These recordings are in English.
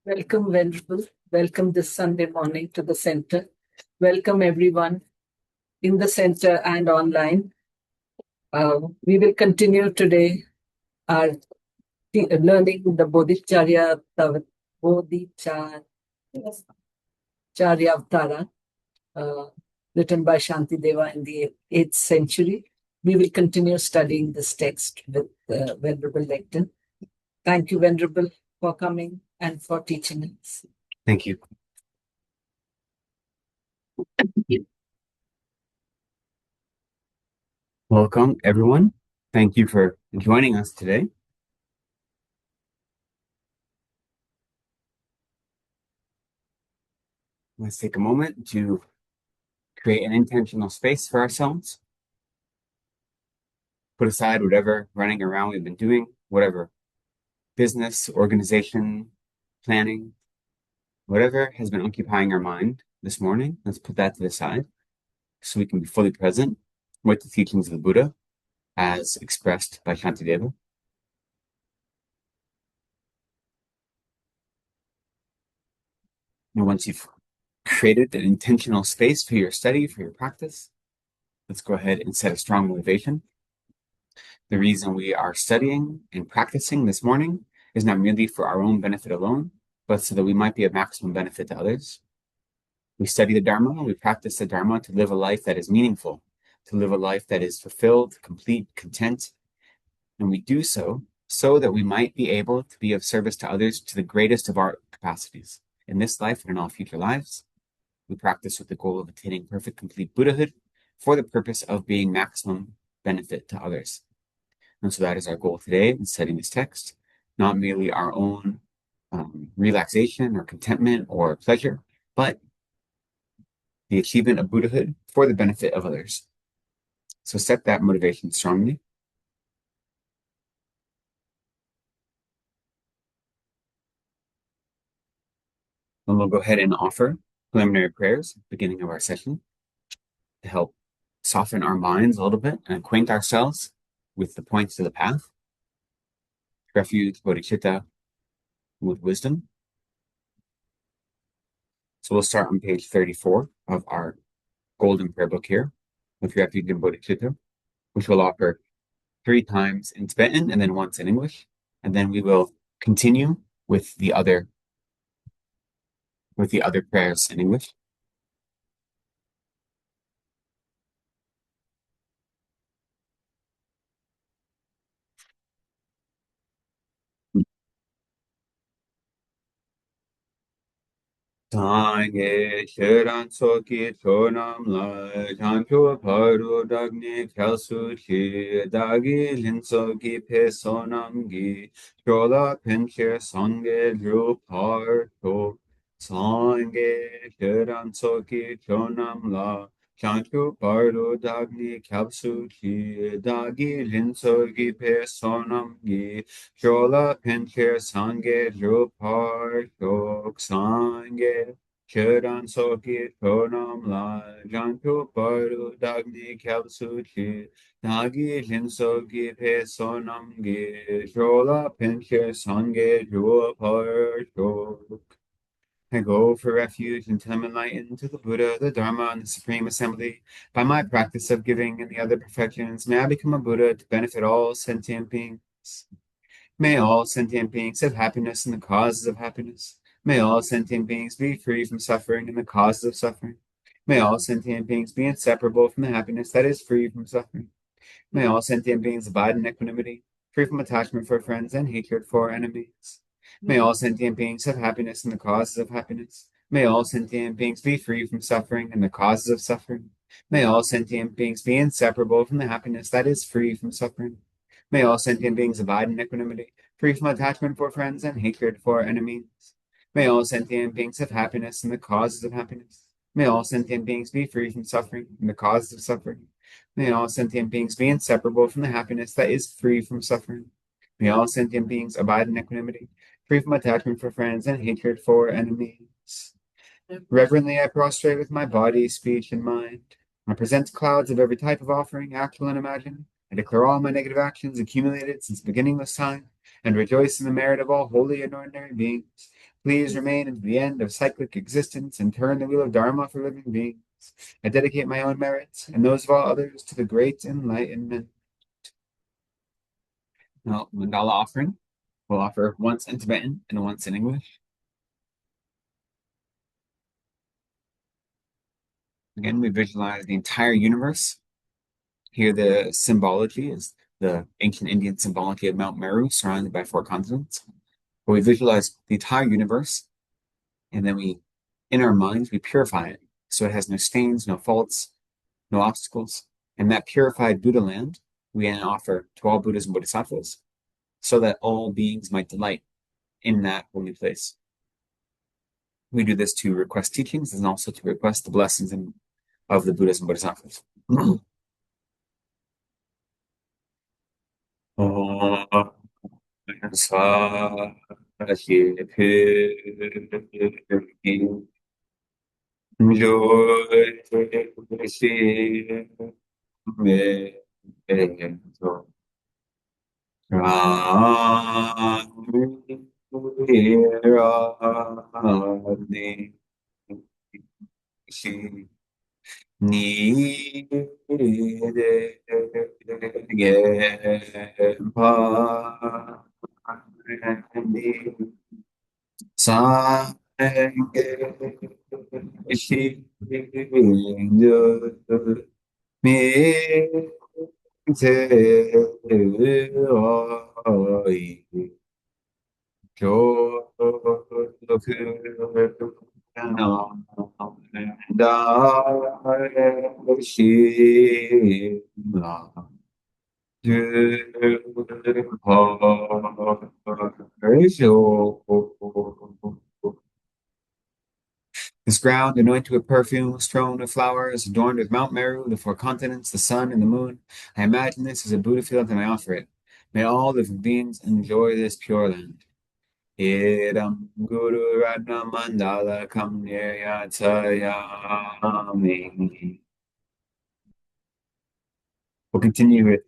Welcome, Venerable. Welcome this Sunday morning to the center. Welcome, everyone in the center and online. We will continue today our learning the Bodhicharyavtara, written by Shantideva in the 8th century. We will continue studying this text with Venerable Lekden. Thank you, Venerable, for coming and for teaching us. Thank you. Welcome, everyone. Thank you for joining us today. Let's take a moment to create an intentional space for ourselves. Put aside whatever running around we've been doing, whatever business, organization, planning, whatever has been occupying our mind this morning. Let's put that to the side so we can be fully present with the teachings of the Buddha as expressed by Shantideva. And once you've created an intentional space for your study, for your practice, let's go ahead and set a strong motivation. The reason we are studying and practicing this morning is not merely for our own benefit alone, but so that we might be of maximum benefit to others. We study the Dharma, we practice the Dharma to live a life that is meaningful, to live a life that is fulfilled, complete, content. And we do so that we might be able to be of service to others to the greatest of our capacities. In this life and in all future lives, we practice with the goal of attaining perfect, complete Buddhahood for the purpose of being maximum benefit to others. And so that is our goal today in studying this text, not merely our own relaxation or contentment or pleasure, but the achievement of Buddhahood for the benefit of others. So set that motivation strongly. And we'll go ahead and offer preliminary prayers at the beginning of our session to help soften our minds a little bit and acquaint ourselves with the points of the path. Refuge, bodhicitta, with wisdom. So we'll start on page 34 of our golden prayer book here with refuge and bodhicitta, which we'll offer 3 times in Tibetan and then once in English. And then we will continue with the other prayers in English. Sangye shiran soki chonam la jancho paru dagni khalsu chi dagi linsoki pe sonam gi chola penche sangye dru par to Sangye shiran soki chonam la jancho paru dagni khalsu chi dagi linsoki pe sonam gi Chola pencher sange drupar tok sange Cheran soki tonam la jantu paru dagni kalsuchi Dagi jinsoki pe sonam gi Chola pencher sange drupar tok. I go for refuge until I'm enlightened to the Buddha, the Dharma, and the Supreme Assembly. By my practice of giving and the other perfections, may I become a Buddha to benefit all sentient beings. May all sentient beings have happiness and the causes of happiness. May all sentient beings be free from suffering and the causes of suffering. May all sentient beings be inseparable from the happiness that is free from suffering. May all sentient beings abide in equanimity, free from attachment for friends and hatred for enemies. May all sentient beings have happiness and the causes of happiness. May all sentient beings be free from suffering and the causes of suffering. May all sentient beings be inseparable from the happiness that is free from suffering. May all sentient beings abide in equanimity, free from attachment for friends and hatred for enemies. May all sentient beings have happiness and the causes of happiness. May all sentient beings be free from suffering and the causes of suffering. May all sentient beings be inseparable from the happiness that is free from suffering. May all sentient beings abide in equanimity, free from attachment for friends and hatred for enemies. Reverently I prostrate with my body, speech, and mind. I present clouds of every type of offering, actual and imagined. I declare all my negative actions accumulated since beginningless time and rejoice in the merit of all holy and ordinary beings. Please remain until the end of cyclic existence and turn the wheel of Dharma for living beings. I dedicate my own merits and those of all others to the great enlightenment. Now, mandala offering. We'll offer once in Tibetan and once in English. Again, we visualize the entire universe. Here, the symbology is the ancient Indian symbology of Mount Meru, surrounded by 4 continents. But we visualize the entire universe, and then in our minds, we purify it. So it has no stains, no faults, no obstacles. And that purified Buddha land, we then offer to all Buddhas and Bodhisattvas, so that all beings might delight in that holy place. We do this to request teachings and also to request the blessings of the Buddhas and Bodhisattvas. Ni de ge pa ni sa ge shi de mi te oi kyo da shi la This ground, anointed with perfume, strewn with flowers, adorned with Mount Meru, the 4 continents, the sun, and the moon. I imagine this as a Buddha field and I offer it. May all living beings enjoy this pure land. Idam Guru Ratna Mandala Kamnaya Tayami. We'll continue with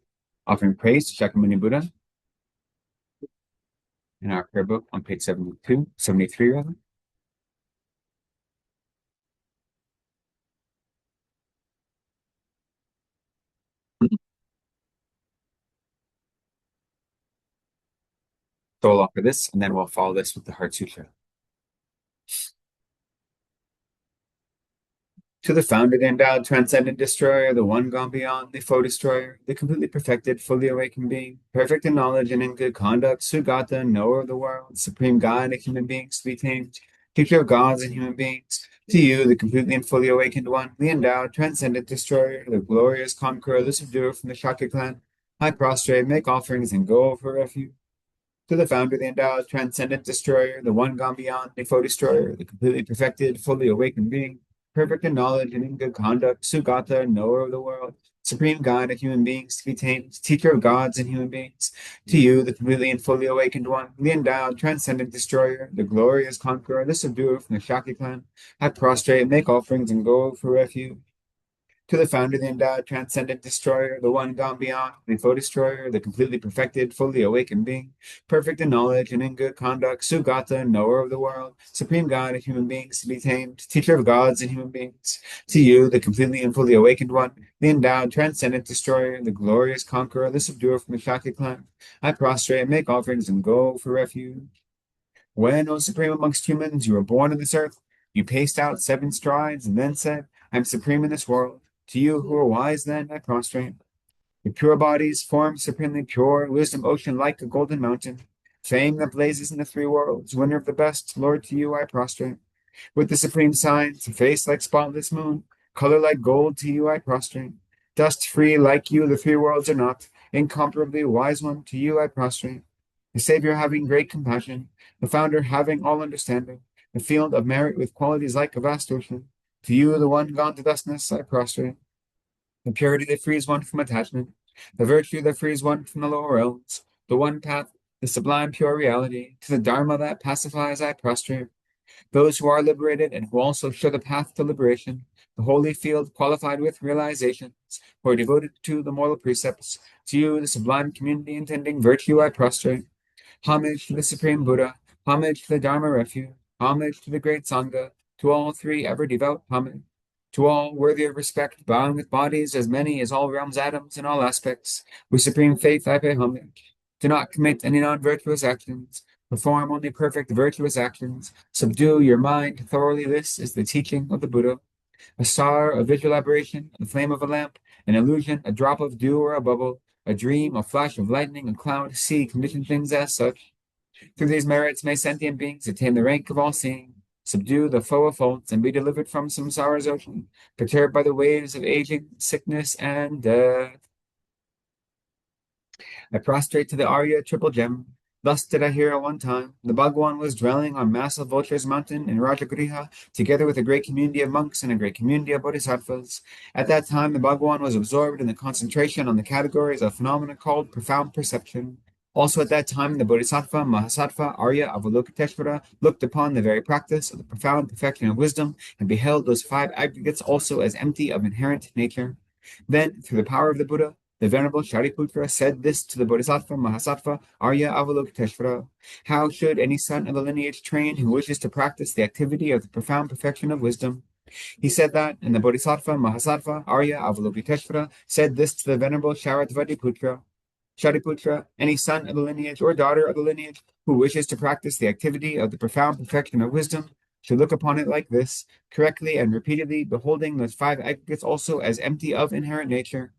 offering praise to Shakyamuni Buddha in our prayer book on page 73 rather. So we'll offer this, and then we'll follow this with the Heart Sutra. To the founder, the endowed, transcendent destroyer, the one gone beyond, the foe destroyer, the completely perfected, fully awakened being, perfect in knowledge and in good conduct, Sugata, knower of the world, supreme guide of human beings to be tamed, teacher of gods and human beings, to you, the completely and fully awakened one, the endowed, transcendent destroyer, the glorious conqueror, the subduer from the Shakya clan, I prostrate, make offerings, and go for refuge. To the founder, the endowed, transcendent destroyer, the one gone beyond, the foe destroyer, the completely perfected, fully awakened being, perfect in knowledge and in good conduct, Sugata, knower of the world, supreme guide of human beings to be tamed, teacher of gods and human beings, to you, the completely and fully awakened one, the endowed, transcendent destroyer, the glorious conqueror, the subduer from the Shakya clan, I prostrate, make offerings, and go for refuge. To the founder, the endowed, transcendent destroyer, the one gone beyond, the foe destroyer, the completely perfected, fully awakened being, perfect in knowledge and in good conduct, Sugata, knower of the world, supreme guide of human beings to be tamed, teacher of gods and human beings, to you, the completely and fully awakened one, the endowed, transcendent destroyer, the glorious conqueror, the subduer from the Shakya clan, I prostrate, make offerings, and go for refuge. When, O supreme amongst humans, you were born on this earth, you paced out 7 strides and then said, I am supreme in this world. To you who are wise, then, I prostrate. Your pure bodies, formed supremely pure, wisdom ocean like a golden mountain, fame that blazes in the 3 worlds, winner of the best, Lord, to you I prostrate. With the supreme signs, a face like spotless moon, color like gold, to you I prostrate. Dust free like you, the 3 worlds are not, incomparably wise one, to you I prostrate. The Savior having great compassion, the Founder having all understanding, the field of merit with qualities like a vast ocean, to you, the one gone to dustness, I prostrate. The purity that frees one from attachment, the virtue that frees one from the lower realms, the one path, the sublime pure reality, to the Dharma that pacifies, I prostrate. Those who are liberated and who also show the path to liberation, the holy field qualified with realizations, who are devoted to the moral precepts, to you, the sublime community intending virtue, I prostrate. Homage to the Supreme Buddha, homage to the Dharma refuge, homage to the great Sangha, to all three ever devout homage. To all worthy of respect, bowing with bodies as many as all realms' atoms in all aspects, with supreme faith I pay homage. Do not commit any non-virtuous actions. Perform only perfect virtuous actions. Subdue your mind thoroughly. This is the teaching of the Buddha. A star, a visual aberration, the flame of a lamp, an illusion, a drop of dew or a bubble, a dream, a flash of lightning, a cloud, see, conditioned things as such. Through these merits may sentient beings attain the rank of all seeing, subdue the foe of faults, and be delivered from samsara's ocean, perturbed by the waves of aging, sickness, and death. I prostrate to the Arya triple gem. Thus did I hear at one time. The Bhagwan was dwelling on massive Vulture's mountain in Rajagriha, together with a great community of monks and a great community of bodhisattvas. At that time, the Bhagwan was absorbed in the concentration on the categories of phenomena called profound perception. Also at that time, the Bodhisattva, Mahasattva, Arya, Avalokiteshvara looked upon the very practice of the profound perfection of wisdom and beheld those five aggregates also as empty of inherent nature. Then, through the power of the Buddha, the Venerable Shariputra said this to the Bodhisattva, Mahasattva, Arya, Avalokiteshvara. How should any son of the lineage train who wishes to practice the activity of the profound perfection of wisdom? He said that, and the Bodhisattva, Mahasattva, Arya, Avalokiteshvara said this to the Venerable Shariputra. Shariputra, any son of the lineage or daughter of the lineage who wishes to practice the activity of the profound perfection of wisdom should look upon it like this, correctly and repeatedly, beholding those five aggregates also as empty of inherent nature.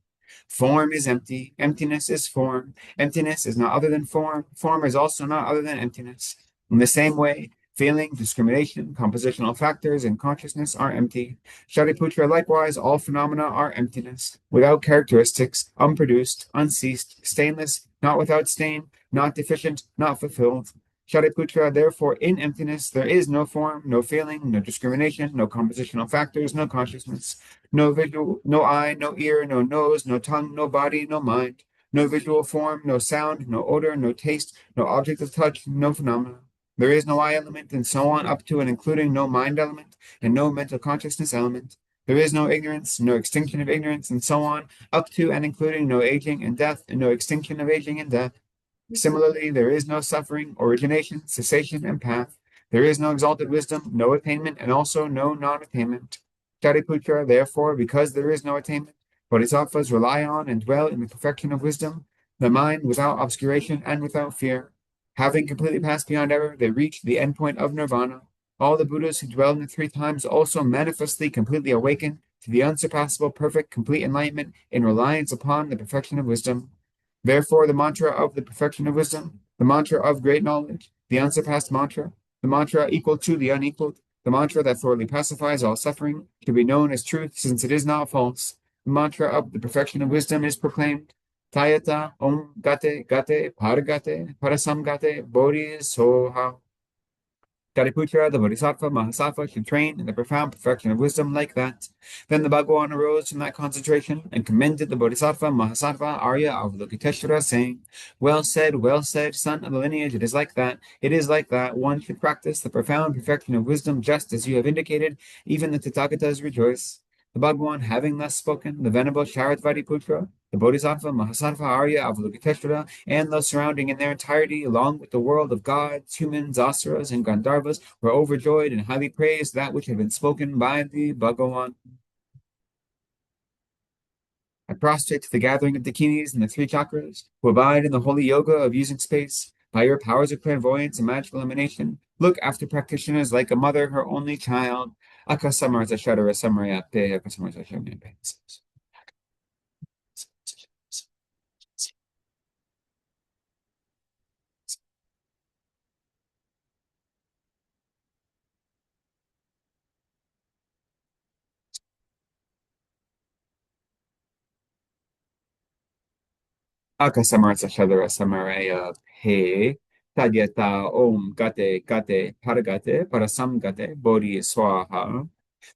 Form is empty. Emptiness is form. Emptiness is not other than form. Form is also not other than emptiness. In the same way, feeling, discrimination, compositional factors, and consciousness are empty. Shariputra, likewise, all phenomena are emptiness, without characteristics, unproduced, unceased, stainless, not without stain, not deficient, not fulfilled. Shariputra, therefore, in emptiness, there is no form, no feeling, no discrimination, no compositional factors, no consciousness. No visual, no eye, no ear, no nose, no tongue, no body, no mind, no visual form, no sound, no odor, no taste, no object of touch, no phenomena. There is no eye element, and so on up to and including no mind element, and no mental consciousness element. There is no ignorance, no extinction of ignorance, and so on up to and including no aging and death, and no extinction of aging and death. Similarly, there is no suffering, origination, cessation, and path. There is no exalted wisdom, no attainment, and also no non-attainment. Shariputra, therefore, because there is no attainment, bodhisattvas rely on and dwell in the perfection of wisdom, the mind without obscuration and without fear. Having completely passed beyond error, they reach the endpoint of nirvana. All the Buddhas who dwell in the three times also manifestly completely awaken to the unsurpassable, perfect, complete enlightenment in reliance upon the perfection of wisdom. Therefore, the mantra of the perfection of wisdom, the mantra of great knowledge, the unsurpassed mantra, the mantra equal to the unequaled, the mantra that thoroughly pacifies all suffering, should be known as truth since it is not false. The mantra of the perfection of wisdom is proclaimed. Tayata om gate gate paragate parasamgate bodhi soha. Shariputra, the Bodhisattva, Mahasattva, should train in the profound perfection of wisdom like that. Then the Bhagwan arose from that concentration and commended the Bodhisattva, Mahasattva, Arya, Avalokiteshvara, saying, well said, son of the lineage, it is like that. It is like that. One should practice the profound perfection of wisdom just as you have indicated. Even the Tathagatas rejoice. The Bhagwan, having thus spoken, the Venerable Sharatvatiputra, the Bodhisattva, Mahasattva, Arya, Avalokiteshvara, and those surrounding in their entirety, along with the world of gods, humans, asuras, and Gandharvas, were overjoyed and highly praised that which had been spoken by the Bhagawan. I prostrate to the gathering of dakinis and the three chakras, who abide in the holy yoga of using space. By your powers of clairvoyance and magical emanation, look after practitioners like a mother her only child. Akasamarza Shadara Samarayape, Akasamarza Shadara. Akasamarza Shadara Samaraya Pe. Tadyata Om Gate Gate Paragate Parasam Gate Bodhi Swaha.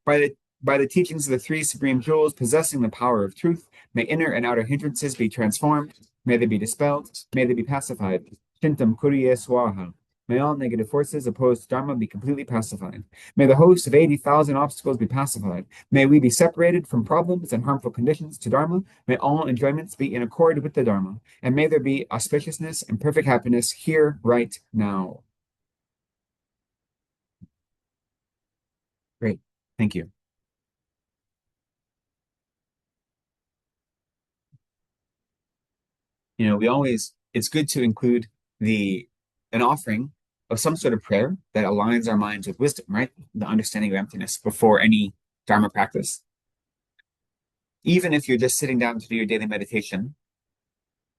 By the teachings of the three supreme jewels possessing the power of truth, may inner and outer hindrances be transformed, may they be dispelled, may they be pacified. Shintam Kuriye Swaha. May all negative forces opposed to Dharma be completely pacified. May the host of 80,000 obstacles be pacified. May we be separated from problems and harmful conditions to Dharma. May all enjoyments be in accord with the Dharma. And may there be auspiciousness and perfect happiness here, right now. Great. Thank you. It's good to include an offering of some sort of prayer that aligns our minds with wisdom, right? The understanding of emptiness before any Dharma practice. Even if you're just sitting down to do your daily meditation,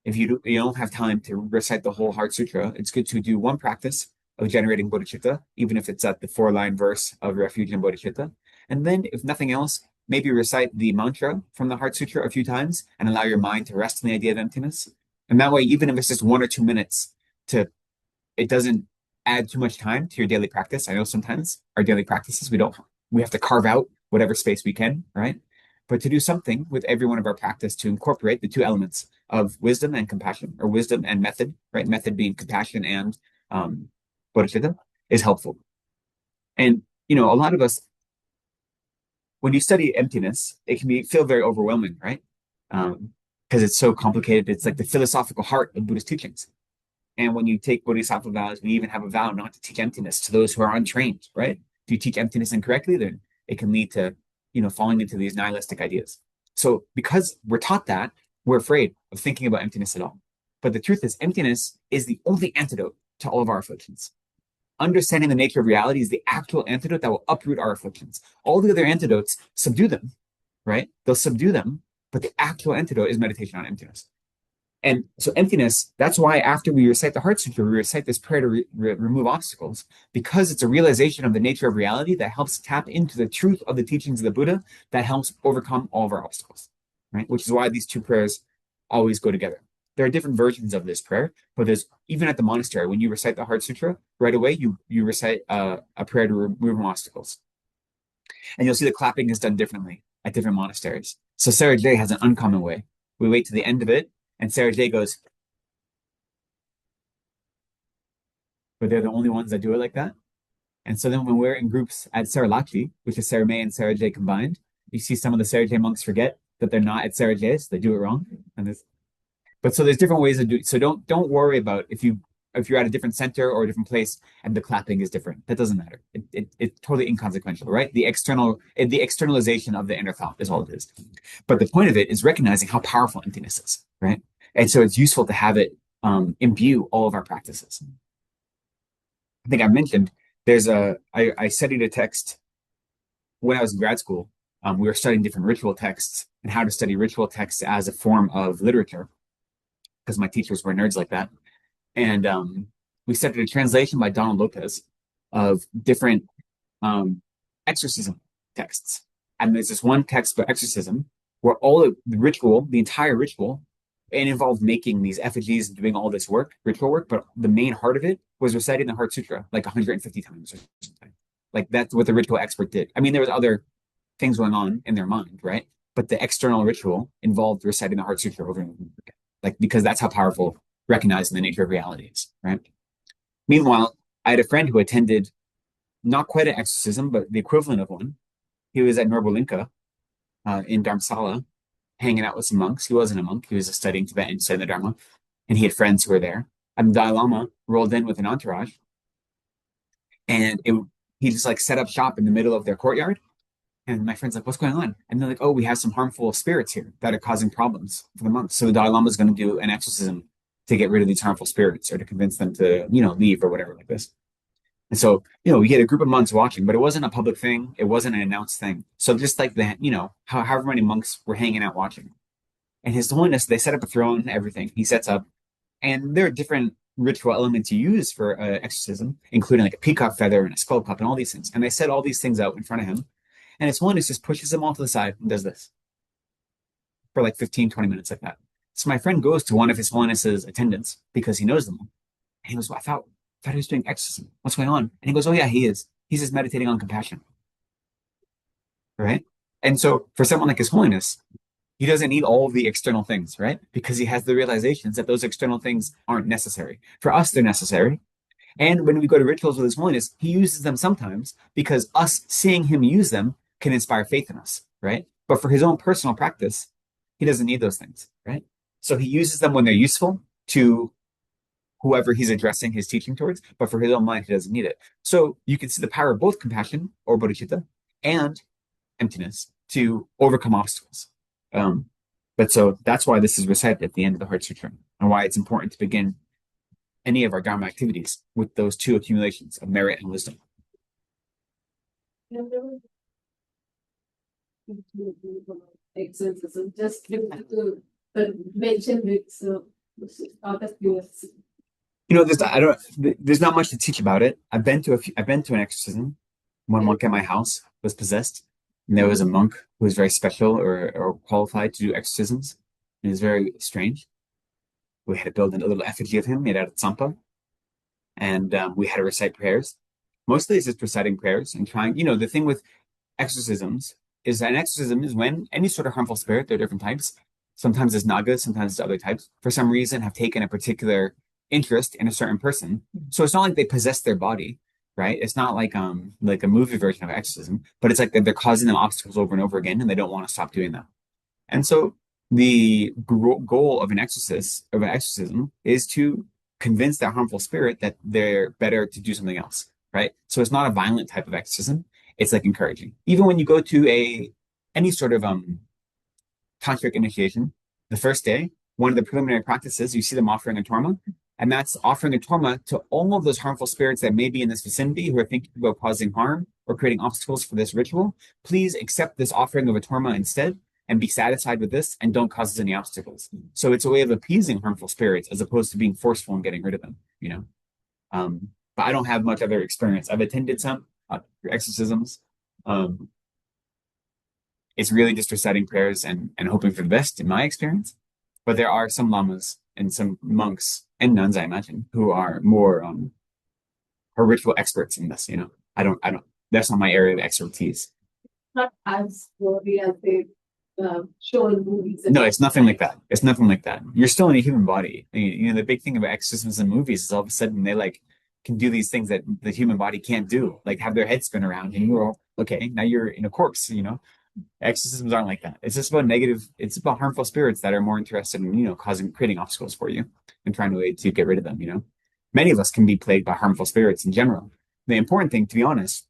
if you don't have time to recite the whole Heart Sutra, it's good to do one practice of generating bodhicitta, even if it's at the 4-line verse of refuge in bodhicitta. And then, if nothing else, maybe recite the mantra from the Heart Sutra a few times and allow your mind to rest in the idea of emptiness. And that way, even if it's just 1 or 2 minutes, it doesn't add too much time to your daily practice. I know sometimes our daily practices, we have to carve out whatever space we can, right? But to do something with every one of our practice to incorporate the 2 elements of wisdom and compassion, or wisdom and method, right? Method being compassion and bodhicitta, is helpful. And, a lot of us, when you study emptiness, it can feel very overwhelming, right? Because it's so complicated. It's like the philosophical heart of Buddhist teachings. And when you take Bodhisattva vows, we even have a vow not to teach emptiness to those who are untrained, right? If you teach emptiness incorrectly, then it can lead to, falling into these nihilistic ideas. So because we're taught that, we're afraid of thinking about emptiness at all. But the truth is, emptiness is the only antidote to all of our afflictions. Understanding the nature of reality is the actual antidote that will uproot our afflictions. All the other antidotes subdue them, right? They'll subdue them, but the actual antidote is meditation on emptiness. And so emptiness, that's why after we recite the Heart Sutra, we recite this prayer to remove obstacles, because it's a realization of the nature of reality that helps tap into the truth of the teachings of the Buddha that helps overcome all of our obstacles, right? Which is why these 2 prayers always go together. There are different versions of this prayer, but there's, even at the monastery, when you recite the Heart Sutra, right away, you recite a prayer to remove obstacles. And you'll see the clapping is done differently at different monasteries. So Sarah J has an uncommon way. We wait to the end of it, and Sarah J goes, but they're the only ones that do it like that. And so then when we're in groups at Saralachi, which is Sarah May and Sarah J combined, you see some of the Sarah J monks forget that they're not at Sarah J, so they do it wrong. But so there's different ways to do it. So don't worry about if you're at a different center or a different place and the clapping is different. That doesn't matter. It's totally inconsequential, right? The externalization of the inner thought is all it is. But the point of it is recognizing how powerful emptiness is, right? And so it's useful to have it imbue all of our practices. I think I mentioned I studied a text when I was in grad school. We were studying different ritual texts and how to study ritual texts as a form of literature, because my teachers were nerds like that. And we studied a translation by Donald Lopez of different exorcism texts. And there's this one text for exorcism where all of the ritual, the entire ritual, it involved making these effigies and doing all this work, ritual work, but the main heart of it was reciting the Heart Sutra like 150 times or something. Like that's what the ritual expert did. I mean, there was other things going on in their mind, right? But the external ritual involved reciting the Heart Sutra over and over again, like because that's how powerful recognizing the nature of reality is, right? Meanwhile, I had a friend who attended not quite an exorcism, but the equivalent of one. He was at Norbolinka in Dharamsala, hanging out with some monks. He wasn't a monk. He was studying Tibetan, studying the Dharma, and he had friends who were there. And the Dalai Lama rolled in with an entourage, and he just like set up shop in the middle of their courtyard. And my friend's like, "What's going on?" And they're like, "Oh, we have some harmful spirits here that are causing problems for the monks. So the Dalai Lama is going to do an exorcism to get rid of these harmful spirits or to convince them to, leave or whatever like this." And so, we had a group of monks watching, but it wasn't a public thing. It wasn't an announced thing. So just like that, however many monks were hanging out watching. And His Holiness, they set up a throne, everything. He sets up, and there are different ritual elements you use for exorcism, including like a peacock feather and a skull cup and all these things. And they set all these things out in front of him. And His Holiness just pushes them all to the side and does this for like 15, 20 minutes like that. So my friend goes to one of His Holiness's attendants because he knows them. And he goes, "Well, I thought he was doing exorcism. What's going on?" And he goes, "Oh yeah, he is. He's just meditating on compassion." Right? And so for someone like His Holiness, he doesn't need all of the external things, right? Because he has the realizations that those external things aren't necessary. For us, they're necessary. And when we go to rituals with His Holiness, He uses them sometimes because us seeing Him use them can inspire faith in us, right? But for His own personal practice, He doesn't need those things, right? So He uses them when they're useful to whoever He's addressing His teaching towards, but for His own mind, He doesn't need it. So you can see the power of both compassion or bodhicitta and emptiness to overcome obstacles. But so that's why this is recited at the end of the Heart Sutra, and why it's important to begin any of our Dharma activities with those two accumulations of merit and wisdom. Exorcism, just to mention it, so out of curiosity. There's not much to teach about it. I've been to an exorcism. One monk at my house was possessed, and there was a monk who was very special or qualified to do exorcisms. It was very strange. We had to build a little effigy of him made out of tsampa, and we had to recite prayers. Mostly it's just reciting prayers and trying. The thing with exorcisms is that an exorcism is when any sort of harmful spirit, there are different types. Sometimes it's nagas, sometimes it's other types. For some reason, have taken a particular interest in a certain person. So it's not like they possess their body, right? It's not like a movie version of exorcism, but it's like they're causing them obstacles over and over again, and they don't want to stop doing that. And so the goal of an exorcism is to convince that harmful spirit that they're better to do something else, right? So it's not a violent type of exorcism. It's like encouraging. Even when you go to any sort of tantric initiation, the first day, one of the preliminary practices, you see them offering a torma, and that's offering a torma to all of those harmful spirits that may be in this vicinity who are thinking about causing harm or creating obstacles for this ritual. Please accept this offering of a torma instead and be satisfied with this and don't cause us any obstacles. So it's a way of appeasing harmful spirits as opposed to being forceful and getting rid of them, But I don't have much other experience. I've attended some exorcisms. It's really just reciting prayers and hoping for the best in my experience. But there are some lamas and some monks and nuns, I imagine, who are more ritual experts in this, I don't, that's not my area of expertise. Not as glory as they show in movies. No, it's nothing like that. It's nothing like that. You're still in a human body. The big thing about exorcisms in movies is all of a sudden they can do these things that the human body can't do, like have their head spin around, and you're all okay. Now you're in a corpse. Exorcisms aren't like that. It's just about it's about harmful spirits that are more interested in creating obstacles for you and trying to get rid of them. Many of us can be plagued by harmful spirits in general. The important thing, to be honest,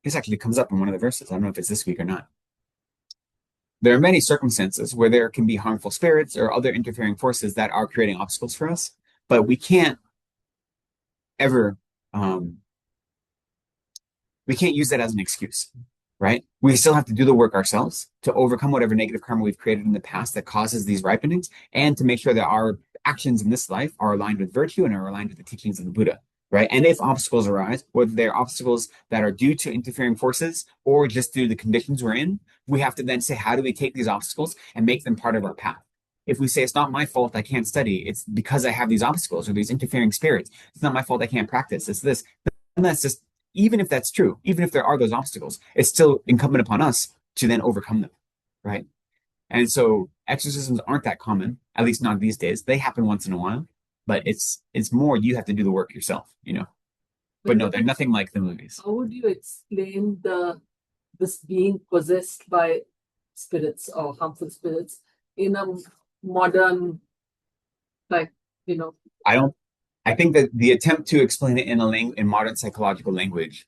this actually comes up in one of the verses. I don't know if it's this week or not. There are many circumstances where there can be harmful spirits or other interfering forces that are creating obstacles for us, but we can't ever we can't use that as an excuse, right? We still have to do the work ourselves to overcome whatever negative karma we've created in the past that causes these ripenings, and to make sure that our actions in this life are aligned with virtue and are aligned with the teachings of the Buddha, right? And if obstacles arise, whether they're obstacles that are due to interfering forces or just due to the conditions we're in, we have to then say, how do we take these obstacles and make them part of our path? If we say, it's not my fault I can't study, it's because I have these obstacles or these interfering spirits, it's not my fault I can't practice, it's this, and that's just, even if that's true, even if there are those obstacles, it's still incumbent upon us to then overcome them, right? And so exorcisms aren't that common, at least not these days. They happen once in a while, but it's more you have to do the work yourself, But no, they're nothing like the movies. How would you explain this being possessed by spirits or harmful spirits in a modern, I think that the attempt to explain it in modern psychological language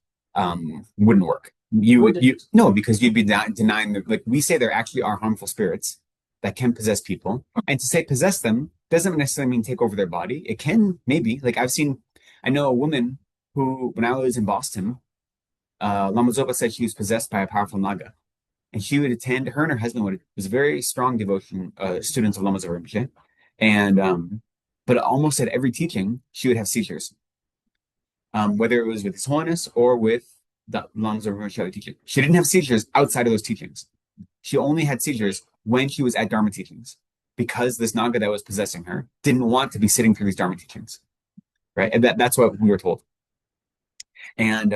wouldn't work. No, because you'd be denying that, we say there actually are harmful spirits that can possess people, and to say possess them doesn't necessarily mean take over their body. It can maybe, I know a woman who, when I was in Boston, Lama Zopa said she was possessed by a powerful naga, and she would attend. Her and her husband was very strong devotion students of Lama Zopa Rinpoche, and but almost at every teaching she would have seizures, whether it was with His Holiness or with the Lama Zopa Rinpoche teaching. She didn't have seizures outside of those teachings. She only had seizures when she was at Dharma teachings, because this naga that was possessing her didn't want to be sitting through these Dharma teachings, right? And that's what we were told. And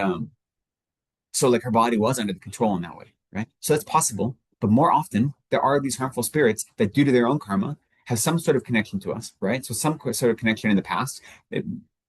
so her body was under the control in that way, right? So that's possible, but more often there are these harmful spirits that, due to their own karma have some sort of connection to us, right? So some sort of connection in the past,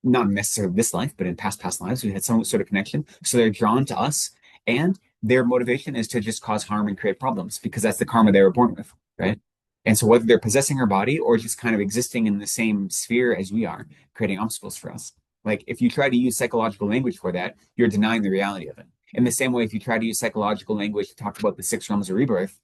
not necessarily this life, but in past lives, we had some sort of connection. So they're drawn to us, and their motivation is to just cause harm and create problems because that's the karma they were born with, right? And so whether they're possessing our body or just kind of existing in the same sphere as we are, creating obstacles for us. Like if you try to use psychological language for that, you're denying the reality of it. In the same way, if you try to use psychological language to talk about the 6 realms of rebirth,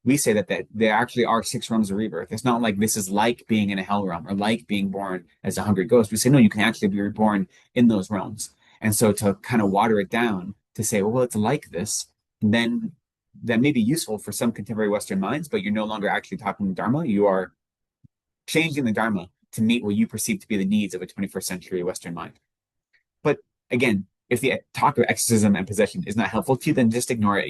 we say that there actually are 6 realms of rebirth. It's not like this is like being in a hell realm or like being born as a hungry ghost. We say, no, you can actually be reborn in those realms. And so to kind of water it down to say, well, it's like this, then that may be useful for some contemporary Western minds, but you're no longer actually talking Dharma. You are changing the Dharma to meet what you perceive to be the needs of a 21st century Western mind. But again, if the talk of exorcism and possession is not helpful to you, then just ignore it.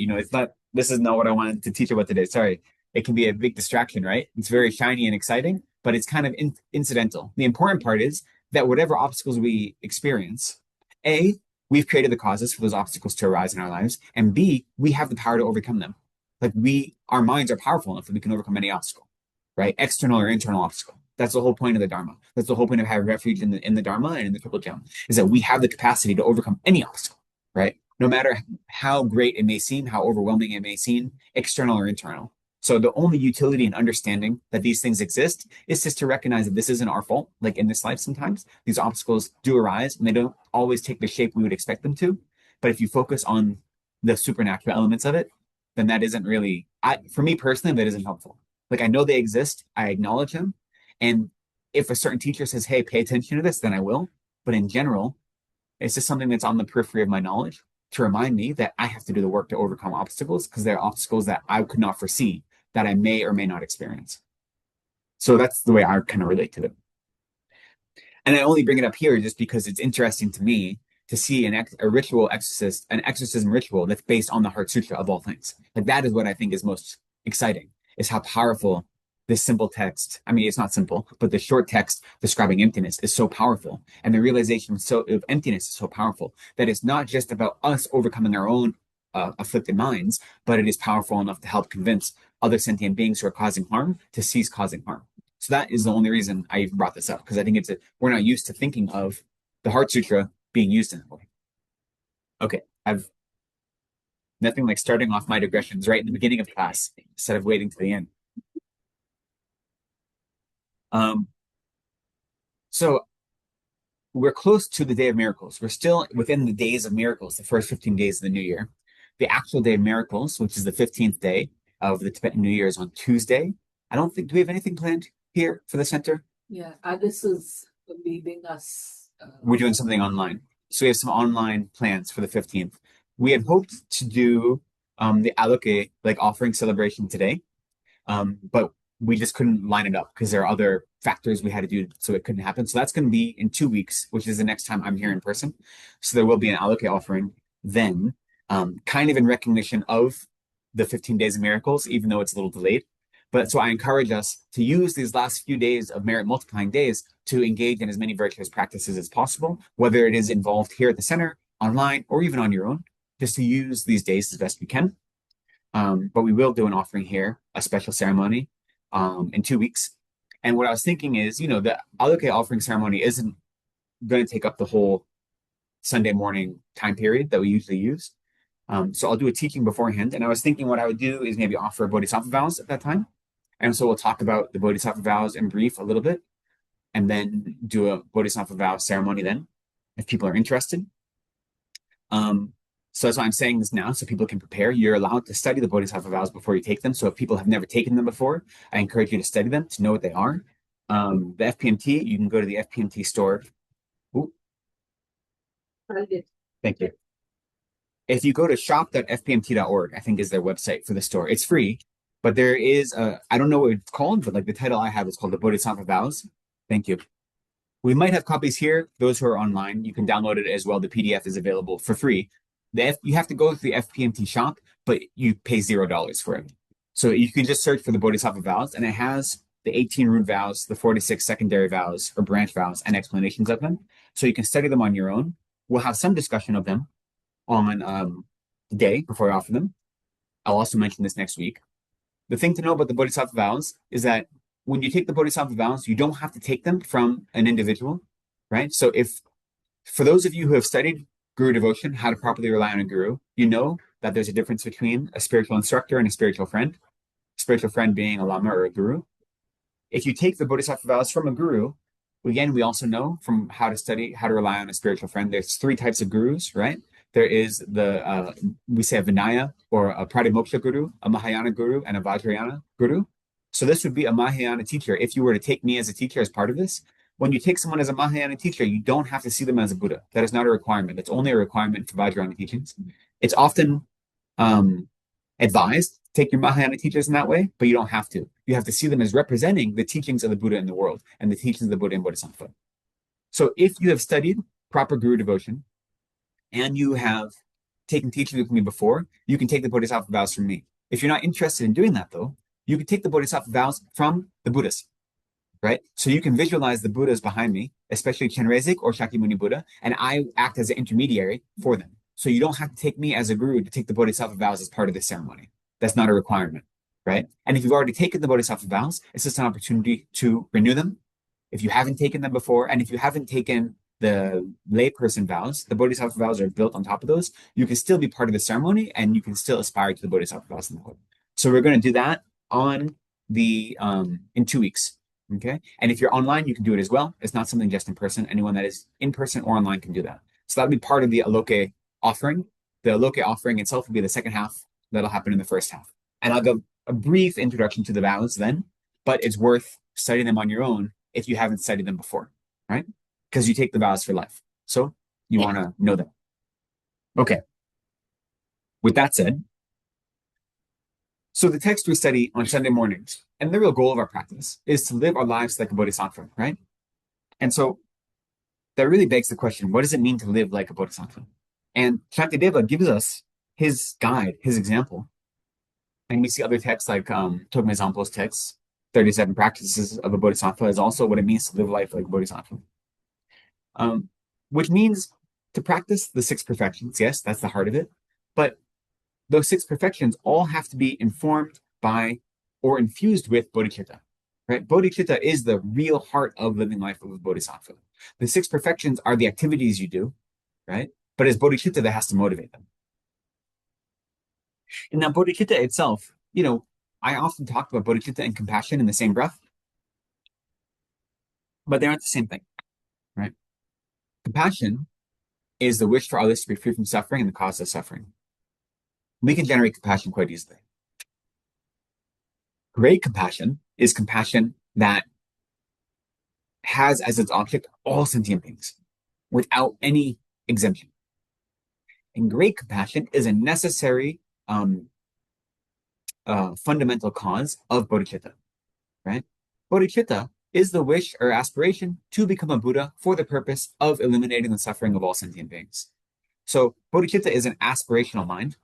This is not what I wanted to teach about today. Sorry. It can be a big distraction, right? It's very shiny and exciting, but it's kind of incidental. The important part is that whatever obstacles we experience, A, we've created the causes for those obstacles to arise in our lives, and B, we have the power to overcome them. Like our minds are powerful enough that we can overcome any obstacle, right? External or internal obstacle. That's the whole point of the Dharma. That's the whole point of having refuge in the Dharma and in the Triple Gem, is that we have the capacity to overcome any obstacle, right? No matter how great it may seem, how overwhelming it may seem, external or internal. So the only utility in understanding that these things exist is just to recognize that this isn't our fault. Like in this life, sometimes these obstacles do arise and they don't always take the shape we would expect them to. But if you focus on the supernatural elements of it, then that isn't really, for me personally, that isn't helpful. Like I know they exist, I acknowledge them, and if a certain teacher says, hey, pay attention to this, then I will. But in general, it's just something that's on the periphery of my knowledge to remind me that I have to do the work to overcome obstacles because there are obstacles that I could not foresee that I may or may not experience. So that's the way I kind of relate to it. And I only bring it up here just because it's interesting to me to see an exorcism ritual that's based on the Heart Sutra of all things. Like that is what I think is most exciting, is how powerful this simple text, I mean, it's not simple, but the short text describing emptiness is so powerful. And the realization of emptiness is so powerful that it's not just about us overcoming our own afflicted minds, but it is powerful enough to help convince other sentient beings who are causing harm to cease causing harm. So that is the only reason I even brought this up, because I think we're not used to thinking of the Heart Sutra being used in that way. Okay, I've nothing like starting off my digressions right in the beginning of class instead of waiting to the end. So we're close to the Day of Miracles. We're still within the days of miracles, the first 15 days of the new year. The actual Day of Miracles, which is the 15th day of the Tibetan New Year, is on Tuesday. Do we have anything planned here for the center? Yeah, Alice is leaving us. We're doing something online. So we have some online plans for the 15th. We had hoped to do the Aloke offering celebration today, but we just couldn't line it up because there are other factors we had to do, so it couldn't happen. So that's going to be in 2 weeks, which is the next time I'm here in person. So there will be an Aloke offering then, kind of in recognition of the 15 days of miracles, even though it's a little delayed. But so I encourage us to use these last few days of merit multiplying days to engage in as many virtuous practices as possible, whether it is involved here at the center, online, or even on your own, just to use these days as best we can. But we will do an offering here, a special ceremony, in 2 weeks. And what I was thinking is, the Aloke offering ceremony isn't going to take up the whole Sunday morning time period that we usually use. So I'll do a teaching beforehand. And I was thinking what I would do is maybe offer Bodhisattva vows at that time. And so we'll talk about the Bodhisattva vows in brief a little bit, and then do a Bodhisattva vow ceremony then, if people are interested. So that's why I'm saying this now, so people can prepare. You're allowed to study the Bodhisattva vows before you take them. So if people have never taken them before, I encourage you to study them, to know what they are. The FPMT, you can go to the FPMT store. Ooh. Thank you. If you go to shop.fpmt.org, I think is their website for the store. It's free, but there is I don't know what it's called, but the title I have is called the Bodhisattva Vows. Thank you. We might have copies here. Those who are online, you can download it as well. The PDF is available for free. You have to go to the FPMT shop, but you pay $0 for it. So you can just search for the Bodhisattva vows, and it has the 18 root vows, the 46 secondary vows or branch vows, and explanations of them. So you can study them on your own. We'll have some discussion of them on the day before I offer them. I'll also mention this next week. The thing to know about the Bodhisattva vows is that when you take the Bodhisattva vows, you don't have to take them from an individual, right? So for those of you who have studied Guru devotion, how to properly rely on a Guru, you know that there's a difference between a spiritual instructor and a spiritual friend. Spiritual friend being a Lama or a Guru. If you take the Bodhisattva vows from a Guru, again, we also know from how to study, how to rely on a spiritual friend. There's 3 types of Gurus, right? There is we say a Vinaya or a Pratimoksha Guru, a Mahayana Guru, and a Vajrayana Guru. So this would be a Mahayana teacher. If you were to take me as a teacher as part of this, when you take someone as a Mahayana teacher, you don't have to see them as a Buddha. That is not a requirement. That's only a requirement for Vajrayana teachings. It's often advised to take your Mahayana teachers in that way, but you don't have to. You have to see them as representing the teachings of the Buddha in the world and the teachings of the Buddha and Bodhisattva. So if you have studied proper Guru devotion and you have taken teachings with me before, you can take the Bodhisattva vows from me. If you're not interested in doing that, though, you can take the Bodhisattva vows from the Buddhas, right? So you can visualize the Buddhas behind me, especially Chenrezig or Shakyamuni Buddha, and I act as an intermediary for them. So you don't have to take me as a Guru to take the Bodhisattva vows as part of this ceremony. That's not a requirement, right? And if you've already taken the Bodhisattva vows, it's just an opportunity to renew them. If you haven't taken them before, and if you haven't taken the layperson vows, the Bodhisattva vows are built on top of those, you can still be part of the ceremony and you can still aspire to the Bodhisattva vows in the Buddha. So we're going to do that on the in 2 weeks. Okay. And if you're online, you can do it as well. It's not something just in person. Anyone that is in person or online can do that. So that'll be part of the Aloke offering. The Aloke offering itself will be the second half. That'll happen in the first half. And I'll give a brief introduction to the vows then, but it's worth studying them on your own if you haven't studied them before, right? Because you take the vows for life. So you want to know them. Okay. With that said, so the text we study on Sunday mornings, and the real goal of our practice, is to live our lives like a bodhisattva, right? And so that really begs the question, what does it mean to live like a bodhisattva? And Shantideva gives us his guide, his example. And we see other texts like Togme Zampo's text, 37 Practices of a Bodhisattva, is also what it means to live life like a bodhisattva. Which means to practice the 6 perfections. Yes, that's the heart of it. But those 6 perfections all have to be informed by or infused with bodhicitta, right? Bodhicitta is the real heart of living life of a bodhisattva. The 6 perfections are the activities you do, right? But it's bodhicitta that has to motivate them. And now bodhicitta itself, I often talk about bodhicitta and compassion in the same breath, but they aren't the same thing, right? Compassion is the wish for others to be free from suffering and the cause of suffering. We can generate compassion quite easily. Great compassion is compassion that has as its object all sentient beings without any exemption. And great compassion is a necessary fundamental cause of bodhicitta, right? Bodhicitta is the wish or aspiration to become a Buddha for the purpose of eliminating the suffering of all sentient beings. So bodhicitta is an aspirational mind,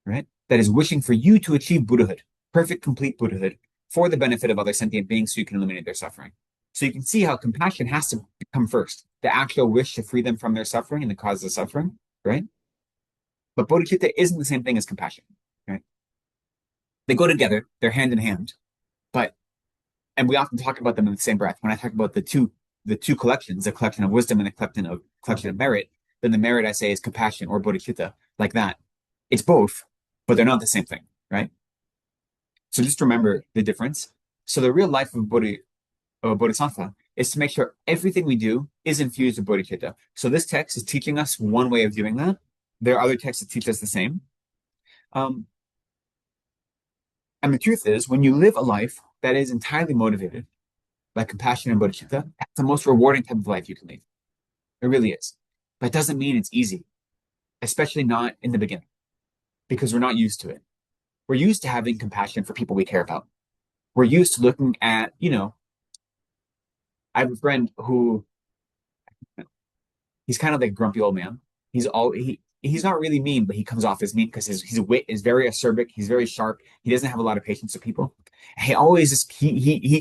right? That is wishing for you to achieve Buddhahood, perfect, complete Buddhahood, for the benefit of other sentient beings so you can eliminate their suffering. So you can see how compassion has to come first, the actual wish to free them from their suffering and the cause of suffering, right? But bodhicitta isn't the same thing as compassion, right? They go together, they're hand in hand, and we often talk about them in the same breath. When I talk about the two collections, the collection of wisdom and the collection of merit, then the merit I say is compassion or bodhicitta, like that. It's both, but they're not the same thing, right? So just remember the difference. So the real life of a bodhisattva is to make sure everything we do is infused with bodhicitta. So this text is teaching us one way of doing that. There are other texts that teach us the same. And the truth is, when you live a life that is entirely motivated by compassion and bodhicitta, that's the most rewarding type of life you can lead. It really is. But it doesn't mean it's easy, especially not in the beginning, because we're not used to it. We're used to having compassion for people we care about. We're used to looking at, I have a friend who, he's kind of like a grumpy old man. He's not really mean, but he comes off as mean because his wit is very acerbic. He's very sharp. He doesn't have a lot of patience with people. He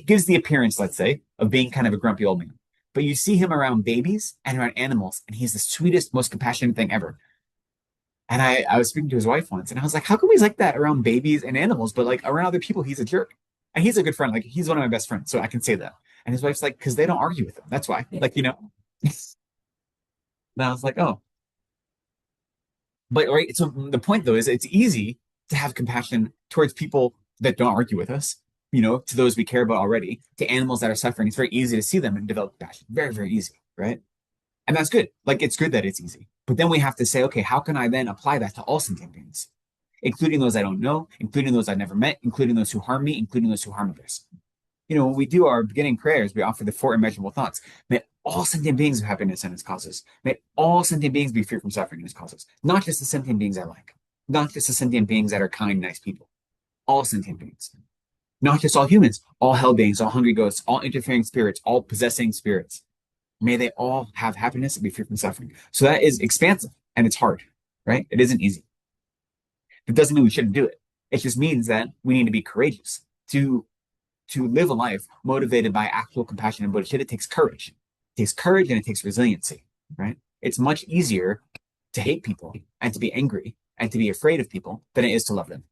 gives the appearance, let's say, of being kind of a grumpy old man. But you see him around babies and around animals, and he's the sweetest, most compassionate thing ever. And I was speaking to his wife once, and I was like, how come he's like that around babies and animals, but like around other people, he's a jerk? And he's a good friend. Like, he's one of my best friends, so I can say that. And his wife's like, because they don't argue with him. That's why. Like, you know. And I was like, oh. But right, so the point though is it's easy to have compassion towards people that don't argue with us, you know, to those we care about already, to animals that are suffering. It's very easy to see them and develop compassion. Very, very easy, right? And that's good. Like, it's good that it's easy. But then we have to say, okay, how can I then apply that to all sentient beings, including those I don't know, including those I've never met, including those who harm me, including those who harm others. You know, when we do our beginning prayers, we offer the 4 immeasurable thoughts. May all sentient beings have happiness and its causes. May all sentient beings be free from suffering and its causes. Not just the sentient beings I like. Not just the sentient beings that are kind, nice people. All sentient beings. Not just all humans. All hell beings, all hungry ghosts, all interfering spirits, all possessing spirits. May they all have happiness and be free from suffering. So that is expansive and it's hard, right? It isn't easy. It doesn't mean we shouldn't do it. It just means that we need to be courageous to live a life motivated by actual compassion and Bodhisattva. It takes courage. It takes courage and it takes resiliency, right? It's much easier to hate people and to be angry and to be afraid of people than it is to love them.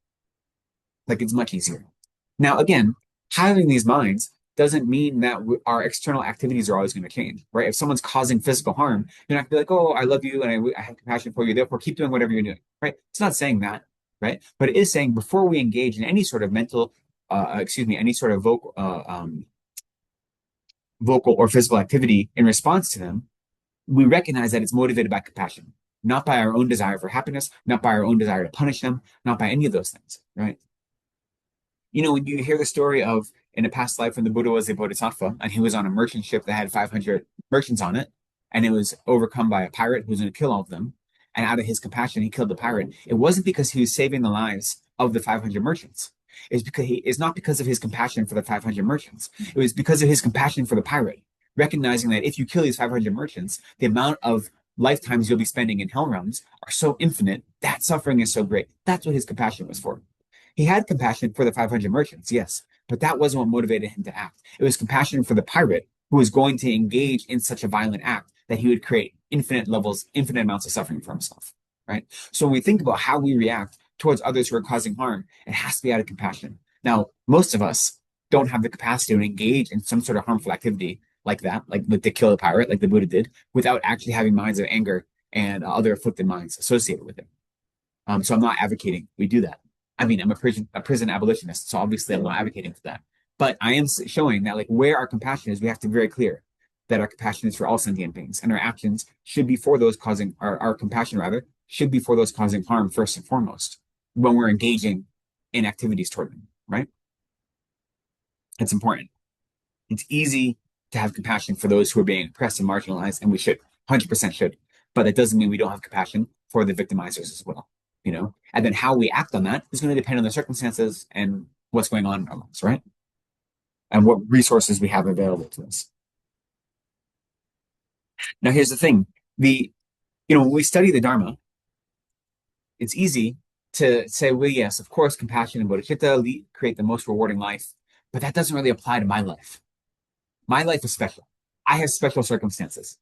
Like, it's much easier. Now, again, having these minds doesn't mean that our external activities are always going to change, right? If someone's causing physical harm, you're not going to be like, oh, I love you and I have compassion for you, therefore keep doing whatever you're doing, right? It's not saying that, right? But it is saying before we engage in any sort of mental any sort of vocal or physical activity in response to them, we recognize that it's motivated by compassion, not by our own desire for happiness, not by our own desire to punish them, not by any of those things, right? You know, when you hear the story of in a past life when the Buddha was a Bodhisattva and he was on a merchant ship that had 500 merchants on it, and it was overcome by a pirate who was going to kill all of them, and out of his compassion, he killed the pirate. It wasn't because he was saving the lives of the 500 merchants. It's not because of his compassion for the 500 merchants. It was because of his compassion for the pirate, recognizing that if you kill these 500 merchants, the amount of lifetimes you'll be spending in hell realms are so infinite, that suffering is so great. That's what his compassion was for. He had compassion for the 500 merchants, yes, but that wasn't what motivated him to act. It was compassion for the pirate who was going to engage in such a violent act that he would create infinite amounts of suffering for himself, right? So when we think about how we react towards others who are causing harm, it has to be out of compassion. Now, most of us don't have the capacity to engage in some sort of harmful activity like that, like to kill a pirate, like the Buddha did, without actually having minds of anger and other afflicted minds associated with it. So I'm not advocating we do that. I mean, I'm a prison abolitionist, so obviously I'm not advocating for that. But I am showing that, like, where our compassion is, we have to be very clear that our compassion is for all sentient beings, and our actions should be for those causing our compassion rather should be for those causing harm first and foremost when we're engaging in activities toward them, right? It's important. It's easy to have compassion for those who are being oppressed and marginalized, and we should, 100% should. But that doesn't mean we don't have compassion for the victimizers as well, you know? And then how we act on that is going to depend on the circumstances and what's going on in our lives, right? And what resources we have available to us. Now, here's the thing. When we study the Dharma, it's easy to say, well, yes, of course, compassion and bodhicitta create the most rewarding life, but that doesn't really apply to my life. My life is special. I have special circumstances.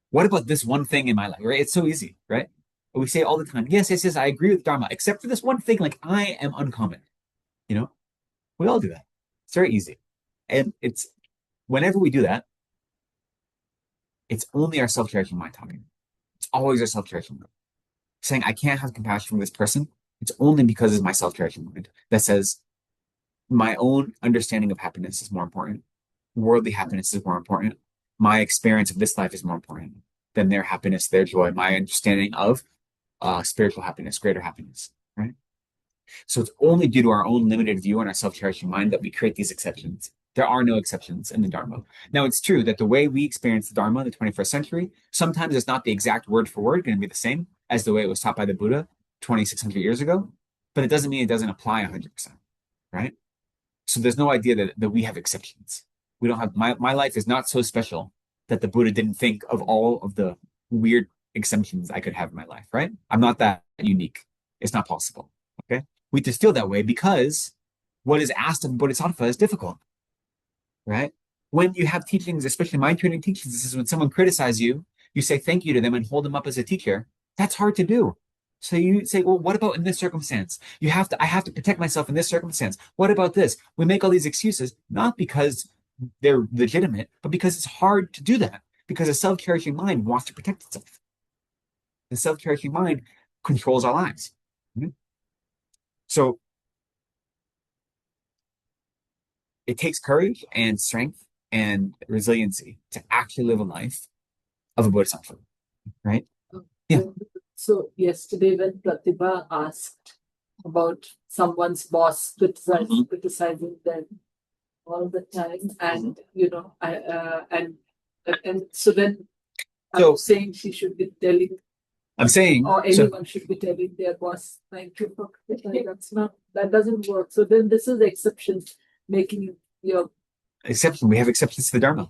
What about this one thing in my life, right? It's so easy, right? We say all the time, yes, I agree with Dharma, except for this one thing, like I am uncommon, you know? We all do that. It's very easy. And it's, whenever we do that, it's only our self-cherishing mind talking. It's always our self-cherishing mind. Saying, I can't have compassion for this person, it's only because it's my self-cherishing mind that says, my own understanding of happiness is more important. Worldly happiness is more important. My experience of this life is more important than their happiness, their joy, my understanding of spiritual happiness, greater happiness, right? So it's only due to our own limited view and our self-cherishing mind that we create these exceptions. There are no exceptions in the Dharma. Now, it's true that the way we experience the Dharma in the 21st century, sometimes it's not the exact word for word going to be the same as the way it was taught by the Buddha 2,600 years ago, but it doesn't mean it doesn't apply 100%, right? So there's no idea that we have exceptions. We don't have, my life is not so special that the Buddha didn't think of all of the weird exemptions I could have in my life, right? I'm not that unique. It's not possible, okay? We just feel that way because what is asked of Bodhisattva is difficult, right? When you have teachings, especially mind training teachings, this is when someone criticizes you, you say thank you to them and hold them up as a teacher. That's hard to do. So you say, well, what about in this circumstance? I have to protect myself in this circumstance. What about this? We make all these excuses, not because they're legitimate, but because it's hard to do that. Because a self-cherishing mind wants to protect itself. The self-cherishing mind controls our lives. So it takes courage and strength and resiliency to actually live a life of a Bodhisattva, right? Yeah. So yesterday when Pratibha asked about someone's boss criticizing them all the time, and and so then I'm saying she should be telling, I'm saying, or anyone should be telling their boss, thank you for criticizing. That doesn't work. So then this is the exception, making your exception. We have exceptions to the Dharma.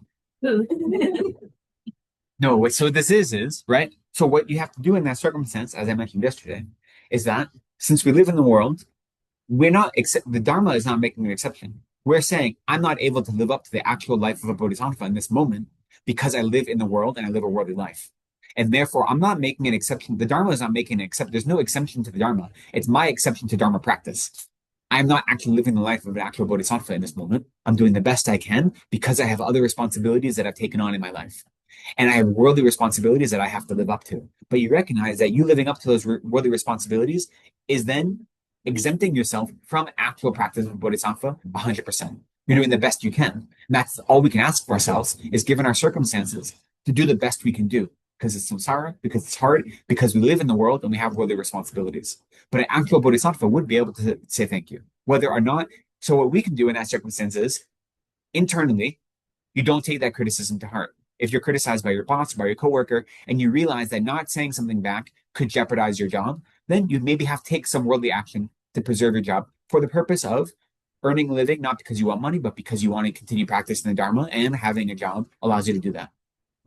No, so this is, right? So what you have to do in that circumstance, as I mentioned yesterday, is that since we live in the world, the Dharma is not making an exception. We're saying, I'm not able to live up to the actual life of a Bodhisattva in this moment because I live in the world and I live a worldly life. And therefore, I'm not making an exception. The Dharma is not making an exception. There's no exception to the Dharma. It's my exception to Dharma practice. I'm not actually living the life of an actual Bodhisattva in this moment. I'm doing the best I can because I have other responsibilities that I've taken on in my life. And I have worldly responsibilities that I have to live up to. But you recognize that you living up to those worldly responsibilities is then exempting yourself from actual practice of Bodhisattva 100%. You're doing the best you can. And that's all we can ask for ourselves is given our circumstances to do the best we can do because it's samsara, because it's hard, because we live in the world and we have worldly responsibilities. But an actual Bodhisattva would be able to say thank you, whether or not. So what we can do in that circumstance is internally, you don't take that criticism to heart. If you're criticized by your boss or by your coworker and you realize that not saying something back could jeopardize your job, then you maybe have to take some worldly action to preserve your job for the purpose of earning a living, not because you want money, but because you want to continue practicing the Dharma, and having a job allows you to do that.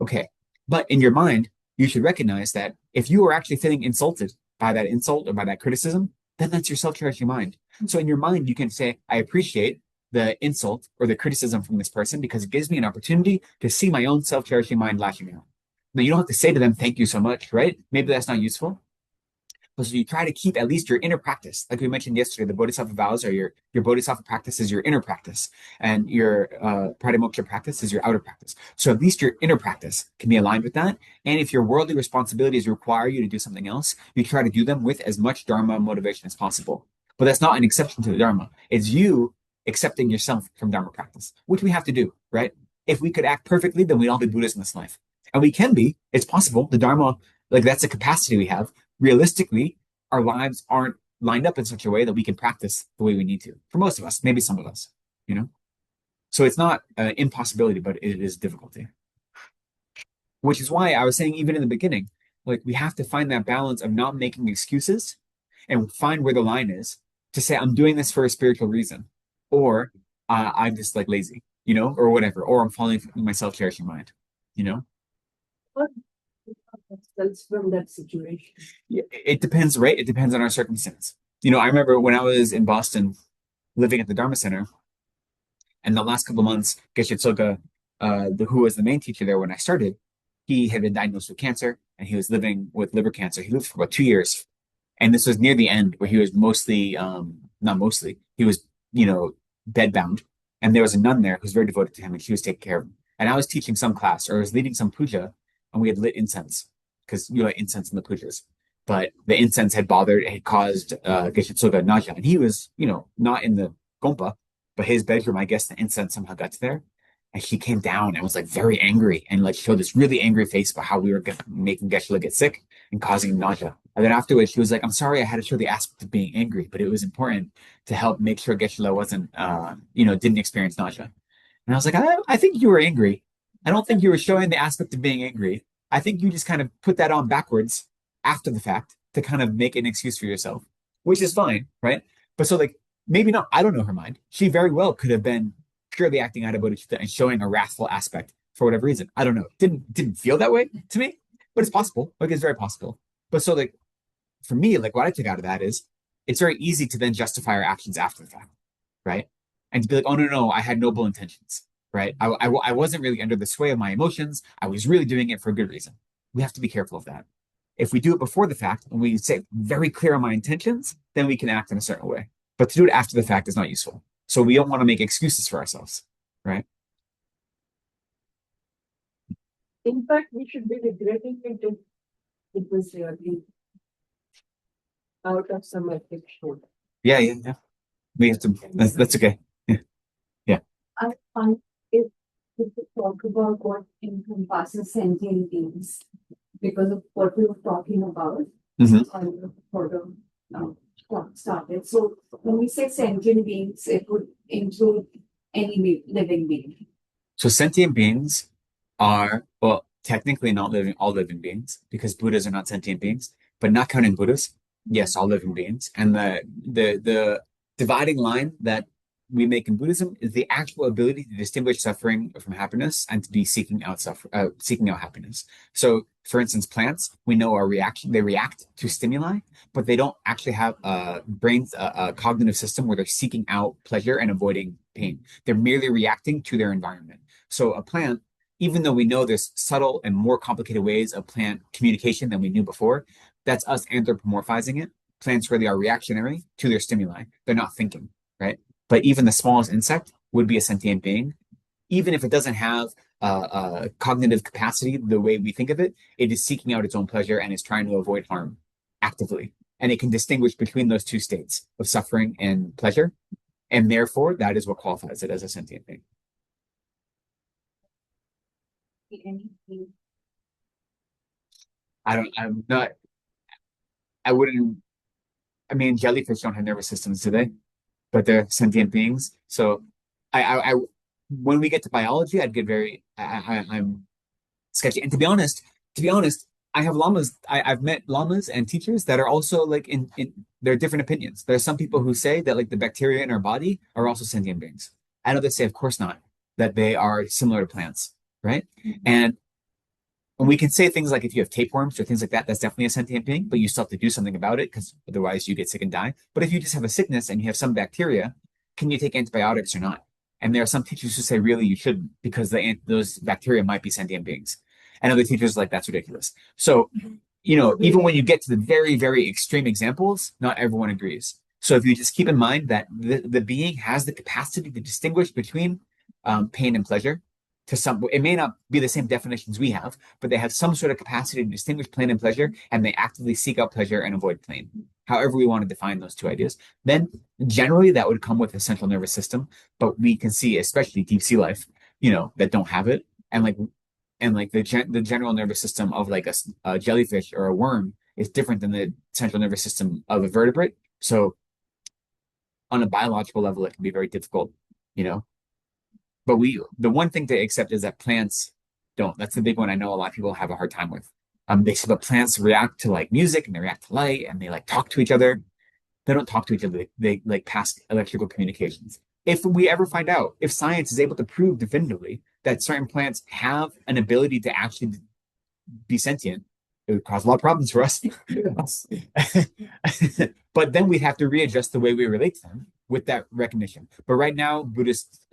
Okay. But in your mind, you should recognize that if you are actually feeling insulted by that insult or by that criticism, then that's your self-cherishing mind. So in your mind, you can say, I appreciate the insult or the criticism from this person because it gives me an opportunity to see my own self-cherishing mind lashing out. Now, you don't have to say to them, thank you so much, right? Maybe that's not useful. But so you try to keep at least your inner practice. Like we mentioned yesterday, the Bodhisattva vows are your Bodhisattva practice is your inner practice, and your Pratimoksha practice is your outer practice. So at least your inner practice can be aligned with that. And if your worldly responsibilities require you to do something else, you try to do them with as much Dharma motivation as possible. But that's not an exception to the Dharma. It's you accepting yourself from Dharma practice, which we have to do, right? If we could act perfectly, then we'd all be Buddhists in this life. And we can be. It's possible. The Dharma, like that's a capacity we have. Realistically, our lives aren't lined up in such a way that we can practice the way we need to. For most of us, maybe some of us, you know? So it's not an impossibility, but it is difficulty. Which is why I was saying, even in the beginning, like we have to find that balance of not making excuses and find where the line is to say, I'm doing this for a spiritual reason, or I'm just like lazy, you know, or whatever, or I'm following my self-cherishing mind, you know? From that situation. Yeah, it depends, right? It depends on our circumstance. You know, I remember when I was in Boston living at the Dharma Center, and the last couple of months, Geshe Tsoga, who was the main teacher there when I started, he had been diagnosed with cancer and he was living with liver cancer. He lived for about 2 years. And this was near the end where he was mostly, not mostly, he was, you know, bedbound. And there was a nun there who's very devoted to him and she was taking care of him. And I was teaching some class or I was leading some puja and we had lit incense because you light incense in the pujas. But the incense had caused Geshe Tsoga nausea. And he was, you know, not in the gompa, but his bedroom, I guess the incense somehow got to there. And he came down and was like very angry and like showed this really angry face about how we were making Geshe get sick and causing nausea. And then afterwards, she was like, I'm sorry, I had to show the aspect of being angry, but it was important to help make sure Geshe wasn't, you know, didn't experience nausea. And I was like, I think you were angry. I don't think you were showing the aspect of being angry. I think you just kind of put that on backwards after the fact to kind of make an excuse for yourself, which is fine, right? But so like, maybe not, I don't know her mind. She very well could have been purely acting out of bodhicitta and showing a wrathful aspect for whatever reason. I don't know. Didn't feel that way to me, but it's possible. Like it's very possible. But so like, for me, like what I took out of that is it's very easy to then justify our actions after the fact, right? And to be like, oh, no, I had noble intentions, right? I wasn't really under the sway of my emotions. I was really doing it for a good reason. We have to be careful of that. If we do it before the fact and we say very clear on my intentions, then we can act in a certain way. But to do it after the fact is not useful. So we don't want to make excuses for ourselves, right? In fact, we should be regretting it if it was really out of some affliction. Yeah. We have to. That's okay. I find if we could talk about what encompasses sentient beings, because of what we were talking about, Mhm. sort of started. So when we say sentient beings, it would include any living being. So sentient beings are, well, technically not living, all living beings, because Buddhas are not sentient beings, but not counting Buddhas, yes, all living beings. And the dividing line that we make in Buddhism is the actual ability to distinguish suffering from happiness and to be seeking out happiness. So, for instance, plants, we know they react to stimuli, but they don't actually have a cognitive system where they're seeking out pleasure and avoiding pain. They're merely reacting to their environment. So a plant, even though we know there's subtle and more complicated ways of plant communication than we knew before, that's us anthropomorphizing it. Plants really are reactionary to their stimuli. They're not thinking, right? But even the smallest insect would be a sentient being. Even if it doesn't have a cognitive capacity the way we think of it, it is seeking out its own pleasure and is trying to avoid harm actively. And it can distinguish between those two states of suffering and pleasure. And therefore, that is what qualifies it as a sentient being. I'm not, I wouldn't, I mean, jellyfish don't have nervous systems today, but they're sentient beings. So when we get to biology, I'd get I'm sketchy. And to be honest, I have llamas. I've met llamas and teachers that are also like in there are different opinions. There are some people who say that like the bacteria in our body are also sentient beings. And others say, of course not, that they are similar to plants, right? And we can say things like if you have tapeworms or things like that, that's definitely a sentient being, but you still have to do something about it because otherwise you get sick and die. But if you just have a sickness and you have some bacteria, can you take antibiotics or not? And there are some teachers who say, really, you shouldn't because those bacteria might be sentient beings. And other teachers are like, that's ridiculous. So, even when you get to the very, very extreme examples, not everyone agrees. So if you just keep in mind that the being has the capacity to distinguish between pain and pleasure, it may not be the same definitions we have, but they have some sort of capacity to distinguish pain and pleasure, and they actively seek out pleasure and avoid pain. However we want to define those two ideas, then generally that would come with a central nervous system. But we can see, especially deep sea life, that don't have it, and the general nervous system of like a jellyfish or a worm is different than the central nervous system of a vertebrate. So on a biological level, it can be very difficult, But the one thing to accept is that plants don't. That's the big one I know a lot of people have a hard time with. They say that plants react to like music and they react to light and they like talk to each other. They don't talk to each other. They like pass electrical communications. If we ever find out, if science is able to prove definitively that certain plants have an ability to actually be sentient, it would cause a lot of problems for us. But then we'd have to readjust the way we relate to them with that recognition. But right now,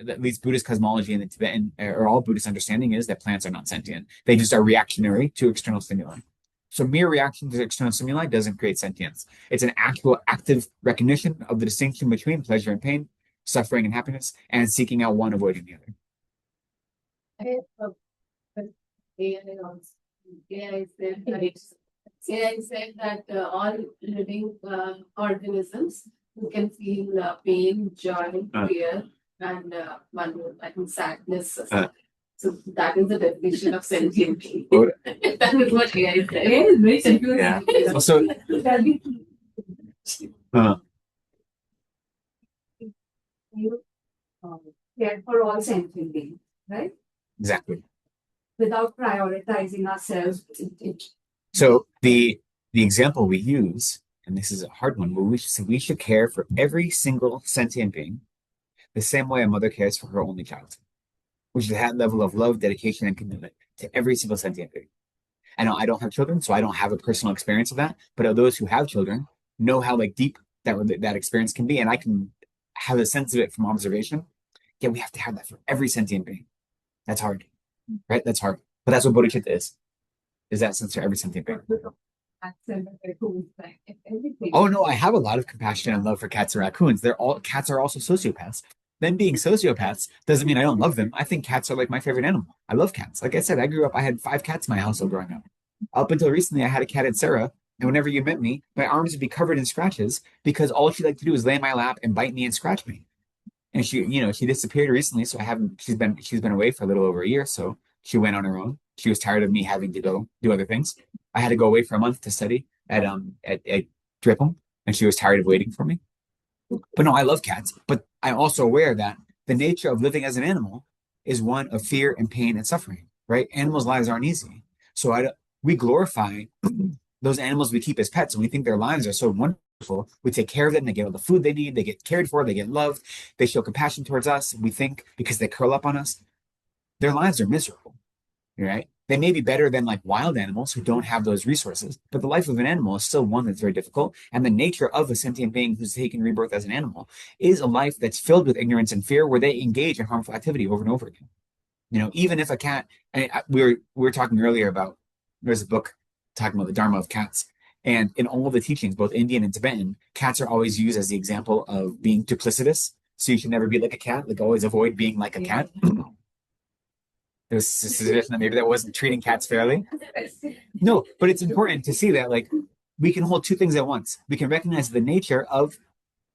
at least Buddhist cosmology and the Tibetan or all Buddhist understanding is that plants are not sentient. They just are reactionary to external stimuli. So mere reaction to external stimuli doesn't create sentience. It's an actual active recognition of the distinction between pleasure and pain, suffering and happiness, and seeking out one, avoiding the other. AI said that all living organisms can feel pain, joy, fear, and I think sadness. So that is the definition of sentient being. That is what AI said. AI is very confusing. Yeah. Also, care for all sentient beings, right? exactly. Without prioritizing ourselves. So the example we use, and this is a hard one, but we should care for every single sentient being the same way a mother cares for her only child. We should have that level of love, dedication, and commitment to every single sentient being. And I don't have children, so I don't have a personal experience of that. But those who have children know how like deep that experience can be, and I can have a sense of it from observation. Yeah, we have to have that for every sentient being. That's hard, right? That's hard, but that's what bodhicitta is that sense for every sentient being. cats and raccoons, like everything. Oh no, I have a lot of compassion and love for cats and raccoons. Cats are also sociopaths. Them being sociopaths doesn't mean I don't love them. I think cats are like my favorite animal. I love cats. Like I said, I had 5 cats in my household growing up. Up until recently, I had a cat at Sarah, and whenever you met me, my arms would be covered in scratches because all she liked to do was lay in my lap and bite me and scratch me. And she disappeared recently, so I haven't. She's been away for a little over a year, so she went on her own. She was tired of me having to go do other things. I had to go away for a month to study at Dripple, and she was tired of waiting for me. But no, I love cats. But I'm also aware that the nature of living as an animal is one of fear and pain and suffering, right? Animals' lives aren't easy. So we glorify those animals we keep as pets, and we think their lives are so wonderful. We take care of them. They get all the food they need. They get cared for. They get loved. They show compassion towards us. We think because they curl up on us, their lives are miserable, right? They may be better than like wild animals who don't have those resources, but the life of an animal is still one that's very difficult. And the nature of a sentient being who's taken rebirth as an animal is a life that's filled with ignorance and fear, where they engage in harmful activity over and over again. Even if a cat, we were talking earlier about, there's a book talking about the Dharma of cats. And in all of the teachings, both Indian and Tibetan, cats are always used as the example of being duplicitous. So you should never be like a cat, like always avoid being like a cat. There's a suggestion that maybe that wasn't treating cats fairly. No, but it's important to see that like we can hold two things at once. We can recognize the nature of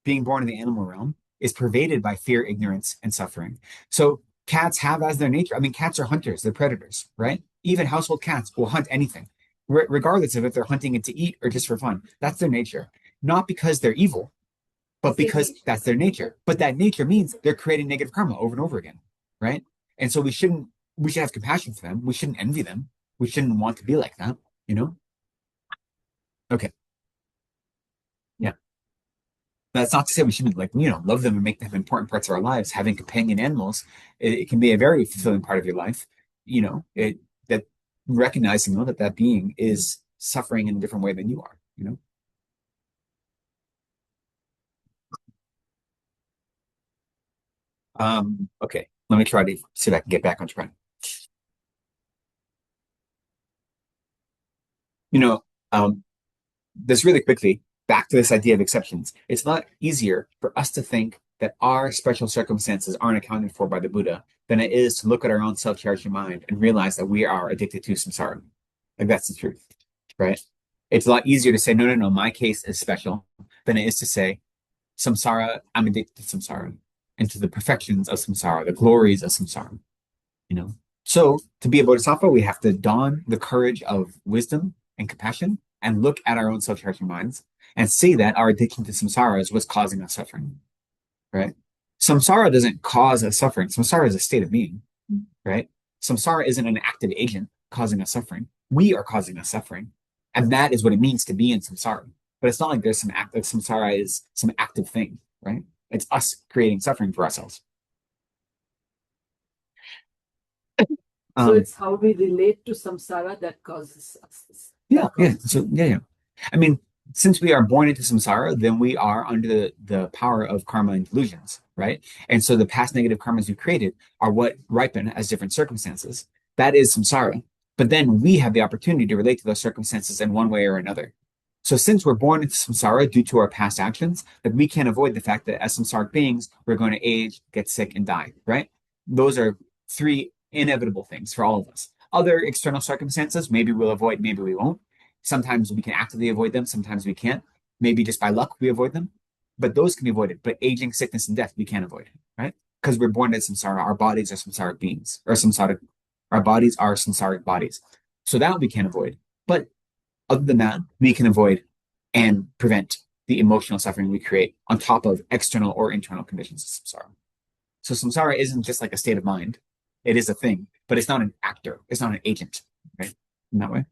being born in the animal realm is pervaded by fear, ignorance, and suffering. So cats have as their nature. I mean, cats are hunters, they're predators, right? Even household cats will hunt anything, regardless of if they're hunting it to eat or just for fun. That's their nature. Not because they're evil, but because that's their nature. But that nature means they're creating negative karma over and over again, right? And so we should have compassion for them. We shouldn't envy them. We shouldn't want to be like that, Okay. Yeah. That's not to say we shouldn't love them and make them important parts of our lives. Having companion animals, it can be a very fulfilling part of your life. That recognizing that being is suffering in a different way than you are, Okay. Let me try to see if I can get back on track. This really quickly, back to this idea of exceptions. It's a lot easier for us to think that our special circumstances aren't accounted for by the Buddha than it is to look at our own self-cherishing mind and realize that we are addicted to samsara. Like that's the truth, right? It's a lot easier to say, no, my case is special than it is to say, samsara, I'm addicted to samsara, and to the perfections of samsara, the glories of samsara, So to be a bodhisattva, we have to don the courage of wisdom and compassion and look at our own self-cherishing minds and see that our addiction to samsara is what's causing us suffering, right? Samsara doesn't cause us suffering. Samsara is a state of being, right? Samsara isn't an active agent causing us suffering. We are causing us suffering. And that is what it means to be in samsara. But it's not like there's some active, samsara is some active thing, right? It's us creating suffering for ourselves. So it's how we relate to samsara that causes us this. Yeah. So yeah. I mean, since we are born into samsara, then we are under the power of karma and delusions, right? And so the past negative karmas we created are what ripen as different circumstances. That is samsara. But then we have the opportunity to relate to those circumstances in one way or another. So since we're born into samsara due to our past actions, that we can't avoid the fact that as samsaric beings, we're going to age, get sick, and die, right? Those are 3 inevitable things for all of us. Other external circumstances, maybe we'll avoid, maybe we won't. Sometimes we can actively avoid them, sometimes we can't. Maybe just by luck we avoid them, but those can be avoided. But aging, sickness, and death we can't avoid, right? Because we're born as samsara. Our bodies are samsaric beings, or our bodies are samsaric bodies. So that we can't avoid. But other than that, we can avoid and prevent the emotional suffering we create on top of external or internal conditions of samsara. So samsara isn't just like a state of mind. It is a thing, but it's not an actor. It's not an agent, right? In that way.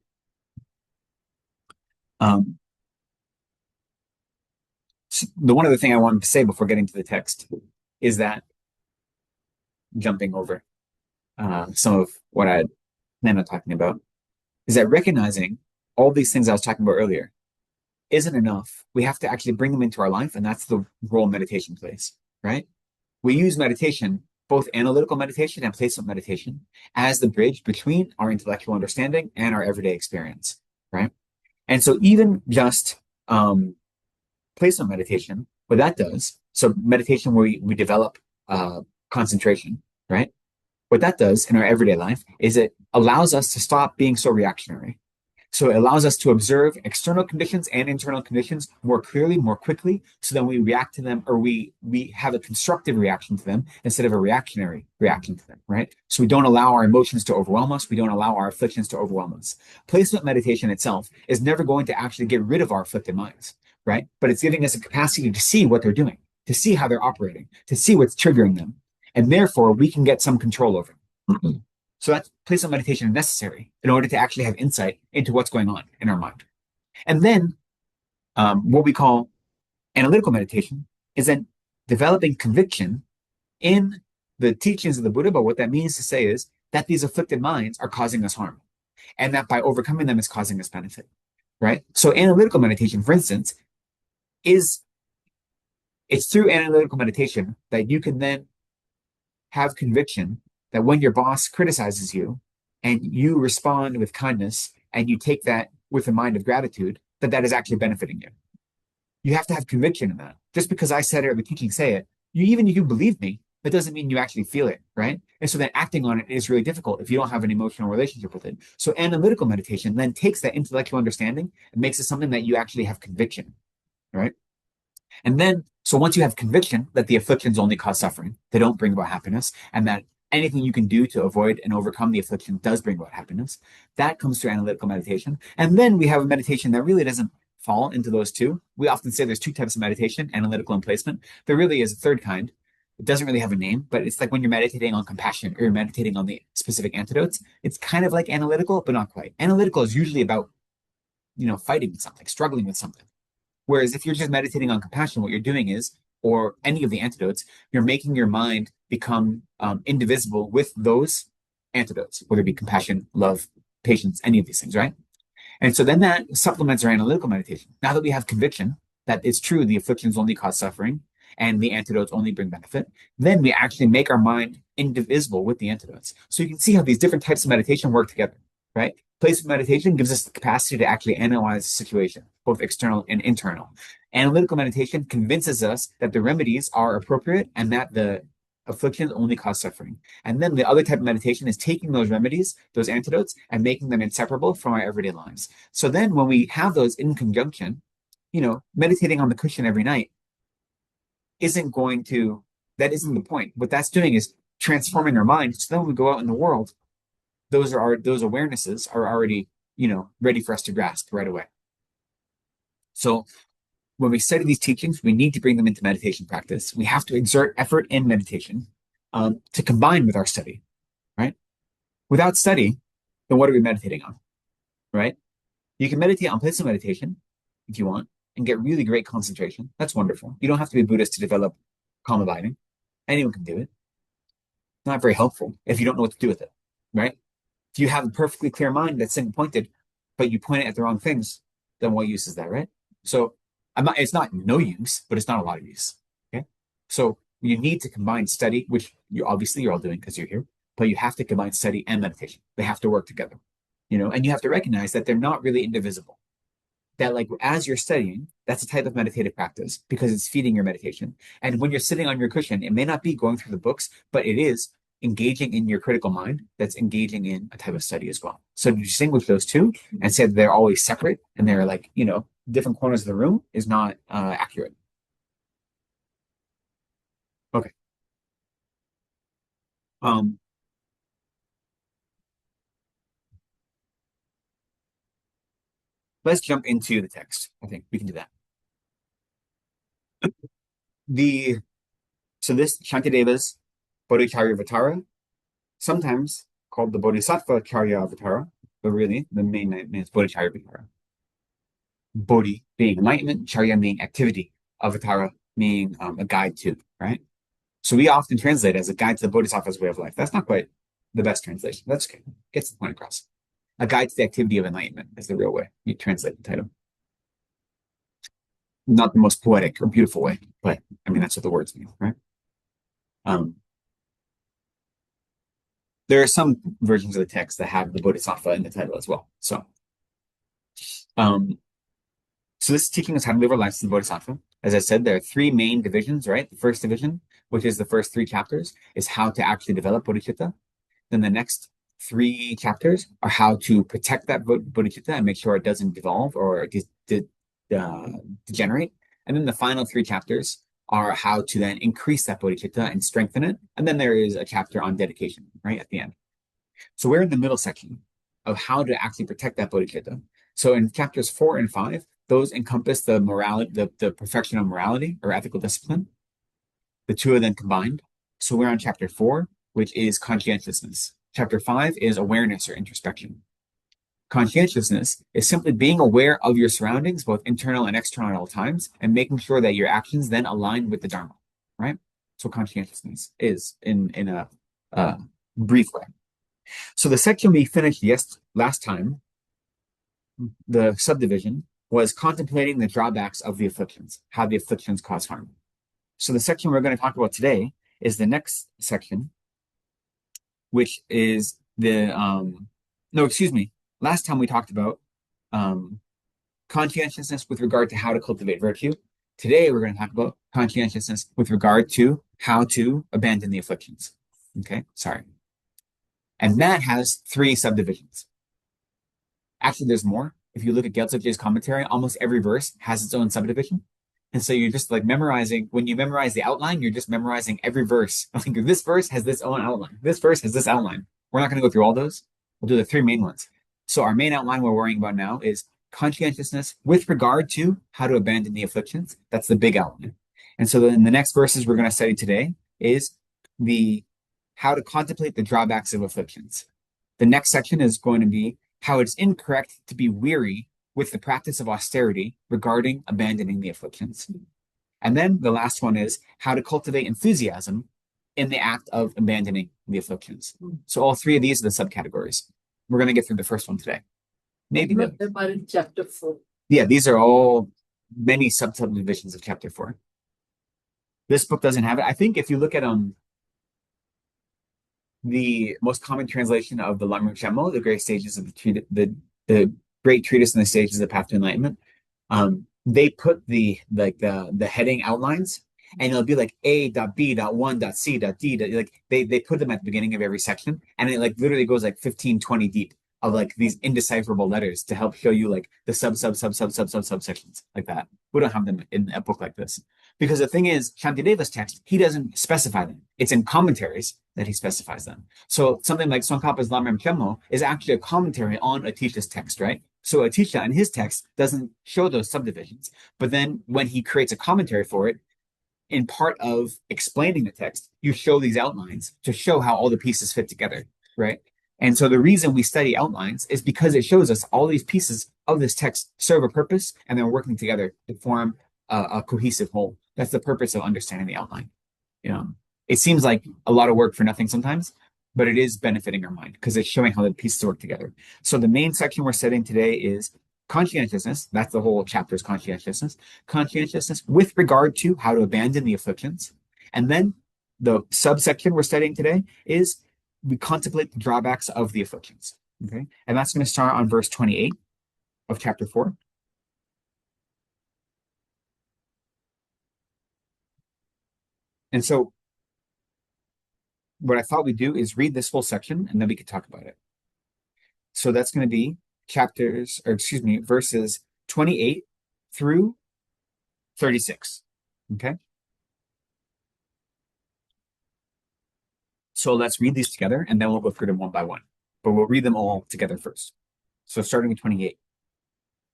So the one other thing I wanted to say before getting to the text is that jumping over some of what I had planned on talking about is that recognizing all these things I was talking about earlier isn't enough. We have to actually bring them into our life, and that's the role meditation plays, right? We use meditation, both analytical meditation and placement meditation, as the bridge between our intellectual understanding and our everyday experience, right? And so even just placement meditation, what that does, so meditation where we develop concentration, right? What that does in our everyday life is it allows us to stop being so reactionary. So it allows us to observe external conditions and internal conditions more clearly, more quickly, so then we react to them, or we have a constructive reaction to them instead of a reactionary reaction to them, right? So we don't allow our emotions to overwhelm us. We don't allow our afflictions to overwhelm us. Placement meditation itself is never going to actually get rid of our afflicted minds, right? But it's giving us a capacity to see what they're doing, to see how they're operating, to see what's triggering them. And therefore, we can get some control over them. So that's placement meditation necessary in order to actually have insight into what's going on in our mind. And then what we call analytical meditation is then developing conviction in the teachings of the Buddha. But what that means to say is that these afflicted minds are causing us harm, and that by overcoming them is causing us benefit, right? So analytical meditation, for instance, it's through analytical meditation that you can then have conviction that when your boss criticizes you and you respond with kindness and you take that with a mind of gratitude, that is actually benefiting you. You have to have conviction in that. Just because I said it or the teaching say it, even if you believe me, that doesn't mean you actually feel it, right? And so then acting on it is really difficult if you don't have an emotional relationship with it. So analytical meditation then takes that intellectual understanding and makes it something that you actually have conviction, right? And then, so once you have conviction that the afflictions only cause suffering, they don't bring about happiness, and that anything you can do to avoid and overcome the affliction does bring about happiness, that comes through analytical meditation. And then we have a meditation that really doesn't fall into those two. We often say there's two types of meditation, analytical and placement. There really is a third kind. It doesn't really have a name, but it's like when you're meditating on compassion or you're meditating on the specific antidotes, it's kind of like analytical, but not quite. Analytical is usually about, fighting with something, struggling with something. Whereas if you're just meditating on compassion, what you're doing is, or any of the antidotes, you're making your mind become indivisible with those antidotes, whether it be compassion, love, patience, any of these things, right? And so then that supplements our analytical meditation. Now that we have conviction that it's true, the afflictions only cause suffering and the antidotes only bring benefit, then we actually make our mind indivisible with the antidotes. So you can see how these different types of meditation work together, right? Placement meditation gives us the capacity to actually analyze the situation, both external and internal. Analytical meditation convinces us that the remedies are appropriate and that the afflictions only cause suffering. And then the other type of meditation is taking those remedies, those antidotes, and making them inseparable from our everyday lives. So then when we have those in conjunction, meditating on the cushion every night that isn't the point. What that's doing is transforming our mind. So then when we go out in the world, those awarenesses are already, ready for us to grasp right away. So when we study these teachings, we need to bring them into meditation practice. We have to exert effort in meditation to combine with our study, right? Without study, then what are we meditating on, right? You can meditate on placement meditation if you want and get really great concentration. That's wonderful. You don't have to be Buddhist to develop calm abiding. Anyone can do it. It's not very helpful if you don't know what to do with it, right? If you have a perfectly clear mind that's single pointed, but you point it at the wrong things, then what use is that, right? So it's not no use, but it's not a lot of use. Okay. So you need to combine study, which you're all doing because you're here, but you have to combine study and meditation. They have to work together, and you have to recognize that they're not really indivisible. That as you're studying, that's a type of meditative practice because it's feeding your meditation. And when you're sitting on your cushion, it may not be going through the books, but it is engaging in your critical mind that's engaging in a type of study as well. So to distinguish those two and say that they're always separate and they're different corners of the room is not accurate. Okay. Let's jump into the text. I think we can do that. So this Shantideva's Bodhicharyavatara, sometimes called the Bodhisattva Charyavatara, but really the main name is Bodhicharyavatara. Bodhi being enlightenment, Charya being activity, Avatara meaning a guide to, right? So we often translate it as a guide to the Bodhisattva's way of life. That's not quite the best translation. That's okay. Gets the point across. A guide to the activity of enlightenment is the real way you translate the title. Not the most poetic or beautiful way, but that's what the words mean, right? There are some versions of the text that have the Bodhisattva in the title as well. So So this is teaching us how to live our lives as the Bodhisattva. As I said, there are three main divisions, right? The first division, which is the first three chapters, is how to actually develop bodhicitta. Then the next three chapters are how to protect that bodhicitta and make sure it doesn't devolve or degenerate. And then the final three chapters are how to then increase that bodhicitta and strengthen it. And then there is a chapter on dedication, right, at the end. So we're in the middle section of how to actually protect that bodhicitta. So in chapters 4 and 5, those encompass the morality, the perfection of morality or ethical discipline. The two of them combined. So we're on chapter 4, which is conscientiousness. Chapter 5 is awareness or introspection. Conscientiousness is simply being aware of your surroundings, both internal and external at all times, and making sure that your actions then align with the Dharma, right? So conscientiousness is in a brief way. So the section we finished last time, the subdivision, was contemplating the drawbacks of the afflictions, how the afflictions cause harm. So the section we're going to talk about today is the next section, which is last time we talked about conscientiousness with regard to how to cultivate virtue. Today we're going to talk about conscientiousness with regard to how to abandon the afflictions. Okay, sorry. And that has three subdivisions. Actually, there's more. If you look at Gyalten's commentary, almost every verse has its own subdivision. And so you're just like memorizing, when you memorize the outline, you're just memorizing every verse. Like this verse has this own outline. This verse has this outline. We're not going to go through all those. We'll do the three main ones. So our main outline we're worrying about now is conscientiousness with regard to how to abandon the afflictions. That's the big outline. And so in the next verses we're going to study today is the how to contemplate the drawbacks of afflictions. The next section is going to be how it's incorrect to be weary with the practice of austerity regarding abandoning the afflictions. And then the last one is how to cultivate enthusiasm in the act of abandoning the afflictions. So all three of these are the subcategories. We're going to get through the first one today. Maybe in chapter 4. Yeah, these are all many subdivisions of chapter 4. This book doesn't have it. I think if you look at the most common translation of the Lamrim Chemo, the great stages of the great treatise in the stages of the path to enlightenment, they put the heading outlines, and it'll be like A.B.1.C.D. Like they put them at the beginning of every section, and it like literally goes like 15, 20 deep of like these indecipherable letters to help show you like the subsections like that. We don't have them in a book like this. Because the thing is, Shantideva's text, he doesn't specify them. It's in commentaries that he specifies them. So something like Tsongkhapa's Lamrim Chemo is actually a commentary on Atisha's text, right? So Atisha in his text doesn't show those subdivisions. But then when he creates a commentary for it, in part of explaining the text, you show these outlines to show how all the pieces fit together, right? And so the reason we study outlines is because it shows us all these pieces of this text serve a purpose and they're working together to form a cohesive whole. That's the purpose of understanding the outline. It seems like a lot of work for nothing sometimes, but it is benefiting our mind because it's showing how the pieces work together. So the main section we're studying today is conscientiousness. That's the whole chapter's conscientiousness. Conscientiousness with regard to how to abandon the afflictions. And then the subsection we're studying today is we contemplate the drawbacks of the afflictions. Okay, and that's going to start on verse 28 of chapter 4. And so what I thought we'd do is read this whole section and then we could talk about it. So that's going to be verses 28 through 36. Okay. So let's read these together and then we'll go through them one by one. But we'll read them all together first. So starting with 28.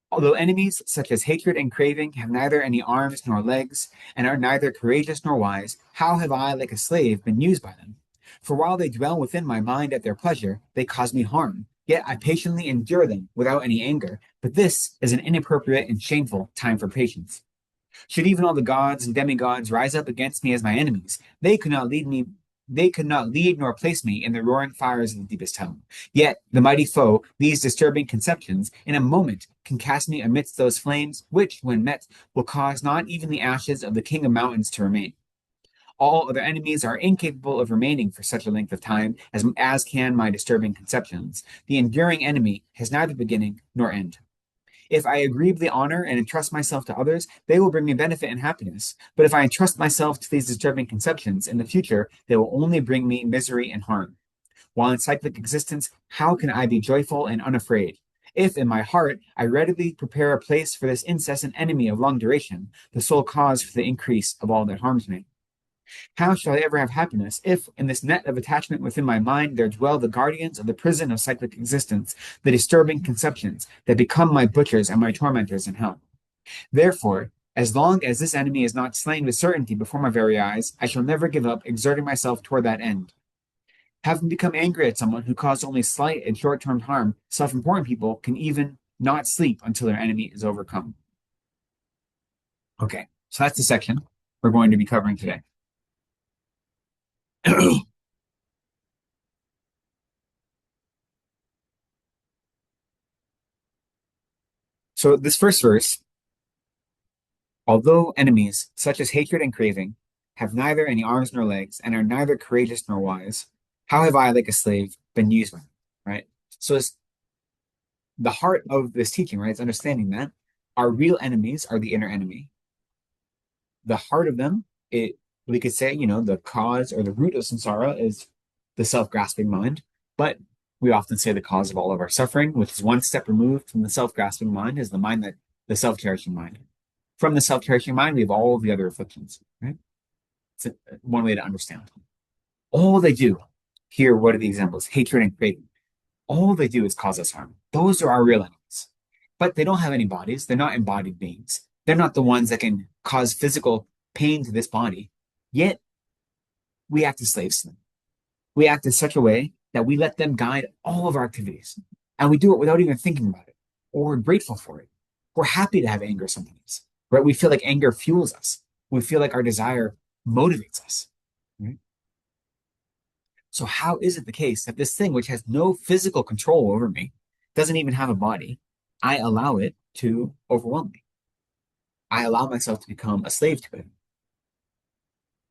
Although enemies such as hatred and craving have neither any arms nor legs, and are neither courageous nor wise, how have I, like a slave, been used by them? For while they dwell within my mind at their pleasure, they cause me harm. Yet I patiently endure them without any anger. But this is an inappropriate and shameful time for patience. Should even all the gods and demigods rise up against me as my enemies, they could not lead nor place me in the roaring fires of the deepest hell. Yet the mighty foe, these disturbing conceptions, in a moment can cast me amidst those flames, which, when met, will cause not even the ashes of the king of mountains to remain. All other enemies are incapable of remaining for such a length of time as can my disturbing conceptions. The enduring enemy has neither beginning nor end. If I agreeably honor and entrust myself to others, they will bring me benefit and happiness. But if I entrust myself to these disturbing conceptions in the future, they will only bring me misery and harm. While in cyclic existence, how can I be joyful and unafraid? If in my heart I readily prepare a place for this incessant enemy of long duration, the sole cause for the increase of all that harms me. How shall I ever have happiness if, in this net of attachment within my mind, there dwell the guardians of the prison of cyclic existence, the disturbing conceptions that become my butchers and my tormentors in hell? Therefore, as long as this enemy is not slain with certainty before my very eyes, I shall never give up exerting myself toward that end. Having become angry at someone who caused only slight and short-term harm, self-important people can even not sleep until their enemy is overcome. Okay, so that's the section we're going to be covering today. So this first verse, although enemies such as hatred and craving have neither any arms nor legs and are neither courageous nor wise, how have I, like a slave, been used by them, right? So it's the heart of this teaching, right? It's understanding that our real enemies are the inner enemy. The heart of them, we could say, the cause or the root of samsara is the self-grasping mind, but we often say the cause of all of our suffering, which is one step removed from the self-grasping mind, is the self-cherishing mind. From the self-cherishing mind, we have all of the other afflictions, right? It's one way to understand. All they do, here, what are the examples? Hatred and craving. All they do is cause us harm. Those are our real enemies. But they don't have any bodies. They're not embodied beings. They're not the ones that can cause physical pain to this body. Yet, we act as slaves to them. We act in such a way that we let them guide all of our activities. And we do it without even thinking about it. Or we're grateful for it. We're happy to have anger sometimes. Right? We feel like anger fuels us. We feel like our desire motivates us. Right? So how is it the case that this thing, which has no physical control over me, doesn't even have a body, I allow it to overwhelm me? I allow myself to become a slave to it.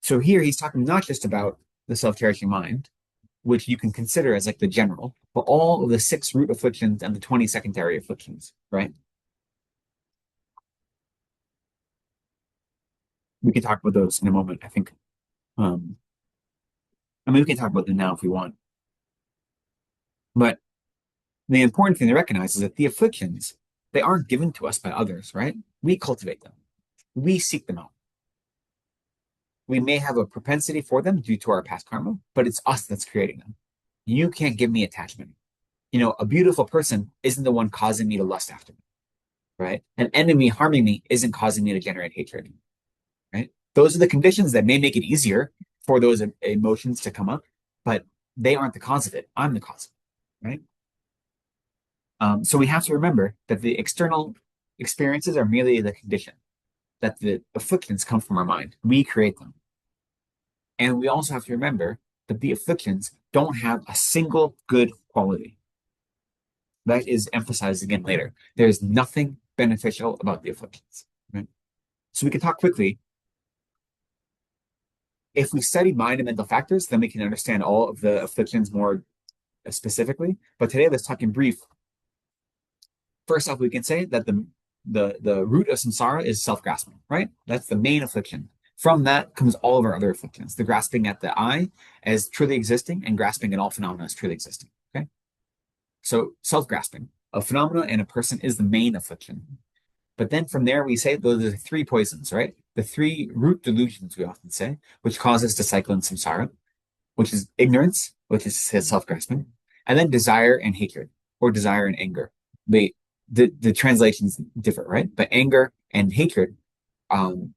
So here he's talking not just about the self-cherishing mind, which you can consider as like the general, but all of the 6 root afflictions and the 20 secondary afflictions, right? We can talk about those in a moment, I think. We can talk about them now if we want. But the important thing to recognize is that the afflictions, they aren't given to us by others, right? We cultivate them. We seek them out. We may have a propensity for them due to our past karma, but it's us that's creating them. You can't give me attachment. A beautiful person isn't the one causing me to lust after me, right? An enemy harming me isn't causing me to generate hatred, right? Those are the conditions that may make it easier for those emotions to come up, but they aren't the cause of it. I'm the cause of it, right? So we have to remember that the external experiences are merely the condition, that the afflictions come from our mind. We create them. And we also have to remember that the afflictions don't have a single good quality. That is emphasized again later. There's nothing beneficial about the afflictions. Right? So we can talk quickly. If we study mind and mental factors, then we can understand all of the afflictions more specifically. But today, let's talk in brief. First off, we can say that the root of samsara is self-grasping, right? That's the main affliction. From that comes all of our other afflictions, the grasping at the I as truly existing and grasping at all phenomena as truly existing, okay? So self-grasping, a phenomena and a person is the main affliction. But then from there, we say those are the 3 poisons, right? The 3 root delusions, we often say, which cause us to cycle in samsara, which is ignorance, which is self-grasping, and then desire and hatred, or desire and anger. The translations differ, right? But anger and hatred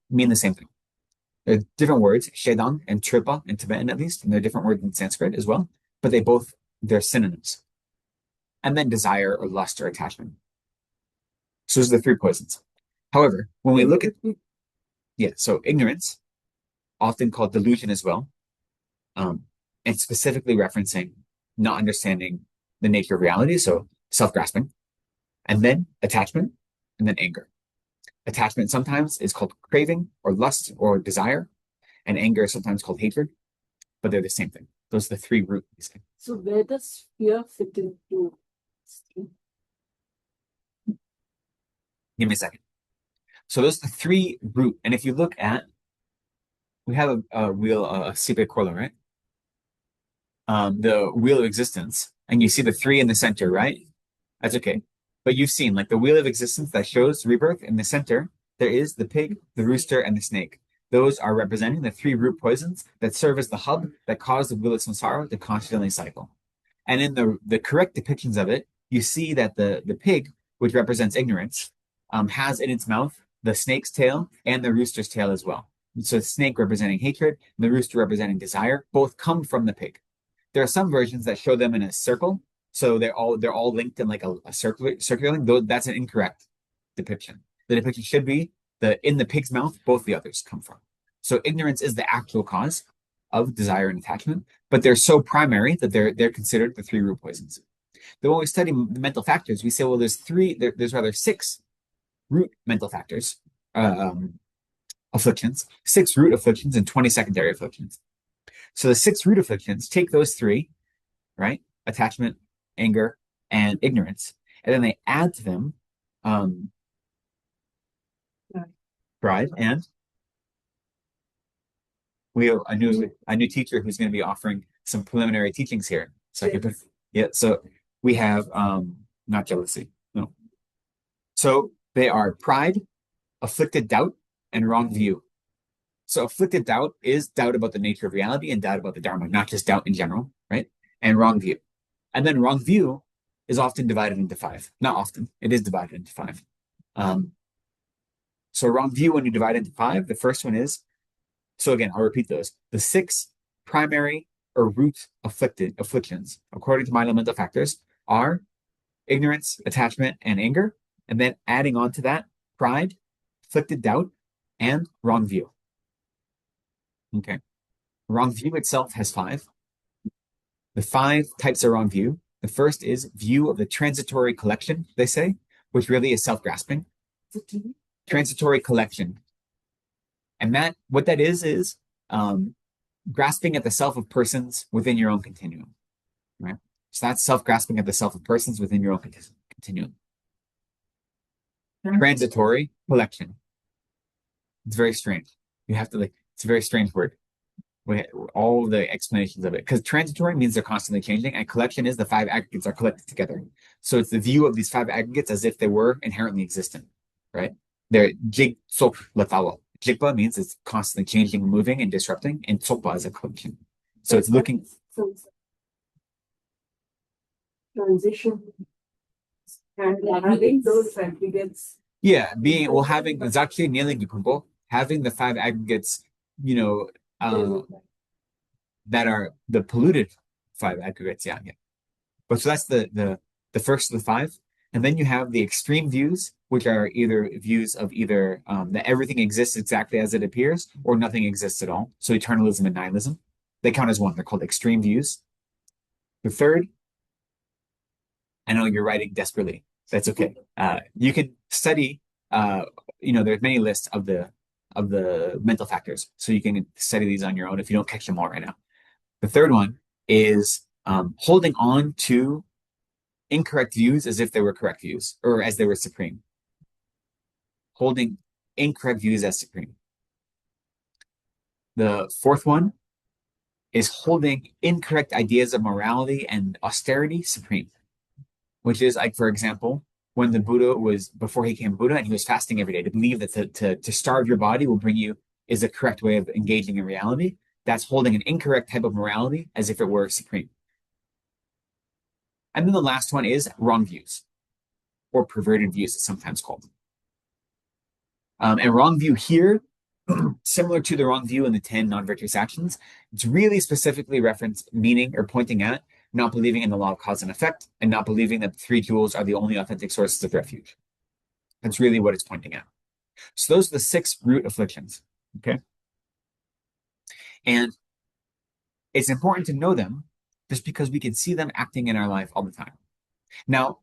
mean the same thing. They're different words, shedang and tripa in Tibetan at least, and they're different words in Sanskrit as well, but they're synonyms. And then desire or lust or attachment. So those are the 3 poisons. However, when we look at, so ignorance, often called delusion as well, and specifically referencing not understanding the nature of reality, so self-grasping, and then attachment, and then anger. Attachment sometimes is called craving or lust or desire, and anger is sometimes called hatred, but they're the same thing. Those are the 3 roots. So where does fear fit into? Give me a second. So those are the three root. And if you look at, we have a wheel, a CKSL Corla, right? The wheel of existence, and you see the three in the center, right? That's okay. But you've seen like the wheel of existence that shows rebirth in the center, there is the pig, the rooster, and the snake. Those are representing the three root poisons that serve as the hub that cause the wheel of samsara to constantly cycle. And in the correct depictions of it, you see that the pig, which represents ignorance, has in its mouth the snake's tail and the rooster's tail as well. So the snake representing hatred and the rooster representing desire, both come from the pig. There are some versions that show them in a circle, so they're all linked in like a circular link. Though that's an incorrect depiction. The depiction should be in the pig's mouth, both the others come from. So ignorance is the actual cause of desire and attachment, but they're so primary that they're considered the three root poisons. Then when we study the mental factors, we say, well, there's rather six root mental factors, afflictions, 6 root afflictions, and 20 secondary afflictions. So the 6 root afflictions take those 3, right? Attachment, anger, and ignorance, and then they add to them pride, and we have a new teacher who's going to be offering some preliminary teachings here. So I can so we have not jealousy. No. So they are pride, afflicted doubt, and wrong view. So afflicted doubt is doubt about the nature of reality and doubt about the Dharma, not just doubt in general, right? And wrong view. And then wrong view is often divided into 5. Not often, it is divided into 5. So wrong view, when you divide into 5, the first one is, so again, I'll repeat those. The 6 primary or root afflictions, according to mind elemental factors, are ignorance, attachment, and anger. And then adding on to that, pride, afflicted doubt, and wrong view. Okay. Wrong view itself has 5. The 5 types of wrong view. The first is view of the transitory collection, they say, which really is self-grasping. Transitory collection. And what that is grasping at the self of persons within your own continuum, right? So that's self-grasping at the self of persons within your own continuum. Transitory collection. It's very strange. You have to it's a very strange word. All the explanations of it, because transitory means they're constantly changing, and collection is the 5 aggregates are collected together. So it's the view of these 5 aggregates as if they were inherently existent, right? They're jig sok latawa. Jigpa means it's constantly changing, moving, and disrupting, and tsokpa is a collection. So it's looking. Transition. And having those aggregates. Yeah, having it's actually nailing Kumpo, having the 5 aggregates, that are the polluted 5 aggregates, yeah. But so that's the first of the 5. And then you have the extreme views, which are either views of that everything exists exactly as it appears, or nothing exists at all. So eternalism and nihilism, they count as one. They're called extreme views. The third, I know you're writing desperately. That's okay. You can study. There's many lists of the mental factors, so you can study these on your own if you don't catch them all right now. The third one is holding on to incorrect views as if they were correct views, or as they were supreme. Holding incorrect views as supreme. The fourth one is holding incorrect ideas of morality and austerity supreme, which is like, for example, when the Buddha before he became Buddha and he was fasting every day, to believe that to starve your body is the correct way of engaging in reality. That's holding an incorrect type of morality as if it were supreme. And then the last one is wrong views, or perverted views, it's sometimes called. And wrong view here, similar to the wrong view in the 10 non-virtuous actions, it's really specifically meaning or pointing at not believing in the law of cause and effect, and not believing that the 3 jewels are the only authentic sources of refuge. That's really what it's pointing at. So those are the 6 root afflictions, okay? And it's important to know them just because we can see them acting in our life all the time. Now,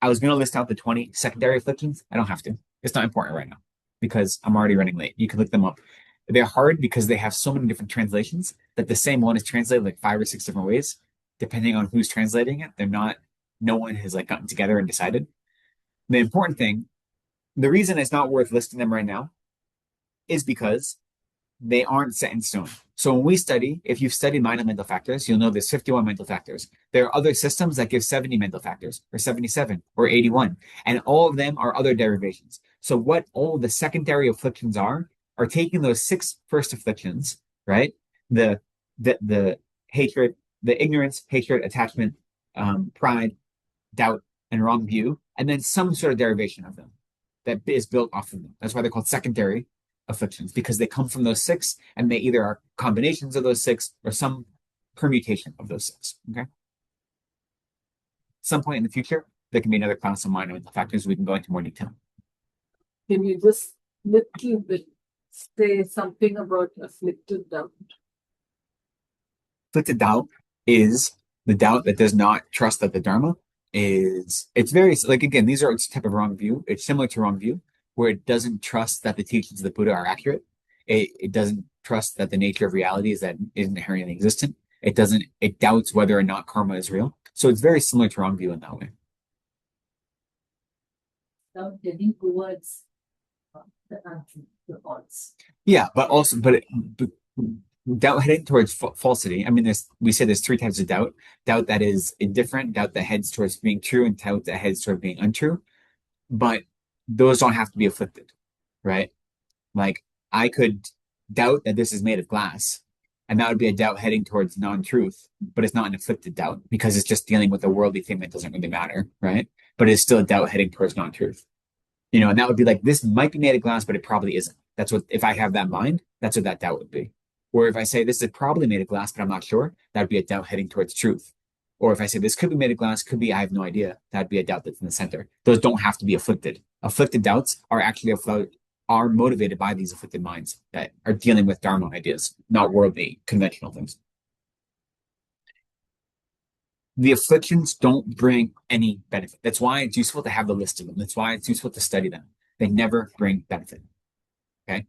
I was going to list out the 20 secondary afflictions. I don't have to. It's not important right now because I'm already running late. You can look them up. They're hard because they have so many different translations that the same one is translated like 5 or 6 different ways, depending on who's translating it. No one has gotten together and decided. The important thing The reason it's not worth listing them right now is because they aren't set in stone. So when we study, if you've studied mind and mental factors, you'll know there's 51 mental factors. There are other systems that give 70 mental factors, or 77, or 81, and all of them are other derivations. So what all the secondary afflictions are taking those 6 first afflictions, right? The hatred, the ignorance, hatred, attachment, pride, doubt, and wrong view, and then some sort of derivation of them that is built off of them. That's why they're called secondary afflictions, because they come from those 6, and they either are combinations of those 6 or some permutation of those 6. Okay. Some point in the future, there can be another class of mind and mental factors. We can go into more detail. Can you just little bit say something about afflicted doubt? Afflicted doubt is the doubt that does not trust that the Dharma is, it's very, like, again, these are, it's a type of wrong view. It's similar to wrong view, where it doesn't trust that the teachings of the Buddha are accurate. It doesn't trust that the nature of reality is inherently existent. It doubts whether or not karma is real. So it's very similar to wrong view in that way. Doubt heading towards the odds. Yeah, but doubt heading towards falsity. I mean, we say there's 3 types of doubt: doubt that is indifferent, doubt that heads towards being true, and doubt that heads toward being untrue. But those don't have to be afflicted, right? Like, I could doubt that this is made of glass, and that would be a doubt heading towards non-truth, but it's not an afflicted doubt because it's just dealing with a worldly thing that doesn't really matter, right? But it's still a doubt heading towards non-truth. And that would be like, this might be made of glass, but it probably isn't. That's what, if I have that mind, that's what that doubt would be. Or if I say this is probably made of glass, but I'm not sure, that'd be a doubt heading towards truth. Or if I say this could be made of glass, could be, I have no idea, that'd be a doubt that's in the center. Those don't have to be afflicted. Afflicted doubts are actually are motivated by these afflicted minds that are dealing with Dharma ideas, not worldly, conventional things. The afflictions don't bring any benefit. That's why it's useful to have the list of them. That's why it's useful to study them. They never bring benefit. Okay?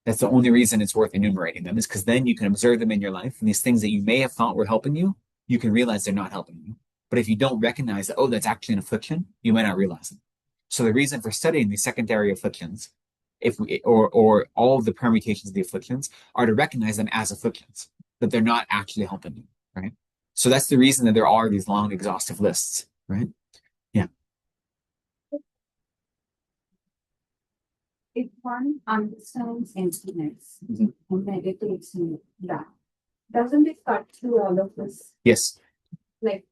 That's the only reason it's worth enumerating them, is because then you can observe them in your life, and these things that you may have thought were helping you, you can realize they're not helping you. But if you don't recognize that, oh, that's actually an affliction, you might not realize it. So the reason for studying these secondary afflictions, or all of the permutations of the afflictions, are to recognize them as afflictions, that they're not actually helping you, right? So that's the reason that there are these long, exhaustive lists, right? Yeah. If one understands emptiness Mhm. and meditates in that, doesn't it cut through all of this? Yes. Like,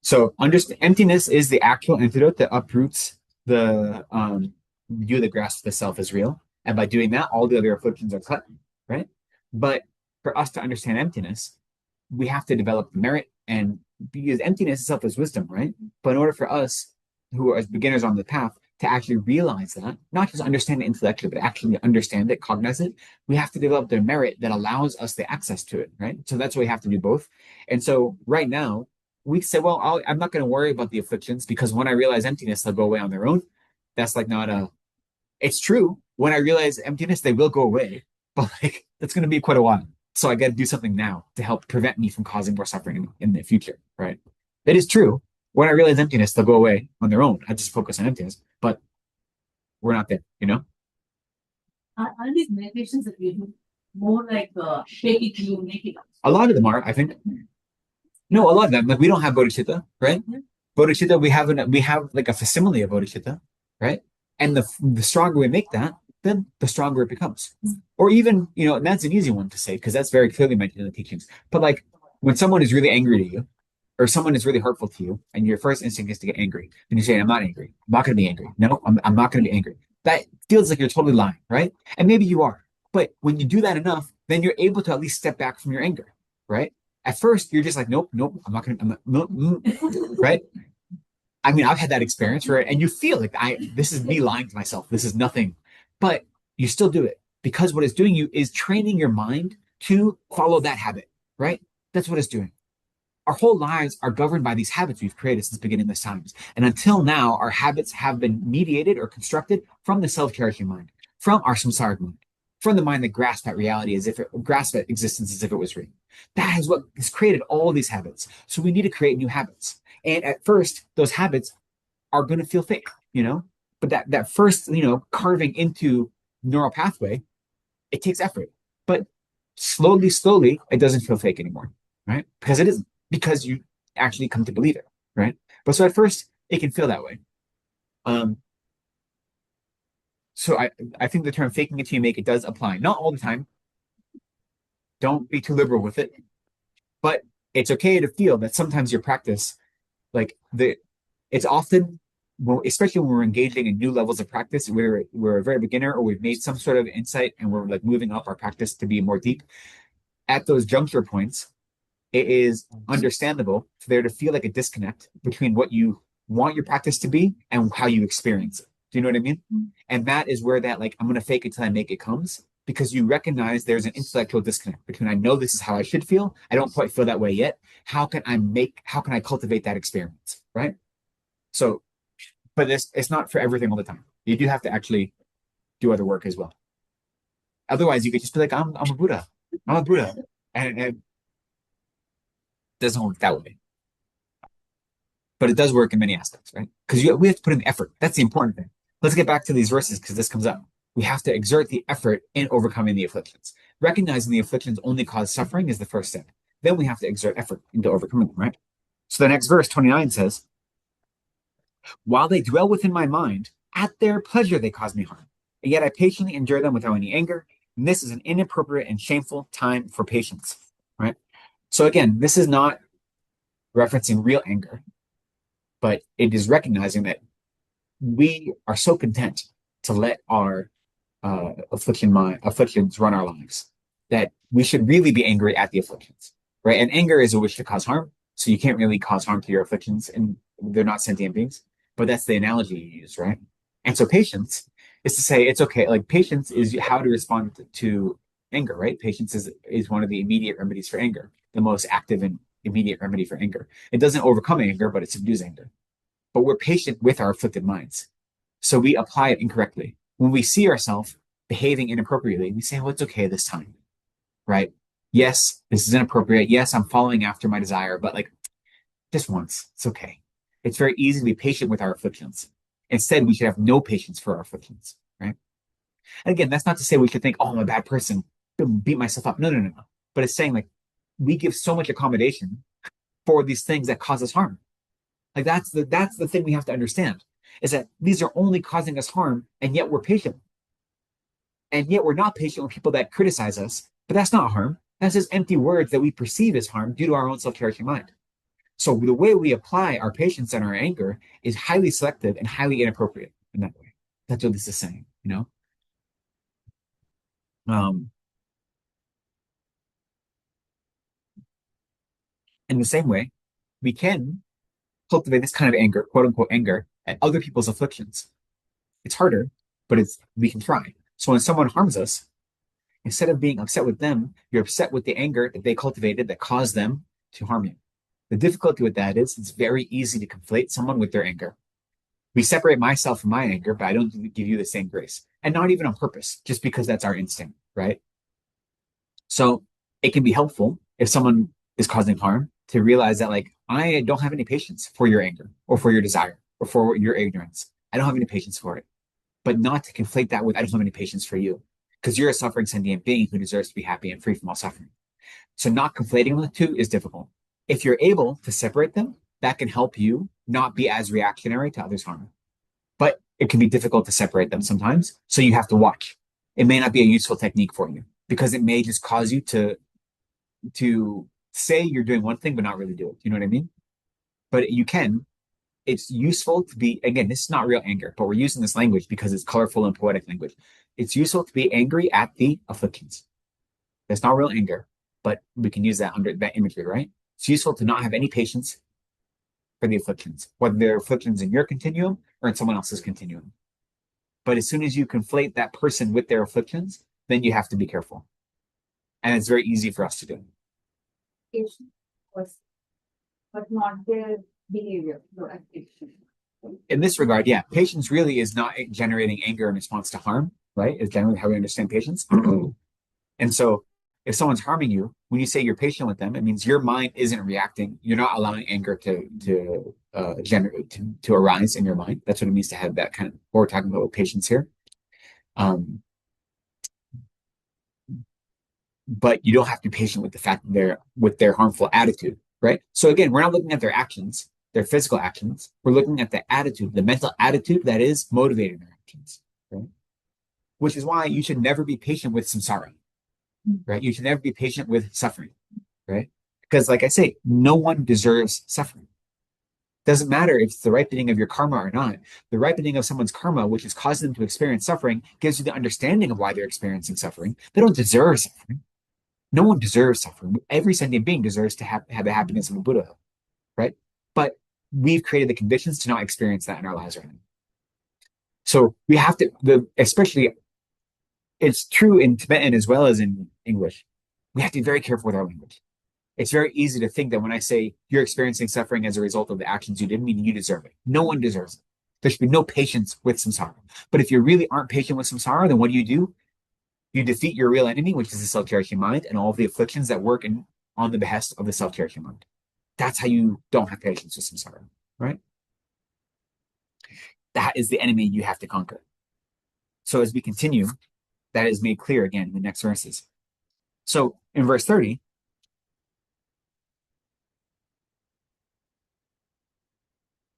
So emptiness is the actual antidote that uproots the view that grasps the self as real. And by doing that, all the other afflictions are cut, right? But for us to understand emptiness, we have to develop merit, and because emptiness itself is wisdom, right? But in order for us, who are as beginners on the path, to actually realize that, not just understand it intellectually, but actually understand it, cognize it, we have to develop the merit that allows us the access to it, right? So that's why we have to do both. And so right now, we say, well, I'm not going to worry about the afflictions, because when I realize emptiness, they'll go away on their own. That's like not a, it's true. When I realize emptiness, they will go away, but like, that's going to be quite a while. So I got to do something now to help prevent me from causing more suffering in the future, right? That is true. When I realize emptiness, they'll go away on their own. I just focus on emptiness, but we're not there, Are these meditations that we do more like shake it till you make it up? A lot of them are, I think. No, a lot of them. Like, we don't have bodhicitta, right? Bodhicitta, we have like a facsimile of bodhicitta, right? And the stronger we make that, then the stronger it becomes. Or even, and that's an easy one to say, because that's very clearly mentioned in the teachings. But like, when someone is really angry to you, or someone is really hurtful to you, and your first instinct is to get angry, and you say, I'm not angry. I'm not going to be angry. No, I'm not going to be angry. That feels like you're totally lying, right? And maybe you are. But when you do that enough, then you're able to at least step back from your anger, right? At first, you're just like, nope, I'm not going to, right? I mean, I've had that experience, right? And you feel like, this is me lying to myself. This is nothing. But you still do it, because what it's doing you is training your mind to follow that habit, right? That's what it's doing. Our whole lives are governed by these habits we've created since the beginning of times. And until now, our habits have been mediated or constructed from the self-cherishing mind, from our samsaric mind, from the mind that grasps at reality grasps at existence as if it was real. That is what has created all these habits. So we need to create new habits. And at first, those habits are going to feel fake, But that first, carving into neural pathway, it takes effort. But slowly, it doesn't feel fake anymore, right? Because it isn't, because you actually come to believe it, right? But so at first, it can feel that way. So I think the term faking it till you make it does apply. Not all the time. Don't be too liberal with it. But it's okay to feel that sometimes your practice, it's often, especially when we're engaging in new levels of practice, we're a very beginner or we've made some sort of insight and we're like moving up our practice to be more deep. At those juncture points, it is understandable for there to feel like a disconnect between what you want your practice to be and how you experience it. Do you know what I mean? And that is where that I'm going to fake it till I make it comes, because you recognize there's an intellectual disconnect between I know this is how I should feel. I don't quite feel that way yet. How can I cultivate that experience? Right? So, but it's not for everything all the time. You do have to actually do other work as well. Otherwise, you could just be like, I'm a Buddha. I'm a Buddha. And it doesn't work that way. But it does work in many aspects, right? Because we have to put in the effort. That's the important thing. Let's get back to these verses because this comes up. We have to exert the effort in overcoming the afflictions. Recognizing the afflictions only cause suffering is the first step. Then we have to exert effort into overcoming them, right? So the next verse, 29, says, while they dwell within my mind, at their pleasure they cause me harm. And yet I patiently endure them without any anger. And this is an inappropriate and shameful time for patience, right? So again, this is not referencing real anger, but it is recognizing that we are so content to let our afflictions run our lives that we should really be angry at the afflictions, right? And anger is a wish to cause harm, so you can't really cause harm to your afflictions, and they're not sentient beings. But that's the analogy you use, right? And so patience is to say it's okay. Like patience is how to respond to anger, right? Patience is one of the immediate remedies for anger, the most active and immediate remedy for anger. It doesn't overcome anger, but it subdues anger. But we're patient with our afflicted minds. So we apply it incorrectly. When we see ourselves behaving inappropriately, we say, well, it's okay this time, right? Yes, this is inappropriate. Yes, I'm following after my desire, but just once, it's okay. It's very easy to be patient with our afflictions. Instead, we should have no patience for our afflictions, right? And again, that's not to say we should think, oh, I'm a bad person, beat myself up. No. But it's saying we give so much accommodation for these things that cause us harm. That's the thing we have to understand, is that these are only causing us harm, and yet we're patient. And yet we're not patient with people that criticize us, but that's not harm. That's just empty words that we perceive as harm due to our own self-cherishing mind. So the way we apply our patience and our anger is highly selective and highly inappropriate in that way. That's what this is saying, In the same way, we can cultivate this kind of anger, quote unquote anger, at other people's afflictions. It's harder, but we can try. So when someone harms us, instead of being upset with them, you're upset with the anger that they cultivated that caused them to harm you. The difficulty with that is it's very easy to conflate someone with their anger. We separate myself from my anger, but I don't give you the same grace. And not even on purpose, just because that's our instinct, right? So it can be helpful if someone is causing harm to realize that I don't have any patience for your anger or for your desire or for your ignorance. I don't have any patience for it. But not to conflate that with I don't have any patience for you, because you're a suffering sentient being who deserves to be happy and free from all suffering. So not conflating the two is difficult. If you're able to separate them, that can help you not be as reactionary to others' harm. But it can be difficult to separate them sometimes, so you have to watch. It may not be a useful technique for you because it may just cause you to say you're doing one thing but not really do it. You know what I mean? But you can. It's useful to be, again, this is not real anger, but we're using this language because it's colorful and poetic language. It's useful to be angry at the afflictions. That's not real anger, but we can use that under that imagery, right? It's useful to not have any patience for the afflictions, whether they're afflictions in your continuum or in someone else's continuum. But as soon as you conflate that person with their afflictions, then you have to be careful. And it's very easy for us to do. Patience was, but not their behavior, no affliction. In this regard, yeah, patience really is not generating anger in response to harm, right? Is generally how we understand patience. And so If someone's harming you, when you say you're patient with them, it means your mind isn't reacting. You're not allowing anger to generate to arise in your mind. That's what it means to have that kind of what we're talking about with patience here. But you don't have to be patient with the fact that they're with their harmful attitude, right? So again, we're not looking at their actions, their physical actions. We're looking at the attitude, the mental attitude that is motivating their actions, right? Which is why you should never be patient with samsara, right? You should never be patient with suffering, right? Because like I say, no one deserves suffering. Doesn't matter if it's the ripening of your karma or not. The ripening of someone's karma, which is causing them to experience suffering, gives you the understanding of why they're experiencing suffering. They don't deserve suffering. No one deserves suffering. Every sentient being deserves to have the happiness of a Buddha, right? But we've created the conditions to not experience that in our lives right now. So we have to, especially, it's true in Tibetan as well as in English. We have to be very careful with our language. It's very easy to think that when I say you're experiencing suffering as a result of the actions you did, meaning you deserve it. No one deserves it. There should be no patience with samsara. But if you really aren't patient with samsara, then what do? You defeat your real enemy, which is the self-cherishing mind, and all of the afflictions that work on the behest of the self-cherishing mind. That's how you don't have patience with samsara, right? That is the enemy you have to conquer. So as we continue, that is made clear again in the next verses. So in verse 30,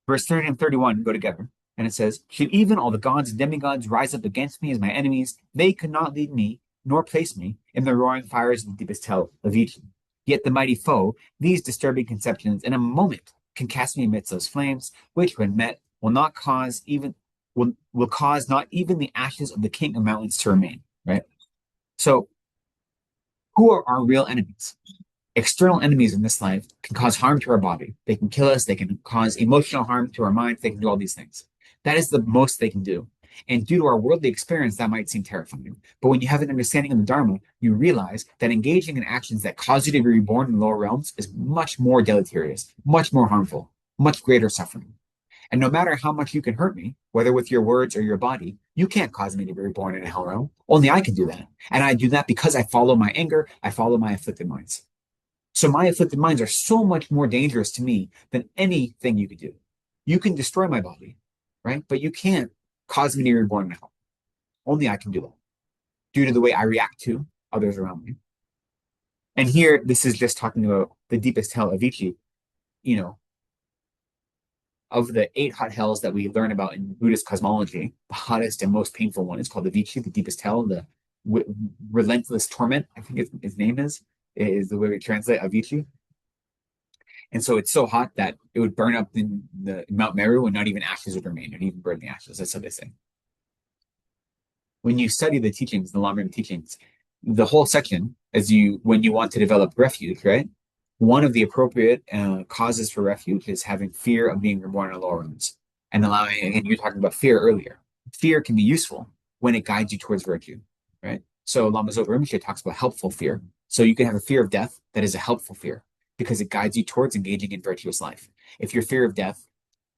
verse 30 and 31 go together, and it says, should even all the gods and demigods rise up against me as my enemies, they could not lead me, nor place me in the roaring fires of the deepest hell of each. Yet the mighty foe, these disturbing conceptions, in a moment can cast me amidst those flames, which when met will cause not even the ashes of the king of mountains to remain, right? So who are our real enemies? External enemies in this life can cause harm to our body. They can kill us. They can cause emotional harm to our minds. They can do all these things. That is the most they can do. And due to our worldly experience, that might seem terrifying. But when you have an understanding of the Dharma, you realize that engaging in actions that cause you to be reborn in lower realms is much more deleterious, much more harmful, much greater suffering. And no matter how much you can hurt me, whether with your words or your body, you can't cause me to be reborn in a hell realm. Only I can do that. And I do that because I follow my anger. I follow my afflicted minds. So my afflicted minds are so much more dangerous to me than anything you could do. You can destroy my body, right? But you can't cause me to be reborn in hell. Only I can do that due to the way I react to others around me. And here, this is just talking about the deepest hell of Ichi, of the 8 hot hells that we learn about in Buddhist cosmology, the hottest and most painful one is called the Vichi, the deepest hell, the relentless torment, I think its name is the way we translate Avicii. And so it's so hot that it would burn up in the Mount Meru and not even ashes would remain, and even burn the ashes. That's what they say. When you study the teachings, the long-term teachings, the whole section, when you want to develop refuge, right? One of the appropriate causes for refuge is having fear of being reborn in lower realms. And allowing, again, you were talking about fear earlier. Fear can be useful when it guides you towards virtue, right? So Lama Zopa Rinpoche talks about helpful fear. So you can have a fear of death that is a helpful fear because it guides you towards engaging in virtuous life. If your fear of death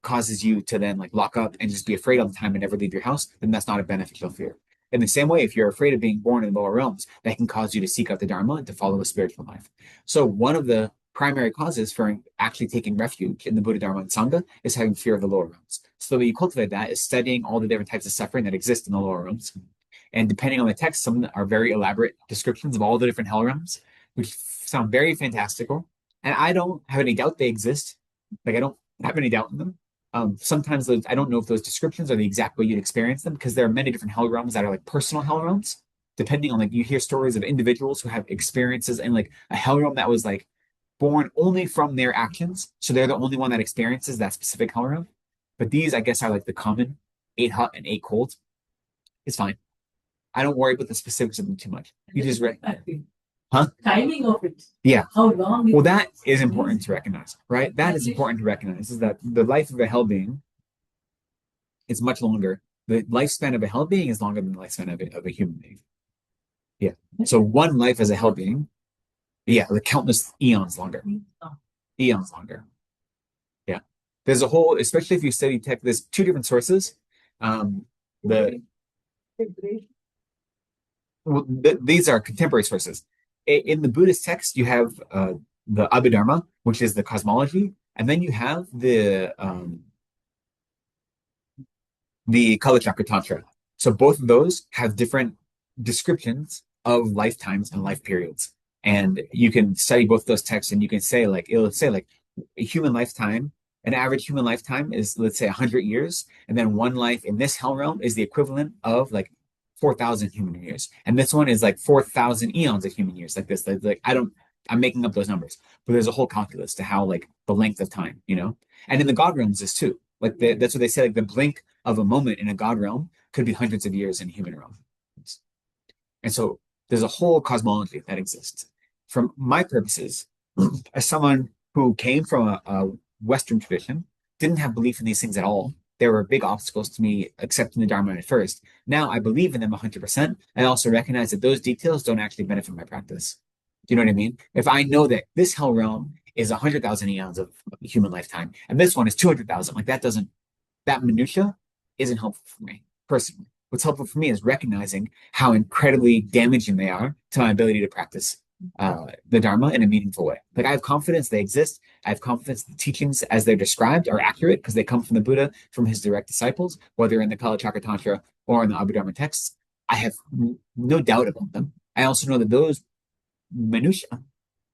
causes you to then lock up and just be afraid all the time and never leave your house, then that's not a beneficial fear. In the same way, if you're afraid of being born in lower realms, that can cause you to seek out the Dharma and to follow a spiritual life. So one of the primary causes for actually taking refuge in the Buddha, Dharma, and Sangha is having fear of the lower realms. So the way you cultivate that is studying all the different types of suffering that exist in the lower realms. And depending on the text, some are very elaborate descriptions of all the different hell realms, which sound very fantastical. And I don't have any doubt they exist. I don't have any doubt in them. Sometimes I don't know if those descriptions are the exact way you'd experience them because there are many different hell realms that are personal hell realms, depending on you hear stories of individuals who have experiences in a hell realm that was born only from their actions. So they're the only one that experiences that specific hell realm. But these, I guess, are the common 8 hot and 8 cold. It's fine. I don't worry about the specifics of them too much. You just Huh? Timing of it. Yeah. How long? Well, that is important to recognize, right? That is important to recognize is that the life of a hell being is much longer. The lifespan of a hell being is longer than the lifespan of a human being. Yeah. So one life as a hell being, countless eons longer. Eons longer. Yeah. There's a whole, especially if you study tech, there's 2 different sources. These are contemporary sources. in the Buddhist text, you have the Abhidharma, which is the cosmology, and then you have the Kalachakra Tantra. So both of those have different descriptions of lifetimes and life periods. And you can study both those texts and you can say, like, it'll say, like, a human lifetime, an average human lifetime is, let's say, 100 years. And then one life in this hell realm is the equivalent of like 4,000 human years. And this one is like 4,000 eons of human years, like this. Like, I'm making up those numbers, but there's a whole calculus to how, like, the length of time, you know? And in the God realms is too. Like, that's what they say, like, the blink of a moment in a God realm could be hundreds of years in a human realm. And so there's a whole cosmology that exists. From my purposes, as someone who came from a Western tradition, didn't have belief in these things at all. There were big obstacles to me accepting the Dharma at first. Now I believe in them 100%. I also recognize that those details don't actually benefit my practice. Do you know what I mean? If I know that this hell realm is 100,000 eons of human lifetime, and this one is 200,000, like, that minutia isn't helpful for me personally. What's helpful for me is recognizing how incredibly damaging they are to my ability to practice the Dharma in a meaningful way. Like, I have confidence they exist. I have confidence the teachings as they're described are accurate because they come from the Buddha, from his direct disciples, whether in the Kalachakra Tantra or in the Abhidharma texts. I have no doubt about them. I also know that those minutia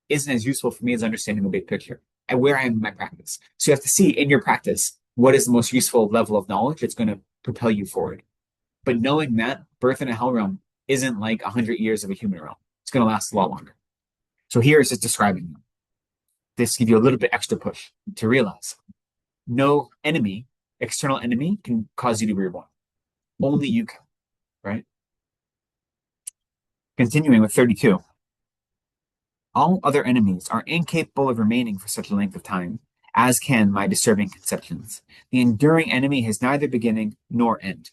isn't as useful for me as understanding the big picture and where I am in my practice. So you have to see in your practice what is the most useful level of knowledge that's going to propel you forward. But knowing that birth in a hell realm isn't like 100 years of a human realm. It's going to last a lot longer. So here is just describing them. This gives you a little bit extra push to realize no enemy, external enemy, can cause you to be reborn. Only you can, right? Continuing with 32. All other enemies are incapable of remaining for such a length of time, as can my disturbing conceptions. The enduring enemy has neither beginning nor end.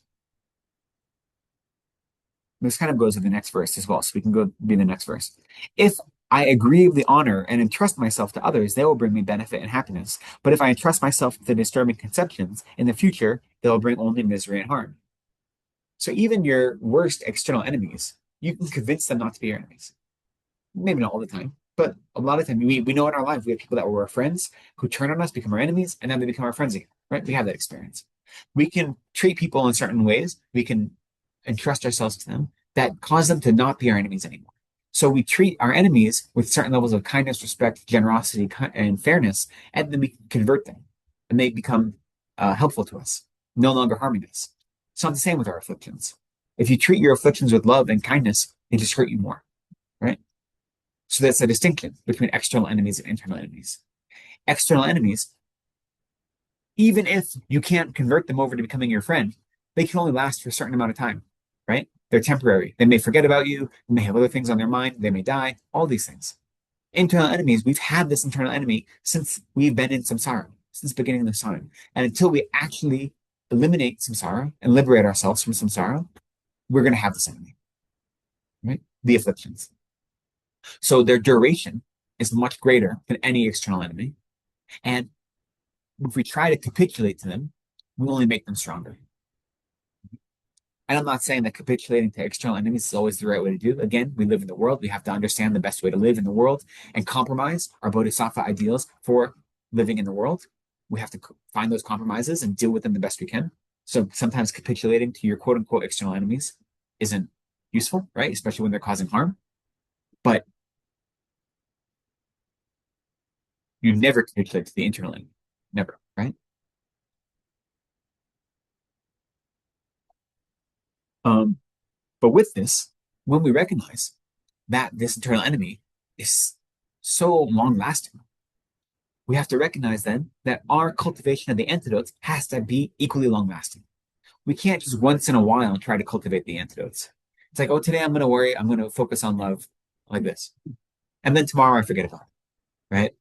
This kind of goes with the next verse as well, so we can go be the next verse. If I agreeably honor and entrust myself to others, they will bring me benefit and happiness. But if I entrust myself to disturbing conceptions, in the future, they will bring only misery and harm. So even your worst external enemies, you can convince them not to be your enemies. Maybe not all the time, but a lot of the time, we know in our life, we have people that were our friends who turn on us, become our enemies, and then they become our friends again, right? We have that experience. We can treat people in certain ways. We can entrust ourselves to them that cause them to not be our enemies anymore. So we treat our enemies with certain levels of kindness, respect, generosity, and fairness, and then we convert them, and they become helpful to us, no longer harming us. It's not the same with our afflictions. If you treat your afflictions with love and kindness, they just hurt you more, right? So that's a distinction between external enemies and internal enemies. External enemies, even if you can't convert them over to becoming your friend, they can only last for a certain amount of time, right? They're temporary. They may forget about you. They may have other things on their mind. They may die, all these things. Internal enemies, we've had this internal enemy since we've been in samsara, since the beginning of this time. And until we actually eliminate samsara and liberate ourselves from samsara, we're going to have this enemy, right? The afflictions. So their duration is much greater than any external enemy. And if we try to capitulate to them, we only make them stronger. And I'm not saying that capitulating to external enemies is always the right way to do. Again, we live in the world. We have to understand the best way to live in the world and compromise our Bodhisattva ideals for living in the world. We have to find those compromises and deal with them the best we can. So sometimes capitulating to your quote unquote external enemies isn't useful, right? Especially when they're causing harm. But you never capitulate to the internal enemy. Never, right? But with this, when we recognize that this internal enemy is so long lasting, we have to recognize then that our cultivation of the antidotes has to be equally long lasting. We can't just once in a while try to cultivate the antidotes. It's like, oh, today I'm going to worry, I'm going to focus on love like this. And then tomorrow I forget about it, right?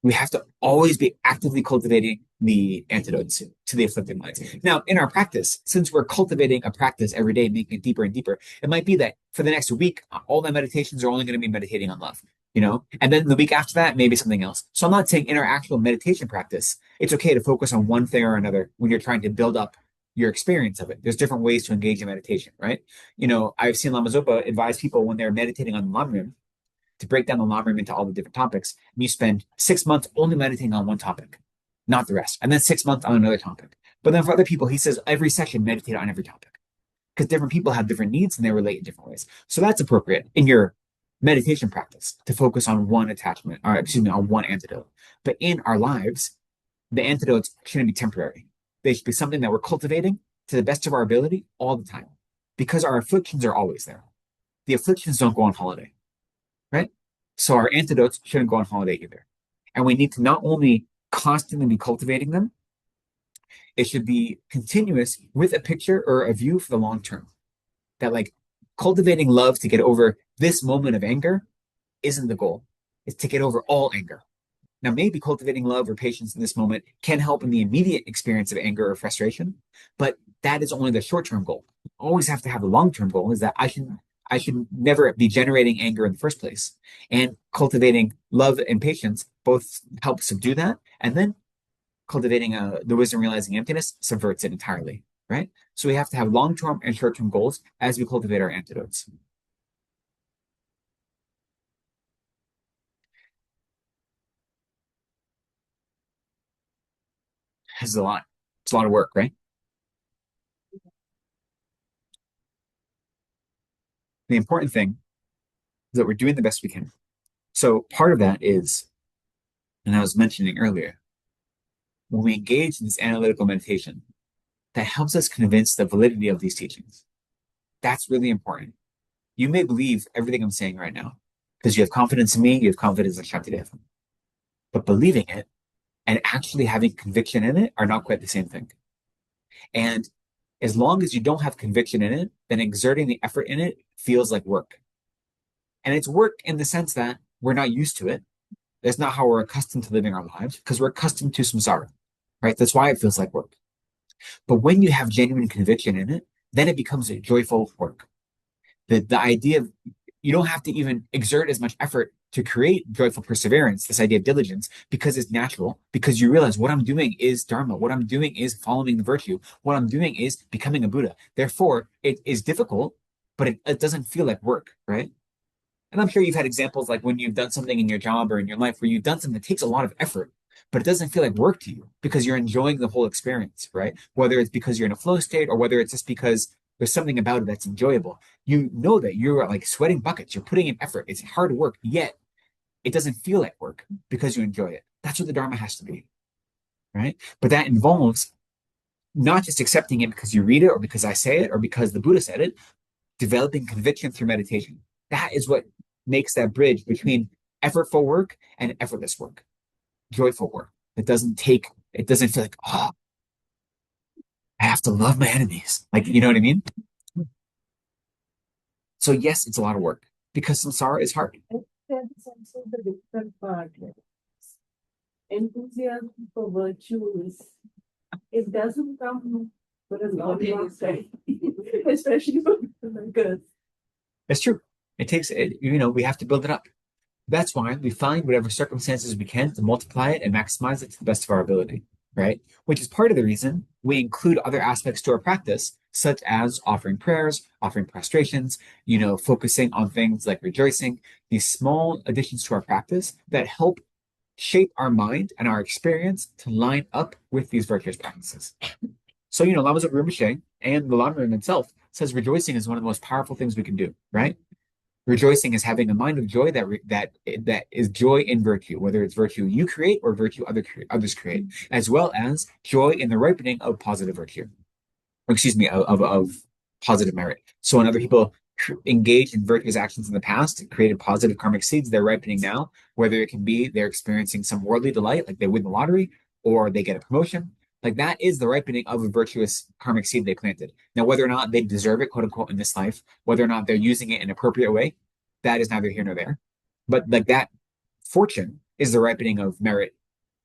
We have to always be actively cultivating the antidotes to the afflicted minds. Now, in our practice, since we're cultivating a practice every day, making it deeper and deeper, it might be that for the next week, all my meditations are only going to be meditating on love, you know? And then the week after that, maybe something else. So I'm not saying in our actual meditation practice, it's okay to focus on one thing or another when you're trying to build up your experience of it. There's different ways to engage in meditation, right? You know, I've seen Lama Zopa advise people when they're meditating on Lamrim to break down the Lamrim into all the different topics, and you spend 6 months only meditating on one topic, not the rest, and then 6 months on another topic. But then for other people, he says every session meditate on every topic, because different people have different needs and they relate in different ways. So that's appropriate in your meditation practice to focus on one attachment, or excuse me, on one antidote. But in our lives, the antidotes shouldn't be temporary. They should be something that we're cultivating to the best of our ability all the time, because our afflictions are always there. The afflictions don't go on holiday, right? So our antidotes shouldn't go on holiday either. And we need to not only constantly be cultivating them, it should be continuous with a picture or a view for the long term. That like cultivating love to get over this moment of anger isn't the goal. It's to get over all anger. Now, maybe cultivating love or patience in this moment can help in the immediate experience of anger or frustration, but that is only the short-term goal. You always have to have a long-term goal, is that I should never be generating anger in the first place. And cultivating love and patience both help subdue that, and then cultivating the wisdom realizing emptiness subverts it entirely, right? So we have to have long-term and short-term goals as we cultivate our antidotes. This is a lot. It's a lot of work, right? The important thing is that we're doing the best we can. So part of that is, and I was mentioning earlier, when we engage in this analytical meditation, that helps us convince the validity of these teachings. That's really important. You may believe everything I'm saying right now because you have confidence in me, you have confidence in Shantideva. But believing it and actually having conviction in it are not quite the same thing. And as long as you don't have conviction in it, then exerting the effort in it feels like work. And it's work in the sense that we're not used to it. That's not how we're accustomed to living our lives, because we're accustomed to samsara, right? That's why it feels like work. But when you have genuine conviction in it, then it becomes a joyful work. The idea of you don't have to even exert as much effort to create joyful perseverance, this idea of diligence, because it's natural, because you realize what I'm doing is Dharma, what I'm doing is following the virtue, what I'm doing is becoming a Buddha. Therefore, it is difficult, but it doesn't feel like work, right? And I'm sure you've had examples like when you've done something in your job or in your life where you've done something that takes a lot of effort, but it doesn't feel like work to you because you're enjoying the whole experience, right? Whether it's because you're in a flow state or whether it's just because there's something about it that's enjoyable. You know that you're like sweating buckets, you're putting in effort, it's hard work, yet it doesn't feel like work because you enjoy it. That's what the Dharma has to be, right? But that involves not just accepting it because you read it or because I say it or because the Buddha said it, developing conviction through meditation. That is what makes that bridge between effortful work and effortless work, joyful work. It doesn't feel like, oh, I have to love my enemies. Like, you know what I mean? So yes, it's a lot of work because samsara is hard. There's also the different part. Enthusiasm for virtues, it doesn't come for a long time, especially for girls. It's true. It takes, we have to build it up. That's why we find whatever circumstances we can to multiply it and maximize it to the best of our ability, right? Which is part of the reason we include other aspects to our practice, such as offering prayers, offering prostrations, focusing on things like rejoicing, these small additions to our practice that help shape our mind and our experience to line up with these virtuous practices. So, Lama Zopa Rinpoche and the Lamrim itself says rejoicing is one of the most powerful things we can do, right? Rejoicing is having a mind of joy that is joy in virtue, whether it's virtue you create or virtue others create, as well as joy in the ripening of positive virtue, or excuse me, of positive merit. So when other people engage in virtuous actions in the past, created positive karmic seeds, they're ripening now, whether it can be they're experiencing some worldly delight, like they win the lottery, or they get a promotion. Like that is the ripening of a virtuous karmic seed they planted. Now, whether or not they deserve it, quote unquote, in this life, whether or not they're using it in an appropriate way, that is neither here nor there. But like that fortune is the ripening of merit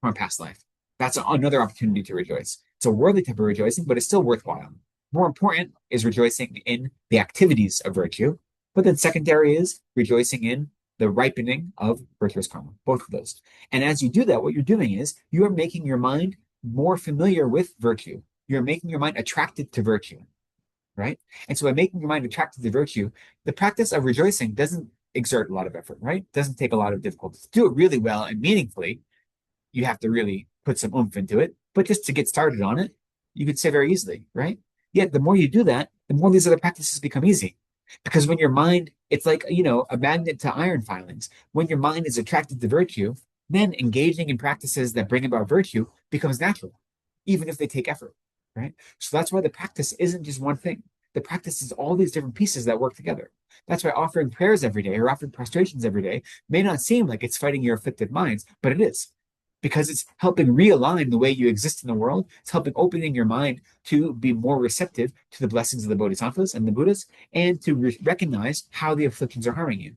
from a past life. That's another opportunity to rejoice. It's a worldly type of rejoicing, but it's still worthwhile. More important is rejoicing in the activities of virtue, but then secondary is rejoicing in the ripening of virtuous karma, both of those. And as you do that, what you're doing is you are making your mind more familiar with virtue. You're making your mind attracted to virtue, right? And so by making your mind attracted to virtue, the practice of rejoicing doesn't exert a lot of effort, right? It doesn't take a lot of difficulty. To do it really well and meaningfully, you have to really put some oomph into it. But just to get started on it, you could say very easily, right? Yet the more you do that, the more these other practices become easy. Because when your mind, it's like, a magnet to iron filings. When your mind is attracted to virtue, then engaging in practices that bring about virtue becomes natural, even if they take effort, right? So that's why the practice isn't just one thing. The practice is all these different pieces that work together. That's why offering prayers every day or offering prostrations every day may not seem like it's fighting your afflicted minds, but it is. Because it's helping realign the way you exist in the world. It's helping opening your mind to be more receptive to the blessings of the Bodhisattvas and the Buddhas, and to recognize how the afflictions are harming you,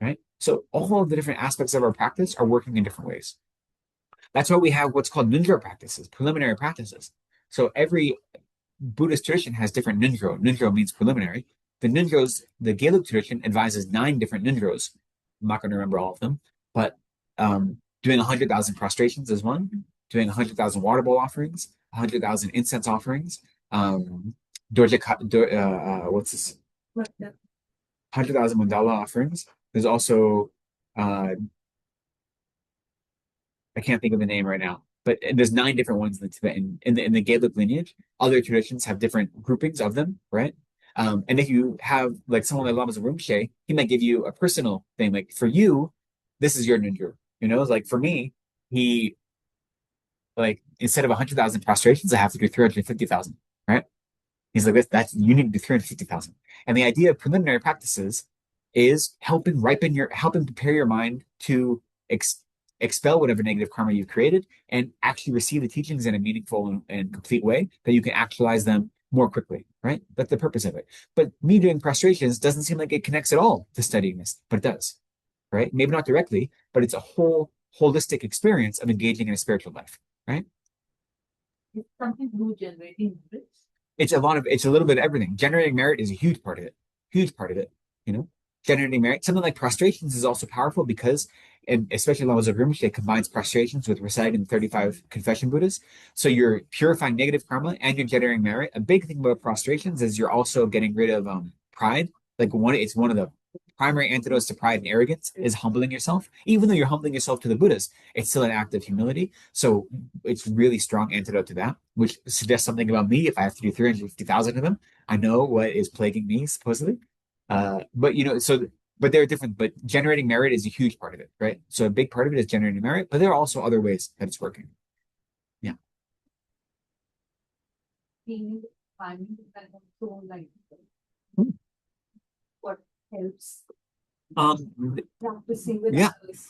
right? So all of the different aspects of our practice are working in different ways. That's why we have what's called nindro practices, preliminary practices. So every Buddhist tradition has different nindro. Nindro means preliminary. The nindros, the Gelug tradition advises 9 different nindros. I'm not going to remember all of them, but doing 100,000 prostrations is one, doing 100,000 water bowl offerings, 100,000 incense offerings, what's this? 100,000 mandala offerings. There's also, I can't think of the name right now, but there's 9 different ones in the Tibetan, in the Gelug lineage. Other traditions have different groupings of them, right? And if you have like someone like Lama Rinpoche, he might give you a personal thing. Like for you, this is your nindro. Like for me, he, like, instead of 100,000 prostrations, I have to do 350,000, right? He's like, you need to do 350,000. And the idea of preliminary practices is helping prepare your mind to expel whatever negative karma you've created and actually receive the teachings in a meaningful and complete way that you can actualize them more quickly, right? That's the purpose of it. But me doing prostrations doesn't seem like it connects at all to studying this, but it does. Right? Maybe not directly, but it's a whole holistic experience of engaging in a spiritual life, right? It's something to do generating merit. It's a little bit of everything. Generating merit is a huge part of it. Huge part of it, Generating merit. Something like prostrations is also powerful because, and especially Lama Zopa Rinpoche combines prostrations with reciting the 35 confession Buddhas. So you're purifying negative karma and you're generating merit. A big thing about prostrations is you're also getting rid of pride. It's one of the primary antidotes to pride and arrogance is humbling yourself. Even though you're humbling yourself to the Buddhas, it's still an act of humility. So it's really strong antidote to that, which suggests something about me. If I have to do 350,000 of them, I know what is plaguing me, supposedly. But they're different. But generating merit is a huge part of it, right? So a big part of it is generating merit, but there are also other ways that it's working. Yeah. What helps Practicing with Yeah. others.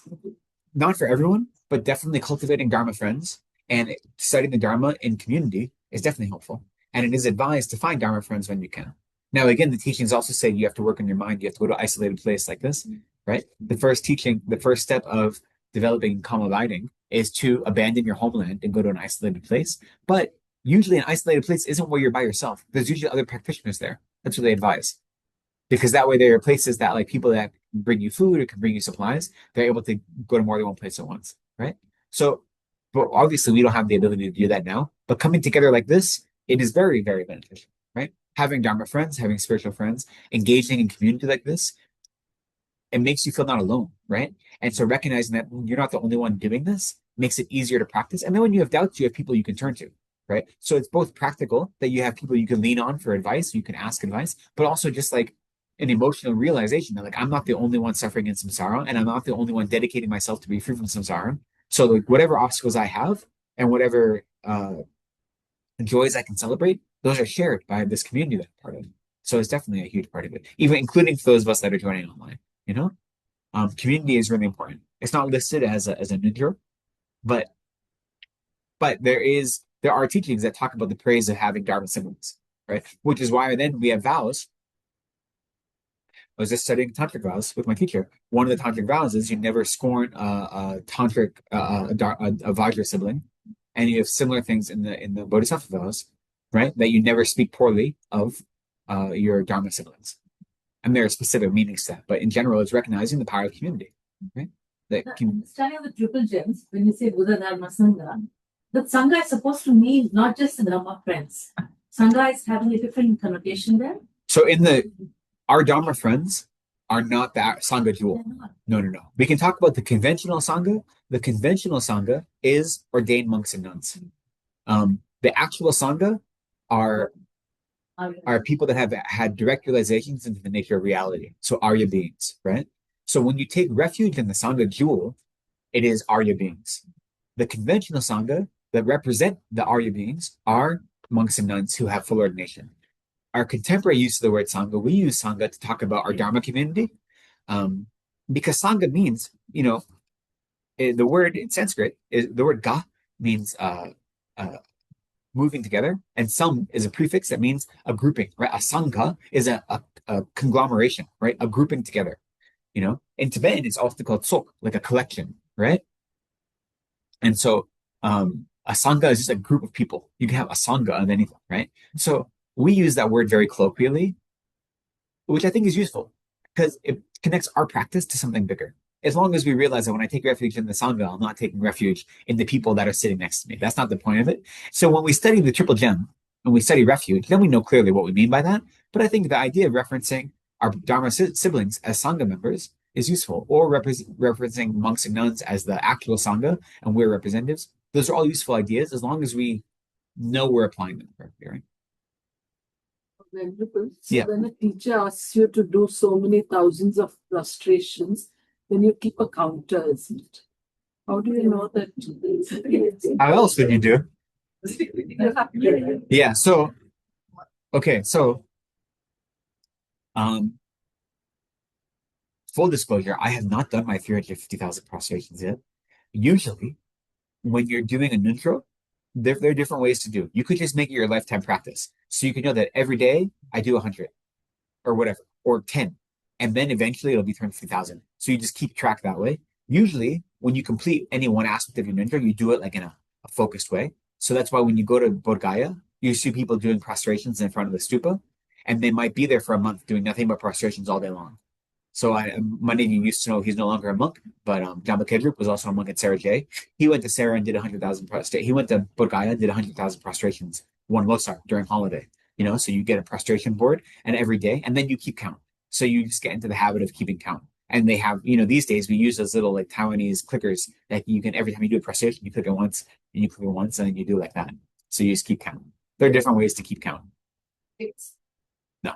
Not for everyone, but definitely cultivating Dharma friends and studying the Dharma in community is definitely helpful. And it is advised to find Dharma friends when you can. Now, again, the teachings also say you have to work on your mind. You have to go to an isolated place like this, right? The first step of developing calm abiding is to abandon your homeland and go to an isolated place. But usually an isolated place isn't where you're by yourself. There's usually other practitioners there. That's what they advise. Because that way there are places that like people that bring you food or can bring you supplies, they're able to go to more than one place at once, right? So, but obviously we don't have the ability to do that now, but coming together like this, it is very, very beneficial, right? Having Dharma friends, having spiritual friends, engaging in community like this, it makes you feel not alone, right? And so recognizing that you're not the only one doing this makes it easier to practice. And then when you have doubts, you have people you can turn to, right? So it's both practical that you have people you can lean on for advice, you can ask advice, but also just like an emotional realization that like I'm not the only one suffering in samsara, and I'm not the only one dedicating myself to be free from samsara. So like whatever obstacles I have and whatever joys I can celebrate, those are shared by this community that I'm part of. So it's definitely a huge part of it, even including for those of us that are joining online. Community is really important. It's not listed as a nidra, but there are teachings that talk about the praise of having Dharma siblings, right? Which is why then we have vows. I was just studying tantric vows with my teacher. One of the tantric vows is you never scorn a Vajra sibling, and you have similar things in the Bodhisattva vows, right? That you never speak poorly of your Dharma siblings, and there are specific meanings to that. But in general, it's recognizing the power of community, right? Studying the triple gems, when you say Buddha, Dharma, Sangha, that Sangha is supposed to mean not just the Dharma friends. Sangha is having a different connotation there. So our Dharma friends are not the Sangha jewel. They're not. No. We can talk about the conventional Sangha. The conventional Sangha is ordained monks and nuns. The actual Sangha are people that have had direct realizations into the nature of reality. So Arya beings, right? So when you take refuge in the Sangha jewel, it is Arya beings. The conventional Sangha that represent the Arya beings are monks and nuns who have full ordination. Our contemporary use of the word Sangha, we use Sangha to talk about our Dharma community. Because Sangha means, the word in Sanskrit, the word ga means moving together, and sam is a prefix that means a grouping, right? A sangha is a conglomeration, right? A grouping together. In Tibetan, it's often called sok, like a collection, right? And so a sangha is just a group of people. You can have a sangha of anything, right? So we use that word very colloquially, which I think is useful because it connects our practice to something bigger. As long as we realize that when I take refuge in the Sangha, I'm not taking refuge in the people that are sitting next to me. That's not the point of it. So when we study the Triple Gem, when we study refuge, then we know clearly what we mean by that. But I think the idea of referencing our Dharma siblings as Sangha members is useful, or referencing monks and nuns as the actual Sangha and we're representatives. Those are all useful ideas as long as we know we're applying them correctly, right? So Yeah. when a teacher asks you to do so many thousands of prostrations, then you keep a counter, isn't it? How do you know that? How else would you do? Yeah, so full disclosure, I have not done my 350,000 prostrations yet. Usually, when you're doing a nundro, there are different ways to do. You could just make it your lifetime practice. So you can know that every day I do 100 or whatever, or 10. And then eventually it'll be 350,000. So you just keep track that way. Usually, when you complete any one aspect of your nundro, you do it like in a focused way. So that's why when you go to Bodh Gaya, you see people doing prostrations in front of the stupa, and they might be there for a month doing nothing but prostrations all day long. So many of you used to know he's no longer a monk, but Jamba Kedrup was also a monk at Sarah J. He went to Sarah and did 100,000 prostrations. He went to Bodh Gaya and did 100,000 prostrations, one losar during holiday. So you get a prostration board and every day, and then you keep count. So you just get into the habit of keeping count. And they have, these days we use those little like Taiwanese clickers that you can, every time you do a prostration, you click it once and you click it once and then you do like that. So you just keep count. There are different ways to keep count. No.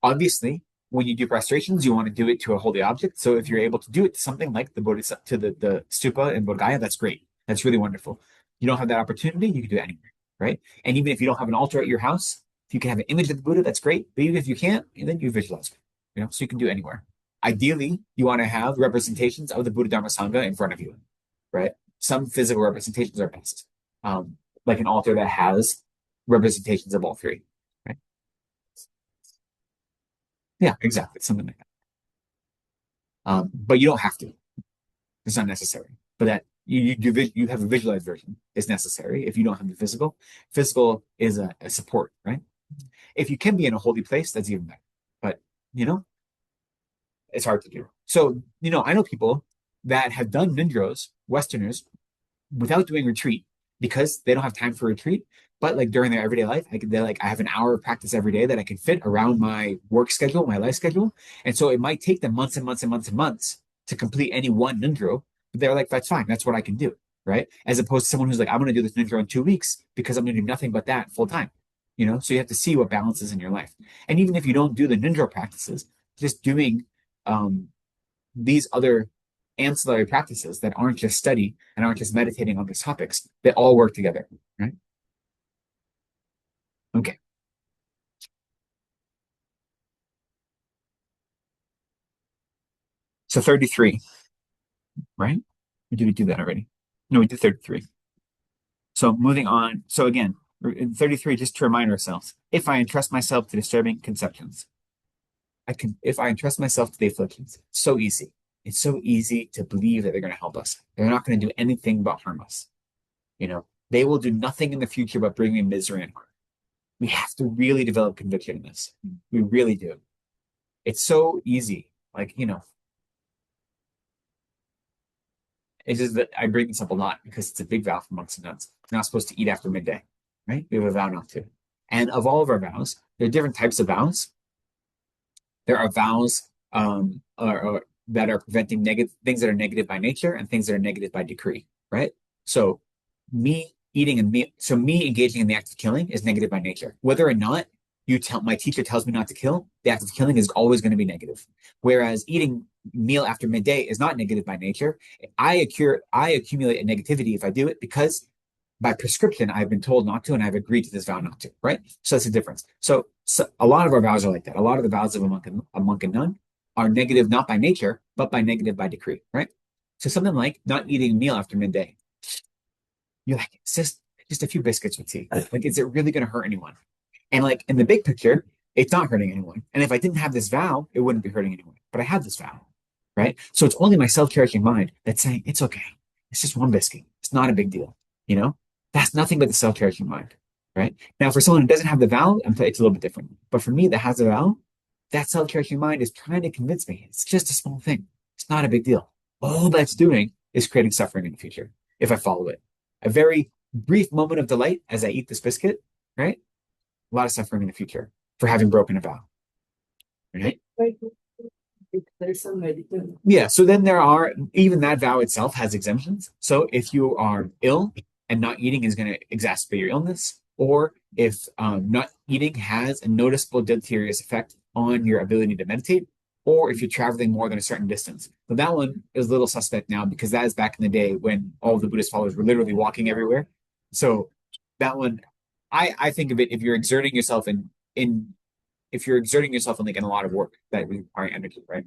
Obviously, when you do prostrations, you want to do it to a holy object. So if you're able to do it to something like the Bodhisattva, to the stupa in Bodh Gaya, that's great. That's really wonderful. You don't have that opportunity, you can do it anywhere, right? And even if you don't have an altar at your house, if you can have an image of the Buddha, that's great. But even if you can't, then you visualize it, so you can do it anywhere. Ideally, you want to have representations of the Buddha Dharma Sangha in front of you, right? Some physical representations are best, like an altar that has representations of all three. Yeah, exactly. Something like that. But you don't have to. It's not necessary. But that you have a visualized version is necessary if you don't have the physical. Physical is a support, right? If you can be in a holy place, that's even better. But it's hard to do. So, I know people that have done nindros, Westerners, without doing retreat because they don't have time for retreat. But like during their everyday life, I have an hour of practice every day that I can fit around my work schedule, my life schedule. And so it might take them months and months and months and months to complete any one nindro. But they're like, that's fine. That's what I can do. Right. As opposed to someone who's like, I'm going to do this nindro in 2 weeks because I'm going to do nothing but that full time. So you have to see what balance is in your life. And even if you don't do the nindro practices, just doing these other ancillary practices that aren't just study and aren't just meditating on these topics, they all work together, right? Okay. So 33, right? Or did we do that already? No, we did 33. So moving on. So again, in 33, just to remind ourselves, if I entrust myself to disturbing conceptions, if I entrust myself to the afflictions, so easy. It's so easy to believe that they're going to help us. They're not going to do anything but harm us. They will do nothing in the future but bring me misery and harm. We have to really develop conviction in this. We really do. It's so easy. It's just that I bring this up a lot because it's a big vow for monks and nuns. You're not supposed to eat after midday, right? We have a vow not to. And of all of our vows, there are different types of vows. There are vows or that are preventing negative things that are negative by nature and things that are negative by decree, right? So me me engaging in the act of killing is negative by nature. Whether or not my teacher tells me not to kill, the act of killing is always going to be negative. Whereas eating meal after midday is not negative by nature. I accumulate a negativity if I do it because by prescription, I've been told not to, and I've agreed to this vow not to, right? So that's the difference. So a lot of our vows are like that. A lot of the vows of a monk and nun are negative not by nature, but by negative by decree, right? So something like not eating a meal after midday. You're like, it's just a few biscuits with tea. Like, is it really going to hurt anyone? And like in the big picture, it's not hurting anyone. And if I didn't have this vow, it wouldn't be hurting anyone. But I have this vow, right? So it's only my self-cherishing mind that's saying, it's okay. It's just one biscuit. It's not a big deal, you know? That's nothing but the self-cherishing mind, right? Now, for someone who doesn't have the vow, it's a little bit different. But for me that has a vow, that self-cherishing mind is trying to convince me it's just a small thing. It's not a big deal. All that's doing is creating suffering in the future if I follow it. A very brief moment of delight as I eat this biscuit, right? A lot of suffering in the future for having broken a vow, right? There's some medical. Yeah, so then even that vow itself has exemptions. So if you are ill and not eating is going to exacerbate your illness, or if not eating has a noticeable deleterious effect on your ability to meditate, or if you're traveling more than a certain distance. But that one is a little suspect now because that is back in the day when all of the Buddhist followers were literally walking everywhere. So that one, I think of it if you're exerting yourself if you're exerting yourself in like in a lot of work that require energy, right?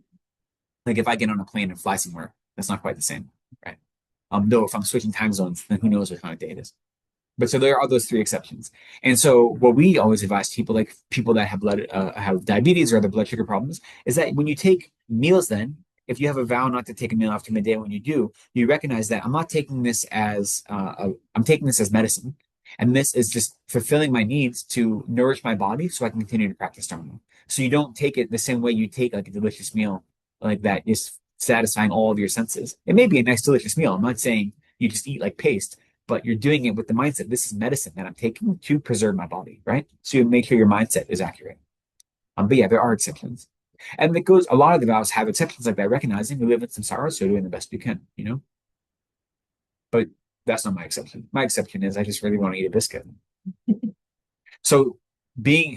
Like if I get on a plane and fly somewhere, that's not quite the same, right? Though if I'm switching time zones, then who knows what kind of day it is. But so there are those three exceptions. And so what we always advise to people, like people that have diabetes or other blood sugar problems, is that when you take meals, then if you have a vow not to take a meal after midday, when you do, you recognize that I'm taking this as medicine, and this is just fulfilling my needs to nourish my body so I can continue to practice Dharma. So you don't take it the same way you take like a delicious meal like that is satisfying all of your senses. It may be a nice, delicious meal. I'm not saying you just eat like paste, but you're doing it with the mindset, this is medicine that I'm taking to preserve my body, right? So you make sure your mindset is accurate. But yeah, there are exceptions. And a lot of the vows have exceptions like that, recognizing we live in samsara, so doing the best we can, you know? But that's not my exception. My exception is I just really want to eat a biscuit. So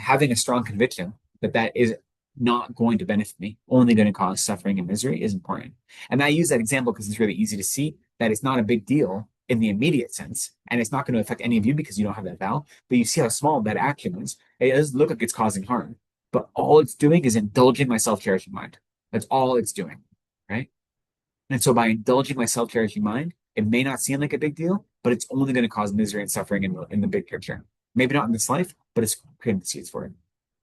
having a strong conviction that is not going to benefit me, only going to cause suffering and misery is important. And I use that example because it's really easy to see that it's not a big deal in the immediate sense, and it's not going to affect any of you because you don't have that vow. But you see how small that action is. It does look like it's causing harm, but all it's doing is indulging my self-cherishing mind. That's all it's doing, right? And so by indulging my self-cherishing mind, it may not seem like a big deal, but it's only going to cause misery and suffering in the big picture. Maybe not in this life, but it's creating the seeds for it.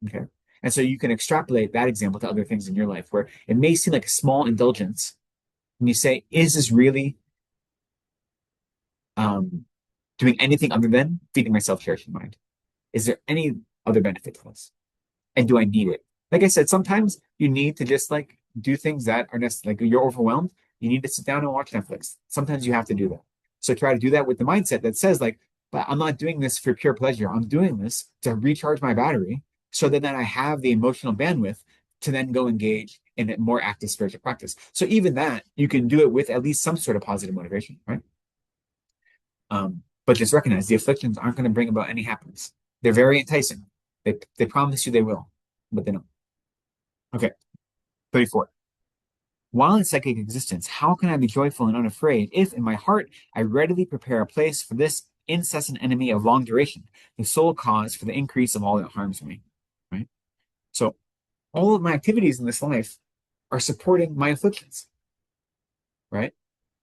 Okay. And so you can extrapolate that example to other things in your life where it may seem like a small indulgence. And you say, is this really doing anything other than feeding my self-cherishing mind? Is there any other benefit to this? And do I need it? Like I said, sometimes you need to just like do things that are necessary. Like you're overwhelmed, you need to sit down and watch Netflix. Sometimes you have to do that. So try to do that with the mindset that says like, but I'm not doing this for pure pleasure. I'm doing this to recharge my battery so that then I have the emotional bandwidth to then go engage in a more active spiritual practice. So even that, you can do it with at least some sort of positive motivation, right? But just recognize the afflictions aren't going to bring about any happiness. They're very enticing. They promise you they will, but they don't. Okay, 34. While in psychic existence, how can I be joyful and unafraid if in my heart I readily prepare a place for this incessant enemy of long duration, the sole cause for the increase of all that harms me, right? So all of my activities in this life are supporting my afflictions, right?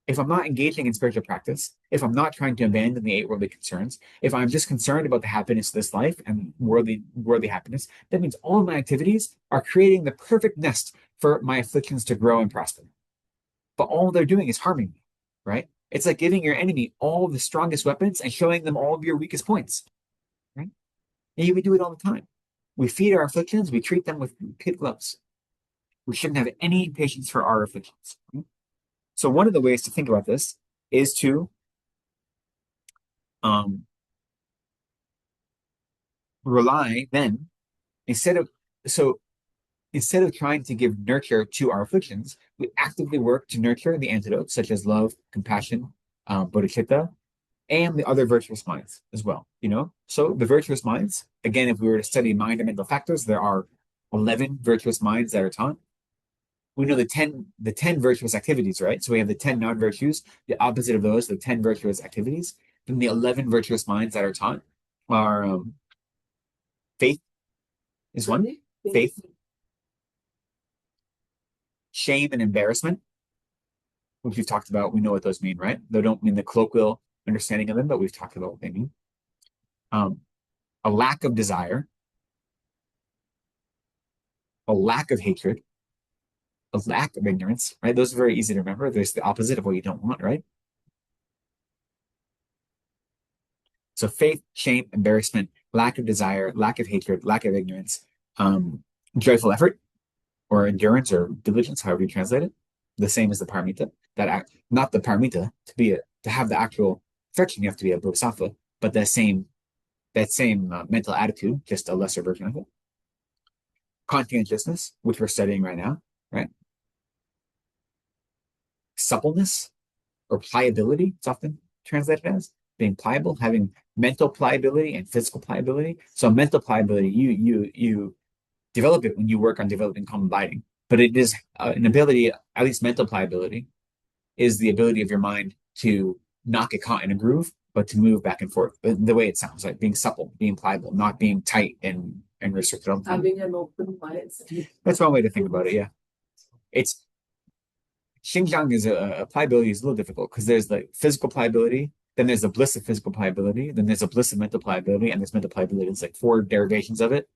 If I'm not engaging in spiritual practice, if I'm not trying to abandon the 8 worldly concerns, if I'm just concerned about the happiness of this life and worldly happiness, that means all of my activities are creating the perfect nest for my afflictions to grow and prosper. But all they're doing is harming me, right? It's like giving your enemy all the strongest weapons and showing them all of your weakest points, right? And we do it all the time. We feed our afflictions, we treat them with kid gloves. We shouldn't have any patience for our afflictions. Right? So one of the ways to think about this is to rely then, instead of, so instead of trying to give nurture to our afflictions, we actively work to nurture the antidotes such as love, compassion, bodhicitta, and the other virtuous minds as well, So the virtuous minds, again, if we were to study mind and mental factors, there are 11 virtuous minds that are taught. We know the 10 virtuous activities, right? So we have the 10 non-virtues, the opposite of those, the 10 virtuous activities. Then the 11 virtuous minds that are taught are faith is one, faith, shame and embarrassment, which we've talked about. We know what those mean, right? They don't mean the colloquial understanding of them, but we've talked about what they mean. A lack of desire, a lack of hatred, a lack of ignorance, right? Those are very easy to remember. There's the opposite of what you don't want, right? So faith, shame, embarrassment, lack of desire, lack of hatred, lack of ignorance, joyful effort or endurance or diligence, however you translate it. The same as the paramita. Not the paramita, to have the actual perfection, you have to be a bodhisattva, but that same mental attitude, just a lesser version of it. Conscientiousness, which we're studying right now, right? Suppleness or pliability, it's often translated as being pliable, having mental pliability and physical pliability. So mental pliability, you develop it when you work on developing calm abiding, but it is an ability, at least mental pliability, is the ability of your mind to not get caught in a groove, but to move back and forth. The way it sounds, like being supple, being pliable, not being tight and restricted all the time. Having an open mind. That's one way to think about it, yeah. It's Xinjiang is a pliability is a little difficult because there's like physical pliability, then there's the bliss of physical pliability, then there's a bliss of mental pliability, and this mental pliability is like 4 derivations of it.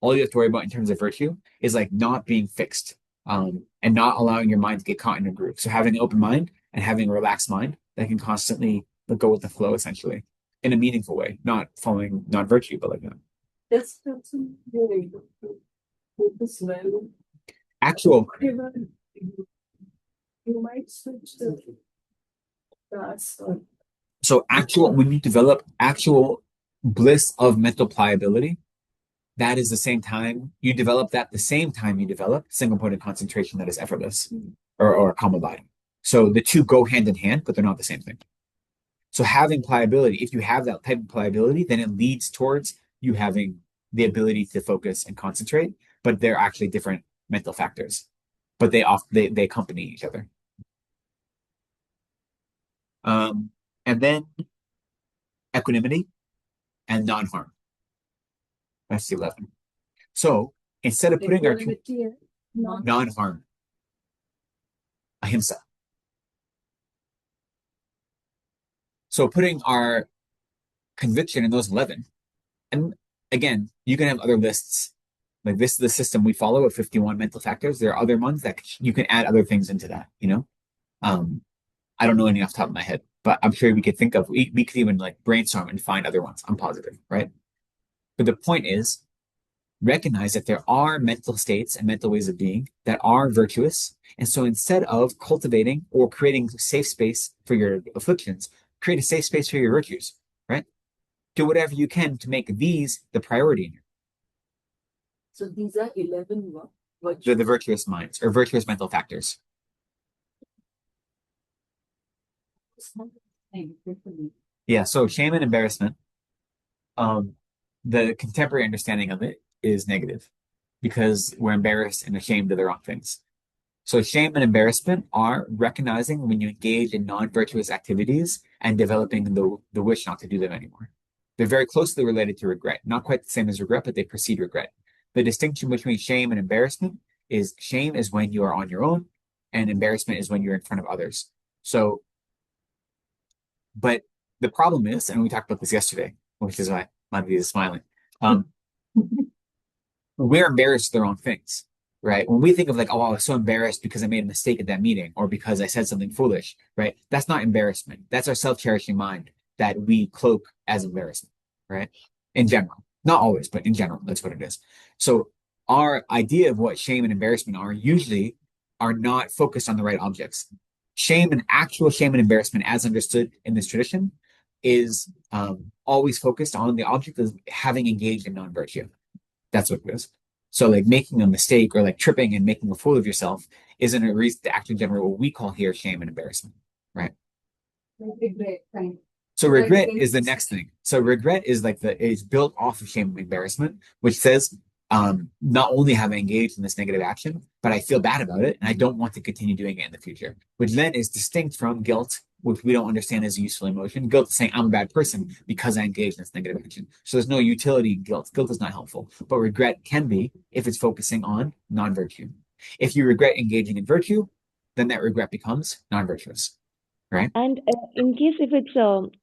All you have to worry about in terms of virtue is like not being fixed, and not allowing your mind to get caught in a groove. So having an open mind and having a relaxed mind that can constantly go with the flow, essentially, in a meaningful way, not following non-virtue, but like that. That's really focus well. Actual, You might switch to that's so actual, when you develop actual bliss of mental pliability, that is the same time you develop that, the same time you develop single point of concentration that is effortless or calm abiding. So the two go hand in hand, but they're not the same thing. So having pliability, if you have that type of pliability, then it leads towards you having the ability to focus and concentrate, but they're actually different mental factors, but they accompany each other. And then equanimity and non-harm. That's 11. So instead of putting our non-harm, ahimsa. So putting our conviction in those 11, and again, you can have other lists. Like this is the system we follow of 51 mental factors. There are other ones that you can add other things into that, I don't know any off the top of my head, but I'm sure we could think of, we could even like brainstorm and find other ones. I'm positive, right? But the point is, recognize that there are mental states and mental ways of being that are virtuous. And so instead of cultivating or creating safe space for your afflictions, create a safe space for your virtues, right? Do whatever you can to make these the priority in you. So these are 11 what? They're the virtuous minds or virtuous mental factors. Yeah, so shame and embarrassment, the contemporary understanding of it is negative because we're embarrassed and ashamed of the wrong things. So shame and embarrassment are recognizing when you engage in non-virtuous activities and developing the wish not to do them anymore. They're very closely related to regret, not quite the same as regret, but they precede regret. The distinction between shame and embarrassment is shame is when you are on your own and embarrassment is when you're in front of others. So, but the problem is, and we talked about this yesterday, which is why Madhvi is smiling. We're embarrassed of the wrong things, right? When we think of like, oh, I was so embarrassed because I made a mistake at that meeting or because I said something foolish, right? That's not embarrassment. That's our self-cherishing mind that we cloak as embarrassment, right? In general, not always, but in general, that's what it is. So our idea of what shame and embarrassment are usually are not focused on the right objects. Actual shame and embarrassment as understood in this tradition is always focused on the object of having engaged in non-virtue. That's what it is. So like making a mistake or like tripping and making a fool of yourself isn't a reason to actually generate what we call here shame and embarrassment, right? Regret, kind. So regret is the next thing. So regret is like it's built off of shame and embarrassment, which says, not only have I engaged in this negative action, but I feel bad about it and I don't want to continue doing it in the future, which then is distinct from guilt, which we don't understand as a useful emotion. Guilt is saying I'm a bad person because I engaged in this negative action. So there's no utility in guilt. Guilt is not helpful, but regret can be if it's focusing on non-virtue. If you regret engaging in virtue, then that regret becomes non-virtuous, right? And in case if it's,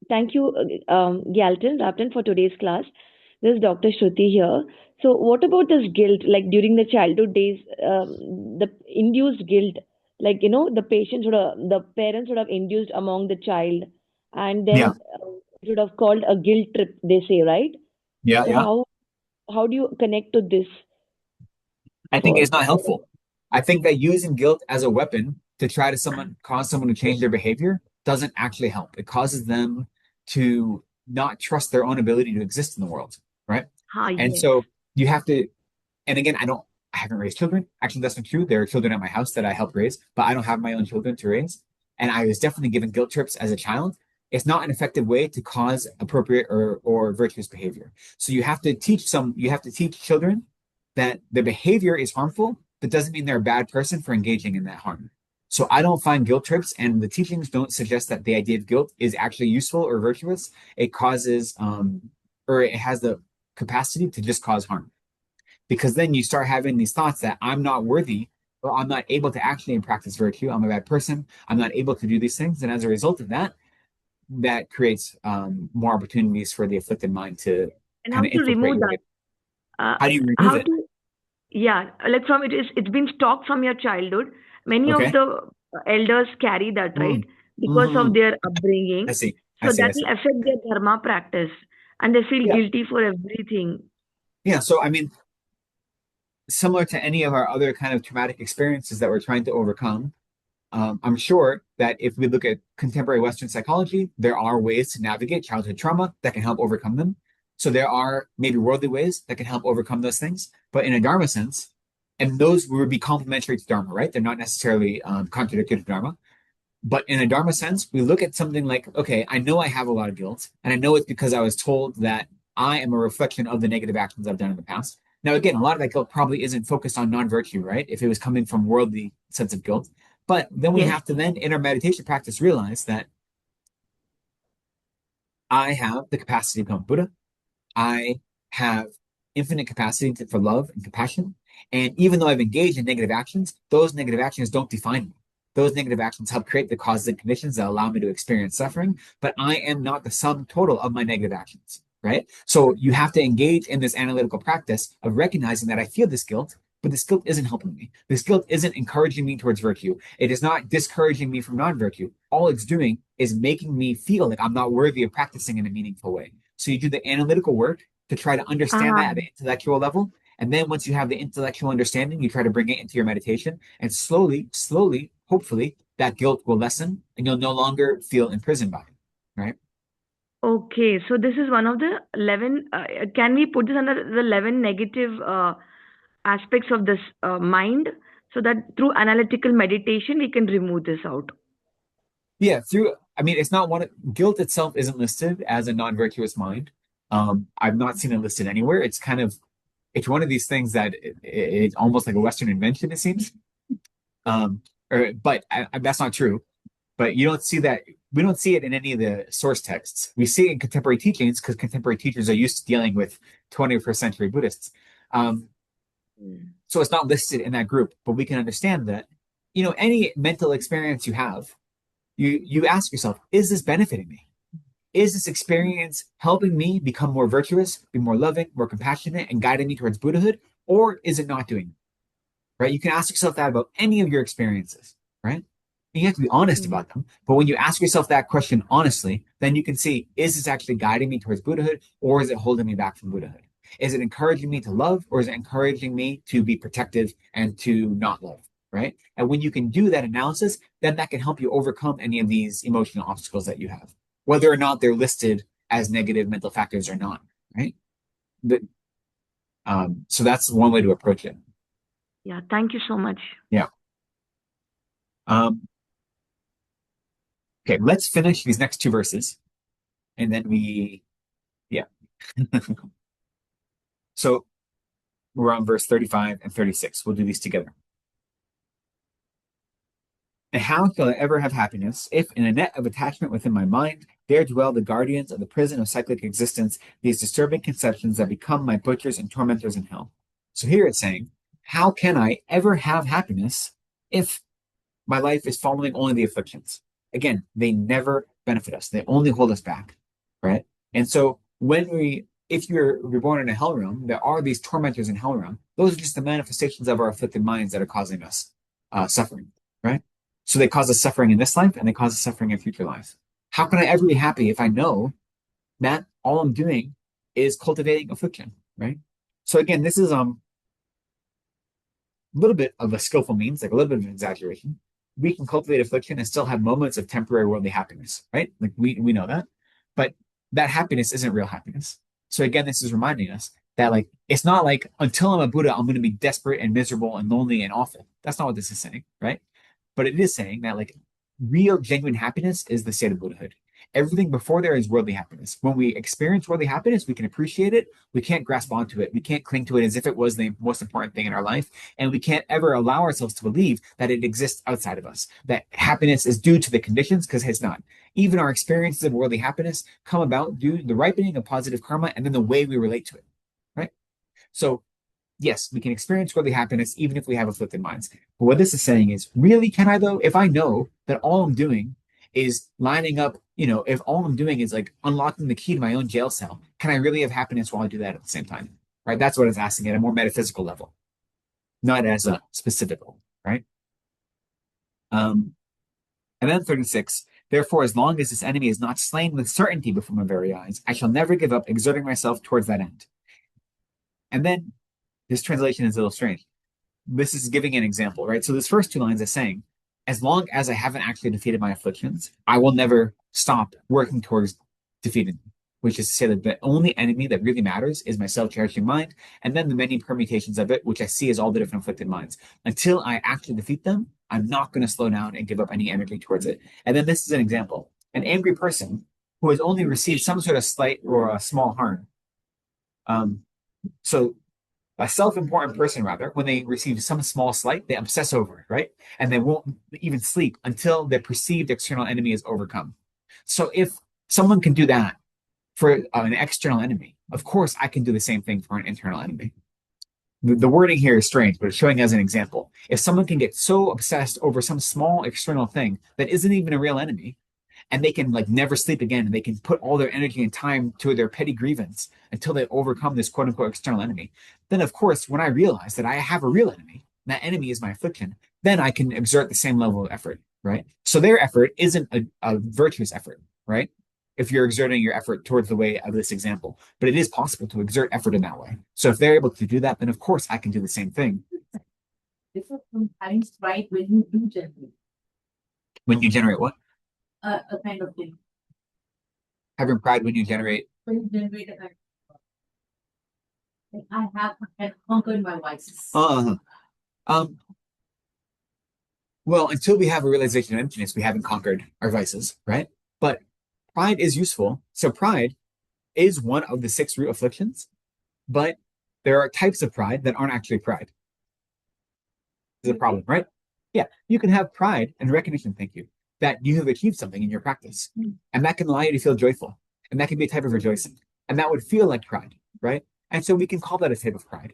thank you, Gyalten, Rapton, for today's class. This is Dr. Shruti here. So, what about this guilt? Like during the childhood days, the induced guilt, like the parents would have induced among the child, and Yeah. then it would have called a guilt trip. They say, right? Yeah, So, yeah. how do you connect to this? I think it's not helpful. I think that using guilt as a weapon to try to cause someone to change their behavior doesn't actually help. It causes them to not trust their own ability to exist in the world, right? And Yes. so you have to, and again, I haven't raised children. Actually, that's not true. There are children at my house that I help raise, but I don't have my own children to raise. And I was definitely given guilt trips as a child. It's not an effective way to cause appropriate or virtuous behavior. So you have to teach children that the behavior is harmful, but doesn't mean they're a bad person for engaging in that harm. So I don't find guilt trips, and the teachings don't suggest that the idea of guilt is actually useful or virtuous. It causes, or it has the capacity to just cause harm. Because then you start having these thoughts that I'm not worthy, or I'm not able to actually practice virtue. I'm a bad person. I'm not able to do these things. And as a result of that, that creates more opportunities for the afflicted mind to And kind how of to remove infiltrate that? How do you remove How it? to, yeah, like it's been stocked from your childhood. Many Okay. of the elders carry that, right? Because Mm-hmm. of their upbringing. I see. So that will affect their dharma practice, and they feel Yeah. guilty for everything. Yeah. So, I mean, similar to any of our other kind of traumatic experiences that we're trying to overcome, I'm sure that if we look at contemporary Western psychology, there are ways to navigate childhood trauma that can help overcome them. So there are maybe worldly ways that can help overcome those things, but in a Dharma sense, and those would be complementary to Dharma, right? They're not necessarily contradictory to Dharma. But in a Dharma sense, we look at something like, okay, I know I have a lot of guilt, and I know it's because I was told that I am a reflection of the negative actions I've done in the past. Now, again, a lot of that guilt probably isn't focused on non-virtue, right? If it was coming from worldly sense of guilt. But then we have to then, in our meditation practice, realize that I have the capacity to become Buddha. I have infinite capacity for love and compassion. And even though I've engaged in negative actions, those negative actions don't define me. Those negative actions help create the causes and conditions that allow me to experience suffering, but I am not the sum total of my negative actions, right? So you have to engage in this analytical practice of recognizing that I feel this guilt, but this guilt isn't helping me. This guilt isn't encouraging me towards virtue. It is not discouraging me from non-virtue. All it's doing is making me feel like I'm not worthy of practicing in a meaningful way. So you do the analytical work to try to understand that at the intellectual level. And then once you have the intellectual understanding, you try to bring it into your meditation. And slowly, hopefully, that guilt will lessen and you'll no longer feel imprisoned by it, right? Okay, so this is one of the 11. Can we put this under the 11 negative aspects of this mind, so that through analytical meditation we can remove this out? Yeah, it's not guilt itself isn't listed as a non-virtuous mind. I've not seen it listed anywhere. It's one of these things that it's almost like a Western invention, it seems. But that's not true. But you don't see that. We don't see it in any of the source texts. We see it in contemporary teachings because contemporary teachers are used to dealing with 21st century Buddhists. So it's not listed in that group, but we can understand that, any mental experience you have, you ask yourself, is this benefiting me? Is this experience helping me become more virtuous, be more loving, more compassionate, and guiding me towards Buddhahood? Or is it not doing that? Right? You can ask yourself that about any of your experiences, right? You have to be honest about them. But when you ask yourself that question honestly, then you can see, is this actually guiding me towards Buddhahood, or is it holding me back from Buddhahood? Is it encouraging me to love, or is it encouraging me to be protective and to not love? Right? And when you can do that analysis, then that can help you overcome any of these emotional obstacles that you have, whether or not they're listed as negative mental factors or not, right? So that's one way to approach it. Yeah, thank you so much. Okay, let's finish these next two verses, and then So we're on verse 35 and 36. We'll do these together. And how shall I ever have happiness if, in a net of attachment within my mind, there dwell the guardians of the prison of cyclic existence, these disturbing conceptions that become my butchers and tormentors in hell? So here it's saying, how can I ever have happiness if my life is following only the afflictions? Again, they never benefit us. They only hold us back, right? And so if you're born in a hell realm, there are these tormentors in hell realm. Those are just the manifestations of our afflicted minds that are causing us suffering, right? So they cause us suffering in this life and they cause us suffering in future lives. How can I ever be happy if I know that all I'm doing is cultivating affliction, right? So again, this is a little bit of a skillful means, like a little bit of an exaggeration. We can cultivate affliction and still have moments of temporary worldly happiness, right? Like we know that, but that happiness isn't real happiness. So again, this is reminding us that like it's not like until I'm a Buddha, I'm going to be desperate and miserable and lonely and awful. That's not what this is saying, right? But it is saying that like real, genuine happiness is the state of Buddhahood. Everything before there is worldly happiness. When we experience worldly happiness, we can appreciate it. We can't grasp onto it. We can't cling to it as if it was the most important thing in our life. And we can't ever allow ourselves to believe that it exists outside of us, that happiness is due to the conditions, because it's not. Even our experiences of worldly happiness come about due to the ripening of positive karma and then the way we relate to it, right? So yes, we can experience worldly happiness even if we have afflicted minds. But what this is saying is, really, can I though? If I know that all I'm doing is lining up, if all I'm doing is like unlocking the key to my own jail cell, can I really have happiness while I do that at the same time? Right? That's what it's asking at a more metaphysical level, not as a specific level, right? And then 36, therefore, as long as this enemy is not slain with certainty before my very eyes, I shall never give up exerting myself towards that end. And then this translation is a little strange. This is giving an example, right? So this first two lines is saying, as long as I haven't actually defeated my afflictions, I will never stop working towards defeating them, which is to say that the only enemy that really matters is my self-cherishing mind, and then the many permutations of it, which I see as all the different afflicted minds. Until I actually defeat them, I'm not going to slow down and give up any energy towards it. And then this is an example. An angry person who has only received some sort of slight or a small harm. So a self-important person, rather, when they receive some small slight, they obsess over it, right? And they won't even sleep until the perceived external enemy is overcome. So if someone can do that for an external enemy, of course, I can do the same thing for an internal enemy. The wording here is strange, but it's showing as an example. If someone can get so obsessed over some small external thing that isn't even a real enemy, and they can like never sleep again, and they can put all their energy and time to their petty grievance until they overcome this quote unquote external enemy, then of course, when I realize that I have a real enemy, that enemy is my affliction, then I can exert the same level of effort, right? So their effort isn't a virtuous effort, right? If you're exerting your effort towards the way of this example, but it is possible to exert effort in that way. So if they're able to do that, then of course I can do the same thing. Different from having pride when you do generate When you generate what? a kind of thing. Having pride when you generate. When you generate a kind of like I have conquered my vices. Well, until we have a realization of emptiness, we haven't conquered our vices, right? But pride is useful. So pride is one of the 6 root afflictions, but there are types of pride that aren't actually pride. This is a problem, right? Yeah, you can have pride and recognition, thank you, that you have achieved something in your practice. And that can allow you to feel joyful. And that can be a type of rejoicing. And that would feel like pride, right? And so we can call that a type of pride.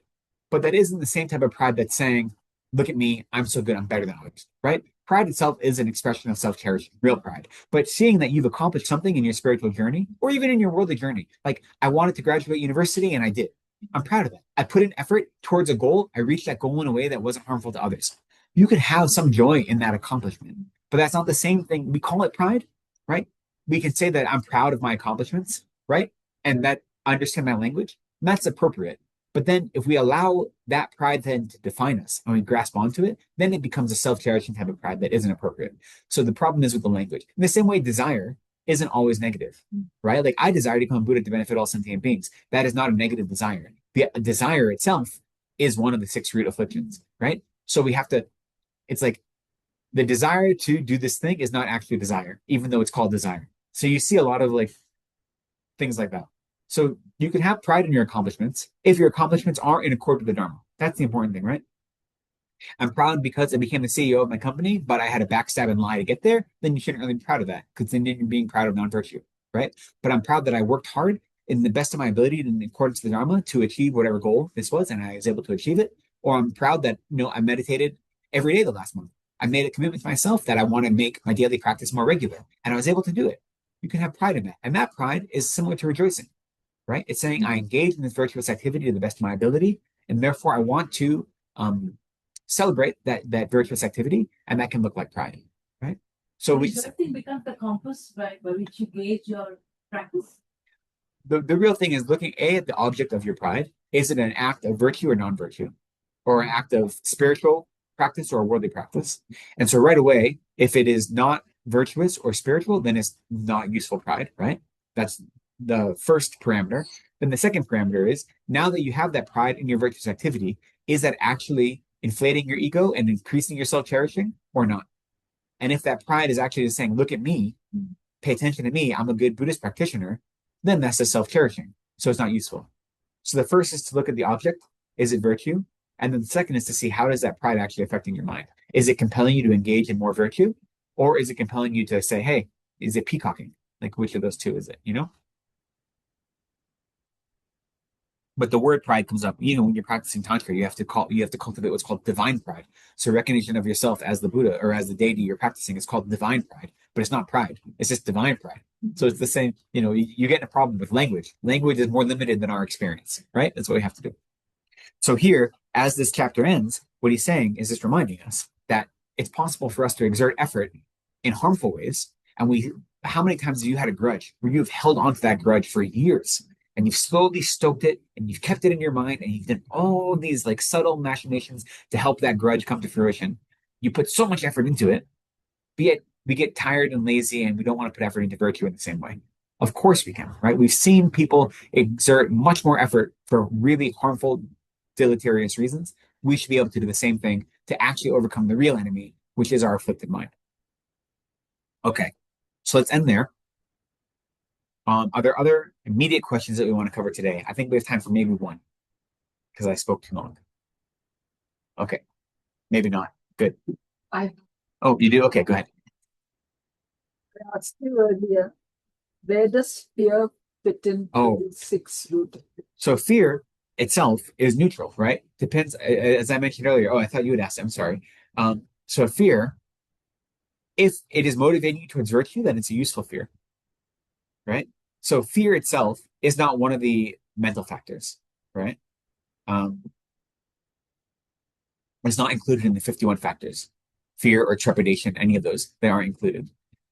But that isn't the same type of pride that's saying, look at me, I'm so good, I'm better than others, right? Pride itself is an expression of self-cherishing, real pride. But seeing that you've accomplished something in your spiritual journey, or even in your worldly journey, like I wanted to graduate university and I did. I'm proud of that. I put in effort towards a goal. I reached that goal in a way that wasn't harmful to others. You can have some joy in that accomplishment, but that's not the same thing. We call it pride, right? We can say that I'm proud of my accomplishments, right? And that I understand my language. And that's appropriate. But then if we allow that pride then to define us and we grasp onto it, then it becomes a self-cherishing type of pride that isn't appropriate. So the problem is with the language. In the same way, desire isn't always negative, right? Like I desire to become Buddha to benefit all sentient beings. That is not a negative desire. the desire itself is one of the 6 root afflictions, right? So we have to, it's like the desire to do this thing is not actually desire, even though it's called desire. So you see a lot of like things like that. So you can have pride in your accomplishments if your accomplishments are in accord with the Dharma. That's the important thing, right? I'm proud because I became the CEO of my company, but I had a backstab and lie to get there. Then you shouldn't really be proud of that because then you're being proud of non-virtue, right? But I'm proud that I worked hard in the best of my ability in accordance with the Dharma to achieve whatever goal this was, and I was able to achieve it. Or I'm proud that I meditated every day the last month. I made a commitment to myself that I want to make my daily practice more regular, and I was able to do it. You can have pride in that, and that pride is similar to rejoicing, right? It's saying I engage in this virtuous activity to the best of my ability, and therefore I want to celebrate that virtuous activity, and that can look like pride, right? So everything becomes the compass by which you gauge your practice. The real thing is looking at the object of your pride. Is it an act of virtue or non-virtue, or an act of spiritual practice or worldly practice? And so right away, if it is not virtuous or spiritual, then it's not useful pride, right? That's the first parameter. Then the second parameter is, now that you have that pride in your virtuous activity, is that actually inflating your ego and increasing your self-cherishing or not? And if that pride is actually just saying, look at me, pay attention to me, I'm a good Buddhist practitioner, then that's the self-cherishing. So it's not useful. So the first is to look at the object. Is it virtue? And then the second is to see, how does that pride actually affecting your mind? Is it compelling you to engage in more virtue? Or is it compelling you to say, hey, is it peacocking? Like, which of those two is it, But the word pride comes up. When you're practicing tantra, you have to cultivate what's called divine pride. So recognition of yourself as the Buddha or as the deity you're practicing is called divine pride, but it's not pride. It's just divine pride. So it's the same. You get a problem with language. Language is more limited than our experience, right? That's what we have to do. So here, as this chapter ends, what he's saying is just reminding us that it's possible for us to exert effort in harmful ways. And how many times have you had a grudge where you've held on to that grudge for years? And you've slowly stoked it and you've kept it in your mind and you've done all these like subtle machinations to help that grudge come to fruition. You put so much effort into it, yet we get tired and lazy and we don't want to put effort into virtue in the same way. Of course we can, right? We've seen people exert much more effort for really harmful, deleterious reasons. We should be able to do the same thing to actually overcome the real enemy, which is our afflicted mind. Okay, so let's end there. Are there other immediate questions that we want to cover today? I think we have time for maybe one, because I spoke too long. Okay, maybe not. Good. Oh, you do? Okay, go ahead. I asked you earlier, where does fear fit in the 6 root? So fear itself is neutral, right? Depends, as I mentioned earlier. Oh, I thought you would ask. I'm sorry. So fear, if it is motivating you towards virtue, then it's a useful fear, right? So fear itself is not one of the mental factors, right? It's not included in the 51 factors. Fear or trepidation, any of those, they aren't included,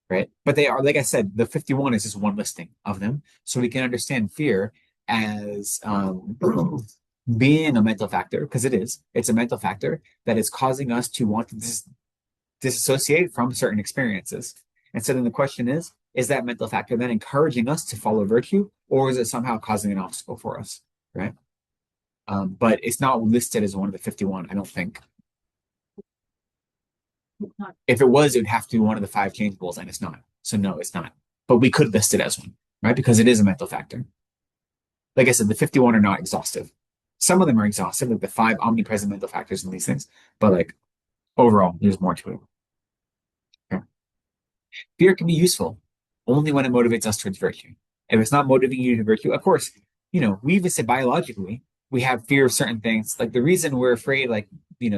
right? But they are, like I said, the 51 is just one listing of them. So we can understand fear as being a mental factor, because it's a mental factor that is causing us to want to disassociate from certain experiences. And so then the question is that mental factor then encouraging us to follow virtue, or is it somehow causing an obstacle for us, right? But it's not listed as one of the 51, I don't think. If it was, it would have to be one of the 5 changeables, and it's not. So no, it's not. But we could list it as one, right? Because it is a mental factor. Like I said, the 51 are not exhaustive. Some of them are exhaustive, like the 5 omnipresent mental factors and these things. But like overall, there's more to it. Okay. Fear can be useful only when it motivates us towards virtue. If it's not motivating you to virtue, of course, we even said biologically, we have fear of certain things. Like the reason we're afraid, like,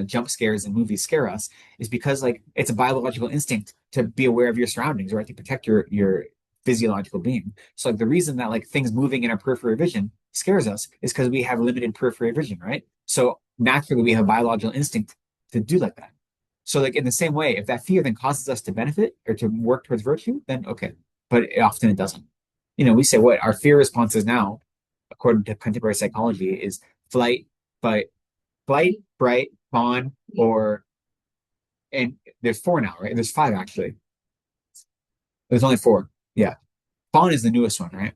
jump scares in movies scare us is because like it's a biological instinct to be aware of your surroundings, right? To protect your physiological being. So like the reason that like things moving in our peripheral vision scares us is because we have limited peripheral vision, right? So naturally we have a biological instinct to do like that. So like in the same way, if that fear then causes us to benefit or to work towards virtue, then okay. But often it doesn't. We say what our fear responses now, according to contemporary psychology, is flight, fright, fawn, and there's 4 now, right? There's 5 actually. There's only 4. Yeah. Fawn is the newest one, right?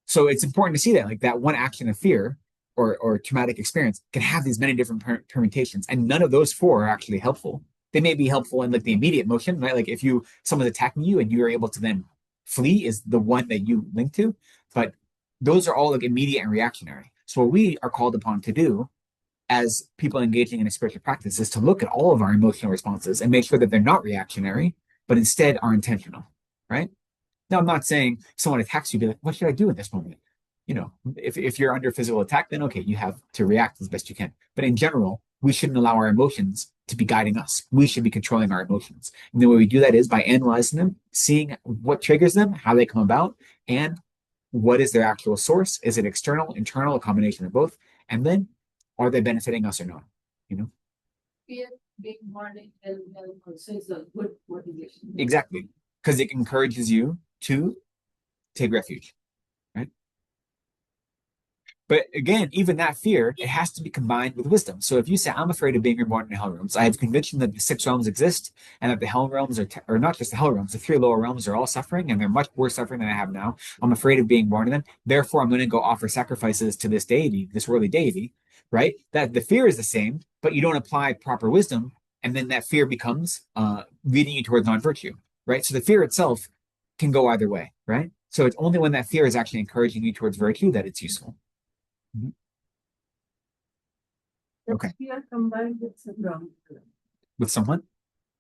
So it's important to see that, like that one action of fear or traumatic experience can have these many different permutations, and none of those four are actually helpful. They may be helpful in like the immediate motion, right? Like if someone's attacking you and you are able to then flee is the one that you link to, but those are all like immediate and reactionary. So what we are called upon to do as people engaging in a spiritual practice is to look at all of our emotional responses and make sure that they're not reactionary, but instead are intentional, right? Now, I'm not saying someone attacks you, be like, what should I do in this moment? If you're under physical attack, then okay, you have to react as best you can. But in general, we shouldn't allow our emotions to be guiding us. We should be controlling our emotions. And the way we do that is by analyzing them, seeing what triggers them, how they come about, and what is their actual source? Is it external, internal, a combination of both? And then are they benefiting us or not? Fear being born in also is a good motivation. Exactly. Because it encourages you to take refuge, right? But again, even that fear, it has to be combined with wisdom. So if you say, I'm afraid of being reborn in hell realms, I have conviction that the 6 realms exist and that the hell realms or not just the hell realms, the 3 lower realms are all suffering and they're much worse suffering than I have now. I'm afraid of being born in them. Therefore, I'm going to go offer sacrifices to this deity, this worldly deity, right? That the fear is the same, but you don't apply proper wisdom. And then that fear becomes leading you towards non-virtue, right? So the fear itself can go either way, right? So it's only when that fear is actually encouraging you towards virtue that it's useful. Okay. Fear combined with some wrong. With someone?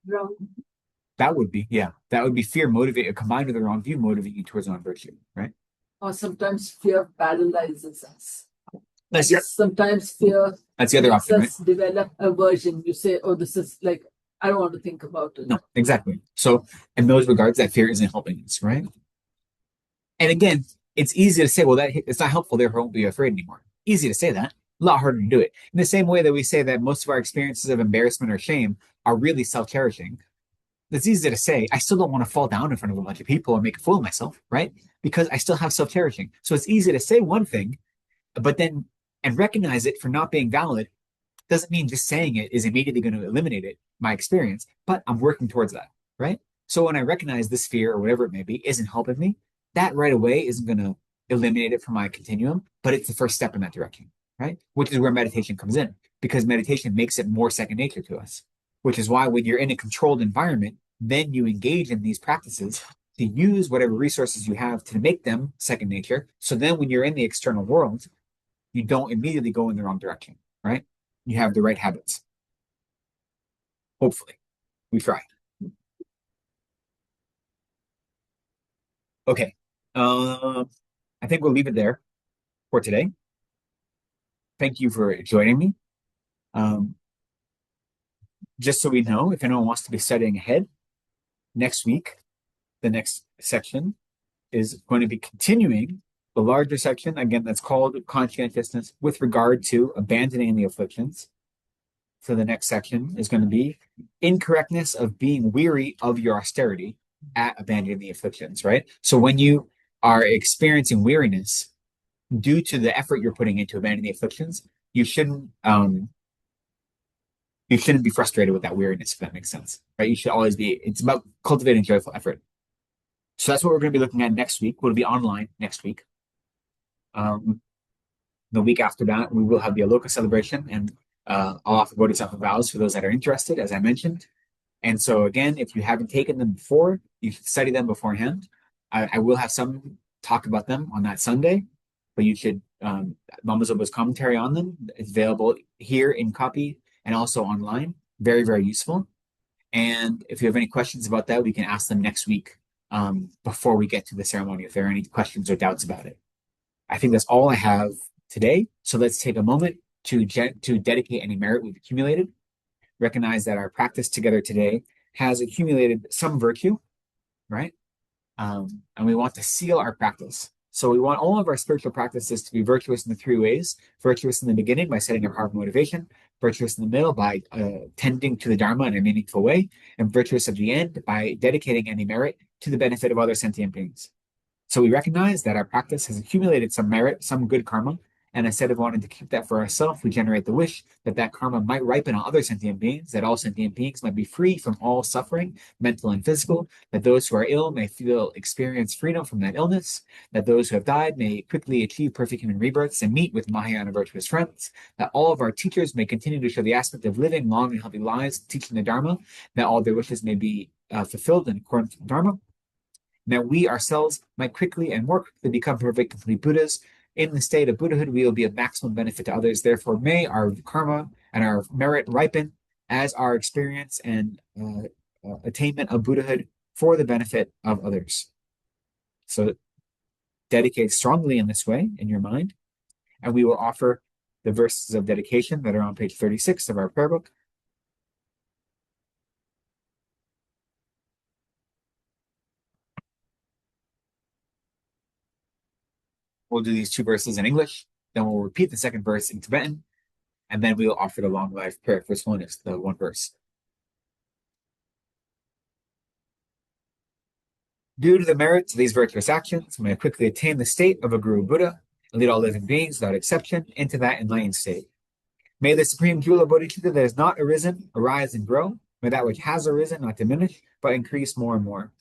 Wrong. That would be fear motivated, combined with the wrong view, motivating you towards non-virtue, right? Or sometimes fear paralyzes us. Sometimes fear that's the other makes option, right? us develop aversion. You say, oh, this is like, I don't want to think about it. No, exactly. So in those regards, that fear isn't helping us, right? And again, it's easy to say, well, that it's not helpful, therefore I won't be afraid anymore. Easy to say that, a lot harder to do it. In the same way that we say that most of our experiences of embarrassment or shame are really self-cherishing. It's easy to say, I still don't want to fall down in front of a bunch of people or make a fool of myself, right? Because I still have self-cherishing. So it's easy to say one thing, but then, and recognize it for not being valid, doesn't mean just saying it is immediately going to eliminate it, my experience, but I'm working towards that, right? So when I recognize this fear or whatever it may be isn't helping me, that right away isn't going to eliminate it from my continuum, but it's the first step in that direction, right? Which is where meditation comes in, because meditation makes it more second nature to us, which is why when you're in a controlled environment, then you engage in these practices to use whatever resources you have to make them second nature. So then when you're in the external world, you don't immediately go in the wrong direction, right? You have the right habits. Hopefully. We try. Okay. I think we'll leave it there for today. Thank you for joining me. Just so we know, if anyone wants to be studying ahead, next week, the next section is going to be continuing the larger section, again, that's called conscientiousness with regard to abandoning the afflictions. So the next section is going to be incorrectness of being weary of your austerity at abandoning the afflictions, right? So when you are experiencing weariness due to the effort you're putting into abandoning the afflictions, you shouldn't be frustrated with that weariness, if that makes sense, right? You should always be, it's about cultivating joyful effort. So that's what we're going to be looking at next week. We'll be online next week. The week after that, we will have the Aloka celebration, and I'll offer Bodhisattva vows for those that are interested, as I mentioned. And so again, if you haven't taken them before, you should study them beforehand. I will have some talk about them on that Sunday, but you should, Mama Zoba's commentary on them is available here in copy and also online. Very, very useful. And if you have any questions about that, we can ask them next week before we get to the ceremony, if there are any questions or doubts about it. I think that's all I have today. So let's take a moment to dedicate any merit we've accumulated. Recognize that our practice together today has accumulated some virtue, right? And we want to seal our practice. So we want all of our spiritual practices to be virtuous in the 3 ways. Virtuous in the beginning by setting a powerful motivation, virtuous in the middle by tending to the Dharma in a meaningful way, and virtuous at the end by dedicating any merit to the benefit of other sentient beings. So we recognize that our practice has accumulated some merit, some good karma, And instead of wanting to keep that for ourselves, we generate the wish that that karma might ripen on other sentient beings, that all sentient beings might be free from all suffering, mental and physical, that those who are ill may experience freedom from that illness, that those who have died may quickly achieve perfect human rebirths and meet with Mahayana virtuous friends, that all of our teachers may continue to show the aspect of living long and healthy lives, teaching the Dharma, that all their wishes may be fulfilled in accordance with Dharma, and that we ourselves might quickly and more quickly become perfect, complete Buddhas. In the state of Buddhahood, we will be of maximum benefit to others. Therefore, may our karma and our merit ripen as our experience and attainment of Buddhahood for the benefit of others. So dedicate strongly in this way in your mind, and we will offer the verses of dedication that are on page 36 of our prayer book. We'll do these two verses in English, then we'll repeat the second verse in Tibetan, and then we'll offer the long life prayer. First one is the one verse. Due to the merits of these virtuous actions, may I quickly attain the state of a Guru Buddha and lead all living beings without exception into that enlightened state. May the supreme jewel of Bodhicitta that has not arisen arise and grow. May that which has arisen not diminish, but increase more and more.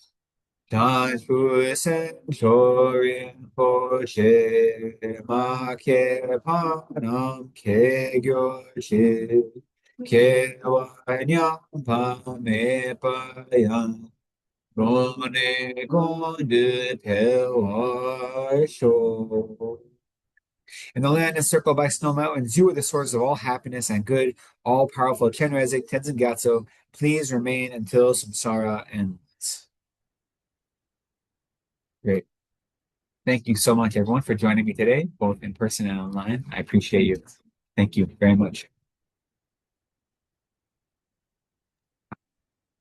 Danfu sen chorin poshe ma ke panam ke gyoshi ke wanyam pa me pa yang rone gonde te sho. In the land encircled by snow mountains, you are the source of all happiness and good, all-powerful Chenrezig Tenzin Gyatso. Please remain until samsara ends. Great. Thank you so much, everyone, for joining me today, both in person and online. I appreciate you. Thank you very much.